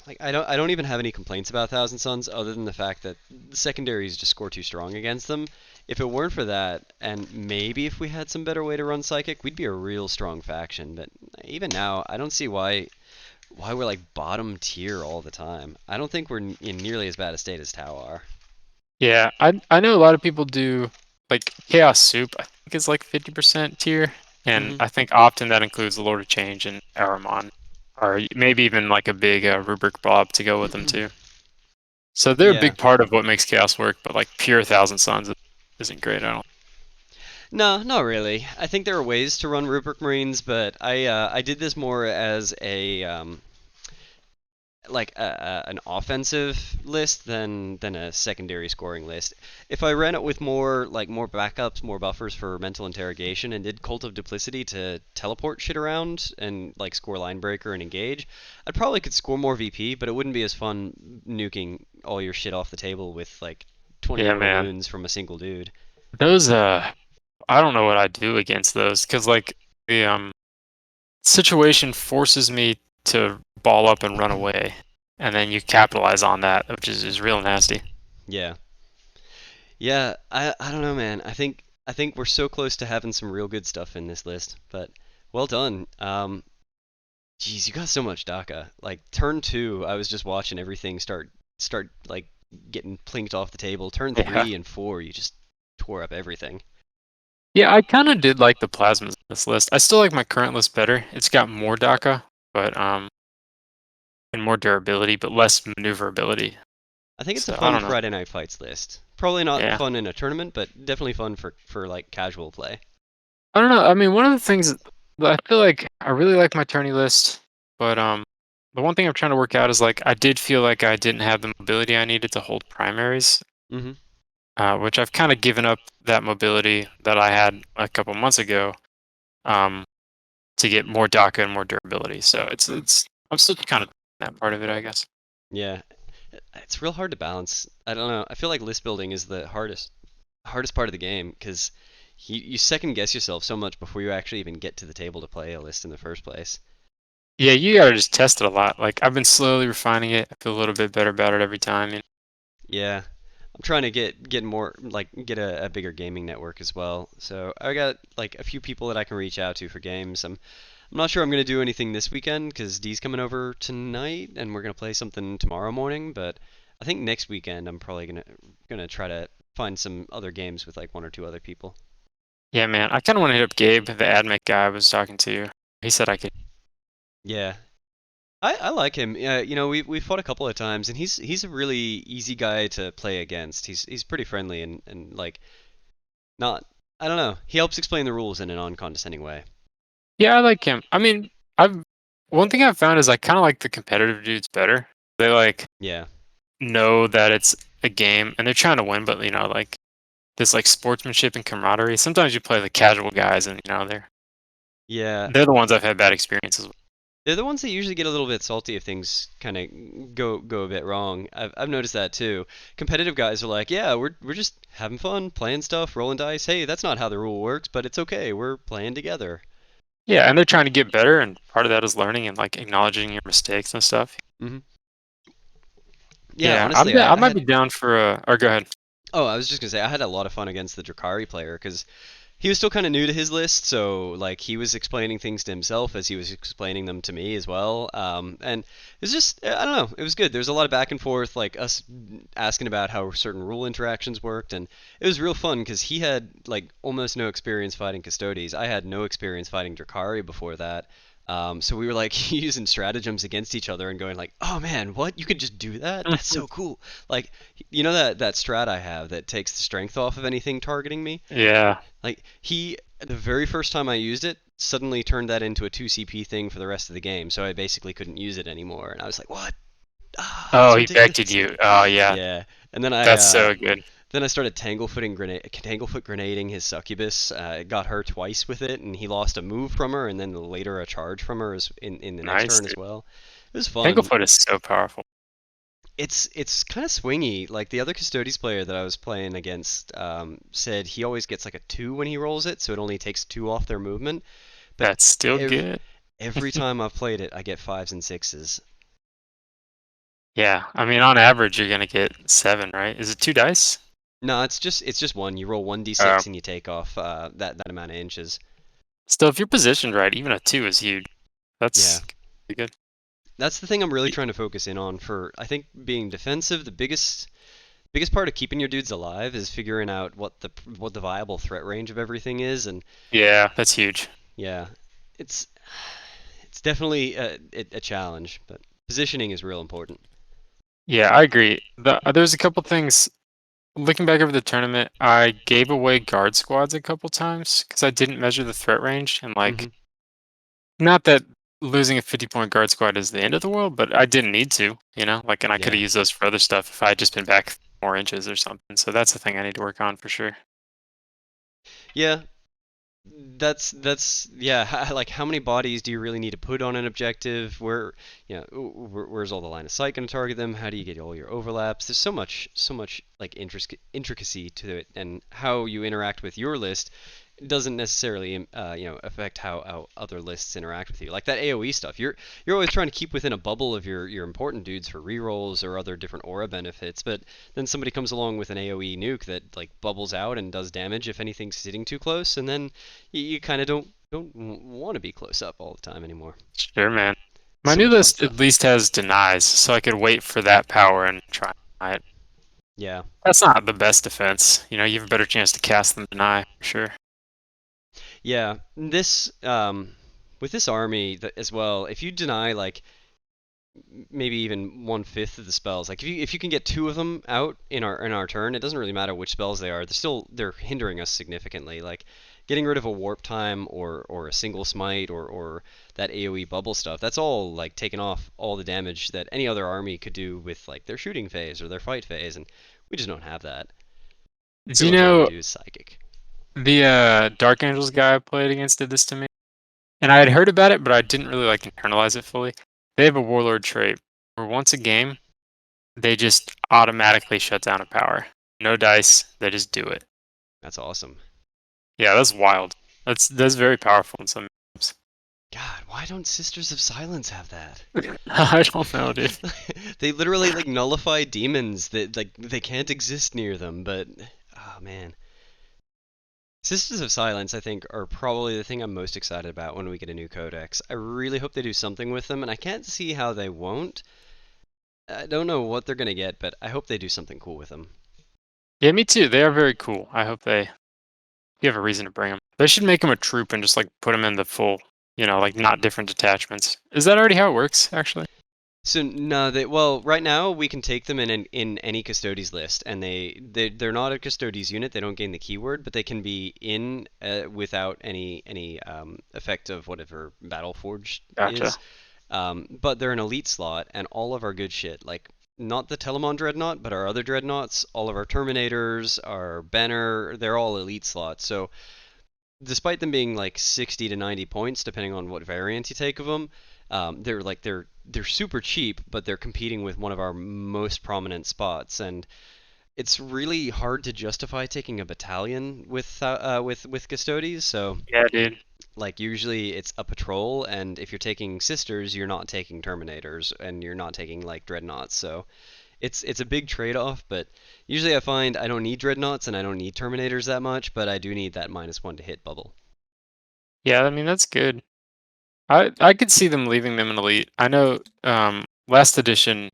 like I don't even have any complaints about Thousand Suns other than the fact that the secondaries just score too strong against them. If it weren't for that, and maybe if we had some better way to run Psychic, we'd be a real strong faction. But even now, I don't see why we're like bottom tier all the time. I don't think we're in nearly as bad a state as Tau are. Yeah, I know a lot of people do like chaos soup. I think is like 50% tier, and I think often that includes the Lord of Change and Aramon, or maybe even like a big rubric blob to go with them too. So they're a Yeah. big part of what makes chaos work, but like pure Thousand Suns isn't great. I don't. No, not really. I think there are ways to run Rubric Marines, but I did this more as a an offensive list than a secondary scoring list. If I ran it with more backups, more buffers for mental interrogation, and did Cult of Duplicity to teleport shit around and like score line breaker and engage, I probably could score more VP, but it wouldn't be as fun nuking all your shit off the table with like 20 Yeah, mortal man. wounds from a single dude. Those I don't know what I'd do against those because like the situation forces me to ball up and run away, and then you capitalize on that, which is real nasty. Yeah. Yeah, I don't know, man. I think we're so close to having some real good stuff in this list, but well done. Geez, you got so much DACA. Like turn 2, I was just watching everything start like getting plinked off the table. Turn 3 and 4, you just tore up everything. Yeah, I kind of did like the plasmas in this list. I still like my current list better. It's got more DACA, but and more durability, but less maneuverability. I think it's a So, I fun don't know. Friday Night Fights list. Probably not Yeah. fun in a tournament, but definitely fun for like casual play. I don't know. I mean, one of the things that I feel like I really like my tourney list, but the one thing I'm trying to work out is like I did feel like I didn't have the mobility I needed to hold primaries, Mhm. which I've kind of given up that mobility that I had a couple months ago. to get more DACA and more durability. So it's I'm still kind of that part of it, I guess. Yeah, it's real hard to balance. I don't know. I feel like list building is the hardest part of the game because you second guess yourself so much before you actually even get to the table to play a list in the first place. Yeah, you gotta just test it a lot. Like I've been slowly refining it. I feel a little bit better about it every time. Yeah, I'm trying to get more like get a bigger gaming network as well. So I got like a few people that I can reach out to for games. I'm not sure I'm gonna do anything this weekend because Dee's coming over tonight and we're gonna play something tomorrow morning. But I think next weekend I'm probably gonna try to find some other games with like one or two other people. Yeah, man. I kind of want to hit up Gabe, the admech guy I was talking to. He said I could. Yeah, I like him. You know, we fought a couple of times, and he's a really easy guy to play against. He's pretty friendly and like not. I don't know. He helps explain the rules in a non-condescending way. Yeah, I like him. I mean, I've one thing I've found is I kind of like the competitive dudes better. They like Yeah. know that it's a game and they're trying to win, but like this like sportsmanship and camaraderie. Sometimes you play the casual guys, and Yeah. they're the ones I've had bad experiences with. They're the ones that usually get a little bit salty if things kind of go a bit wrong. I've noticed that too. Competitive guys are like, yeah, we're just having fun, playing stuff, rolling dice. Hey, that's not how the rule works, but it's okay. We're playing together. Yeah, and they're trying to get better, and part of that is learning and like acknowledging your mistakes and stuff. Hmm. Yeah, Yeah, honestly, I I might had. be down for or go ahead. Oh, I was just gonna say I had a lot of fun against the Drakari player because he was still kind of new to his list, so like he was explaining things to himself as he was explaining them to me as well. And it was just I don't know, it was good. There was a lot of back and forth, like us asking about how certain rule interactions worked, and it was real fun because he had like almost no experience fighting Custodes. I had no experience fighting Drakari before that. So we were like using stratagems against each other and going like, "Oh man, what? You could just do that? That's so cool!" Like, you know that strat I have that takes the strength off of anything targeting me? Yeah. Like the very first time I used it, suddenly turned that into a 2 CP thing for the rest of the game. So I basically couldn't use it anymore, and I was like, "What? Ah, Oh, that's he vected ridiculous." you. Oh, yeah. Yeah, and That's so good. then I started tanglefoot grenading his succubus. Got her twice with it, and he lost a move from her, and then later a charge from her in the next Nice, turn as dude. well. It was fun. Tanglefoot is so powerful. It's kind of swingy. Like the other Custodes player that I was playing against said he always gets like a 2 when he rolls it, so it only takes 2 off their movement. But That's still good. every time I've played it, I get 5s and 6s. Yeah, I mean, on average, you're gonna get 7, right? Is it 2 dice? No, it's just one. You roll 1d6 Uh, and you take off that amount of inches. Still, if you're positioned right, even a 2 is huge. Yeah. That's pretty good. That's the thing I'm really trying to focus in on for I think being defensive. The biggest part of keeping your dudes alive is figuring out what the viable threat range of everything is, and Yeah, that's huge. yeah, it's it's definitely a challenge, but positioning is real important. Yeah, I agree. There's a couple things. Looking back over the tournament, I gave away guard squads a couple times because I didn't measure the threat range, and Hmm. like, not that losing a 50-point guard squad is the end of the world, but I didn't need to, like, and I could have Yeah, used those for other stuff if I had just been back more inches or something. So that's the thing I need to work on for sure. yeah. That's yeah. Like how many bodies do you really need to put on an objective? Where's all the line of sight going to target them? How do you get all your overlaps? There's so much like intricacy to it, and how you interact with your list doesn't necessarily affect how other lists interact with you. Like that AOE stuff, you're always trying to keep within a bubble of your important dudes for rerolls or other different aura benefits, but then somebody comes along with an AOE nuke that like bubbles out and does damage if anything's sitting too close, and then you kind of don't want to be close up all the time anymore. Sure, man. My So new much fun list at stuff. least has denies, so I could wait for that power and try and deny it. Yeah. That's not the best defense. You have a better chance to cast than deny, for sure. Yeah, this with this army as well, if you deny like maybe even 1/5 of the spells, like if you can get 2 of them out in our turn, it doesn't really matter which spells they are. They're hindering us significantly. Like getting rid of a warp time or a single smite or that AOE bubble stuff. That's all like taking off all the damage that any other army could do with like their shooting phase or their fight phase, and we just don't have that. Do Pretty you much all we know do is psychic. the Dark Angels guy I played against did this to me? and I had heard about it, but I didn't really like internalize it fully. They have a warlord trait where once a game, they just automatically shut down a power. No dice, they just do it. That's awesome. Yeah, that's wild. That's very powerful in some games. God, why don't Sisters of Silence have that? I don't know, dude. They literally like nullify demons that like they can't exist near them, but oh man. Sisters of Silence, I think, are probably the thing I'm most excited about when we get a new codex. I really hope they do something with them, and I can't see how they won't. I don't know what they're gonna get, but I hope they do something cool with them. Yeah, me too. They are very cool. I hope you have a reason to bring them. They should make them a troop and just like put them in the full, like not different detachments. Is that already how it works, actually? So no, well right now we can take them in any Custodes list, and they're not a Custodes unit. They don't gain the keyword, but they can be in without any effect of whatever Battleforged Gotcha. is. But they're an elite slot, and all of our good shit, like not the Telemon Dreadnought, but our other Dreadnoughts, all of our Terminators, our Banner, they're all elite slots. So despite them being like 60 to 90 points, depending on what variant you take of them, they're super cheap, but they're competing with one of our most prominent spots, and it's really hard to justify taking a battalion with Custodes. So Yeah, dude. like usually it's a patrol, and if you're taking sisters, you're not taking terminators, and you're not taking like dreadnoughts. So it's a big trade-off, but usually I find I don't need dreadnoughts and I don't need terminators that much, but I do need that -1 to hit bubble. Yeah, I mean that's good. I could see them leaving them in elite. I know last edition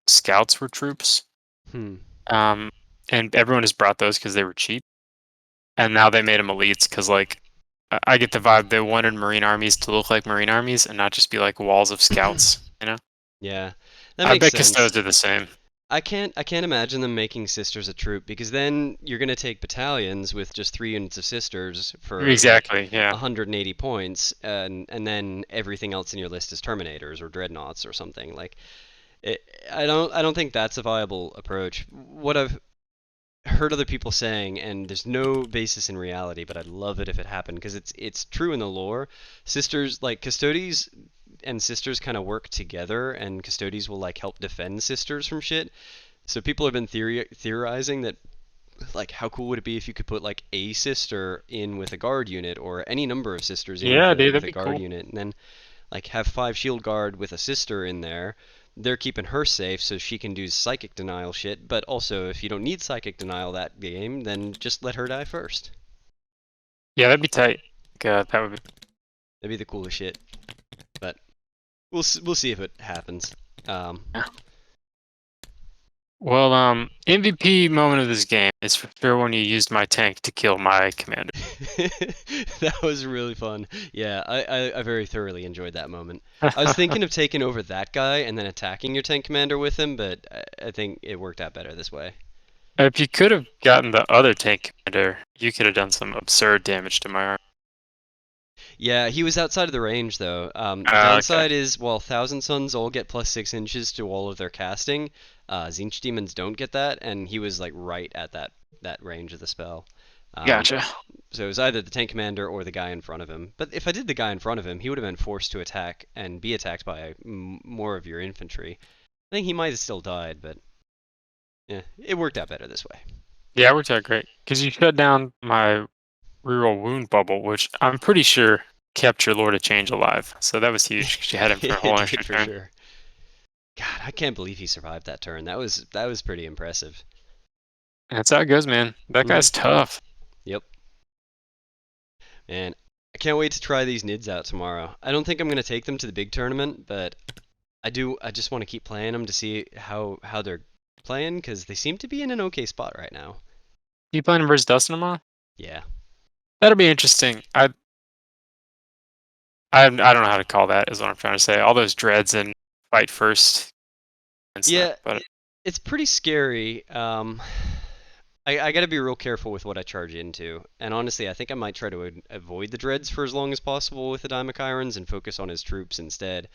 scouts were troops. Hmm. Um and everyone just brought those because they were cheap. And now they made them elites because like I get the vibe they wanted marine armies to look like marine armies and not just be like walls of scouts. Yeah, that I makes bet sense. Custodes are the same. I can't imagine them making sisters a troop, because then you're gonna take battalions with just 3 units of sisters for like Exactly, yeah. 180 points, and then everything else in your list is terminators or dreadnoughts or something. Like it, I don't think that's a viable approach. What I've heard other people saying, and there's no basis in reality, but I'd love it if it happened because it's true in the lore. Sisters, like Custodes and sisters, kind of work together, and Custodes will like help defend sisters from shit. So people have been theorizing that like how cool would it be if you could put like a sister in with a guard unit, or any number of sisters in with Yeah, a dude, with that'd a be guard cool. unit, and then like have 5 shield guard with a sister in there. They're keeping her safe so she can do psychic denial shit, but also if you don't need psychic denial that game, then just let her die first. Yeah, that'd be tight. God, that would be. That'd be the coolest shit. But we'll see if it happens. Um, Yeah. Well, MVP moment of this game is for sure when you used my tank to kill my commander. that was really fun. Yeah, I very thoroughly enjoyed that moment. I was thinking of taking over that guy and then attacking your tank commander with him, but I think it worked out better this way. If you could have gotten the other tank commander, you could have done some absurd damage to my army. Yeah, he was outside of the range though. The Okay. downside is, while Thousand Suns all get +6 inches to all of their casting, Tzeentch demons don't get that, and he was like right at that range of the spell. Um, Gotcha. so it was either the tank commander or the guy in front of him. But if I did the guy in front of him, he would have been forced to attack and be attacked by more of your infantry. I think he might have still died, but yeah, it worked out better this way. Yeah, it worked out great. Because you shut down my reroll wound bubble, which I'm pretty sure kept your Lord of Change alive. So that was huge because you had him for a whole it did extra for turn. sure. God, I can't believe he survived that turn. That was pretty impressive. That's how it goes, man. That Hmm. guy's tough. Yep. Man, I can't wait to try these NIDs out tomorrow. I don't think I'm gonna take them to the big tournament, but I do. I just want to keep playing them to see how they're playing, because they seem to be in an okay spot right now. You playing versus Dustin tomorrow? Yeah. That'll be interesting. I don't know how to call that. Is what I'm trying to say. All those dreads and fight first against them, Yeah, but it's pretty scary. I got to be real careful with what I charge into. And honestly, I think I might try to avoid the dreads for as long as possible with the Daimachirons and focus on his troops instead.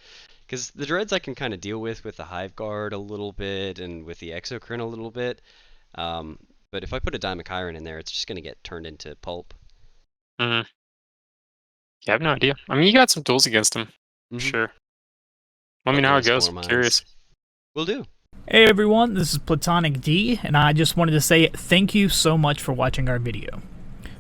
Because the dreads I can kind of deal with the Hive Guard a little bit and with the Exocrine a little bit. Um, but if I put a Daimachiron in there, it's just going to get turned into pulp. mhm. Yeah, I have no idea. I mean, you got some tools against him. Sure. Let me know how it goes. I'm curious. Will do. Hey everyone, this is Platonic D, and I just wanted to say thank you so much for watching our video.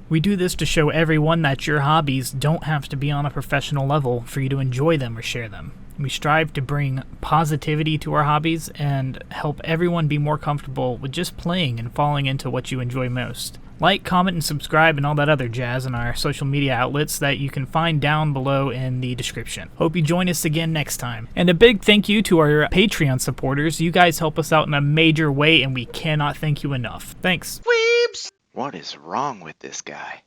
We do this to show everyone that your hobbies don't have to be on a professional level for you to enjoy them or share them. We strive to bring positivity to our hobbies and help everyone be more comfortable with just playing and falling into what you enjoy most. Like, comment, and subscribe and all that other jazz on our social media outlets that you can find down below in the description. Hope you join us again next time. And a big thank you to our Patreon supporters. You guys help us out in a major way and we cannot thank you enough. Thanks. Weeps! What is wrong with this guy?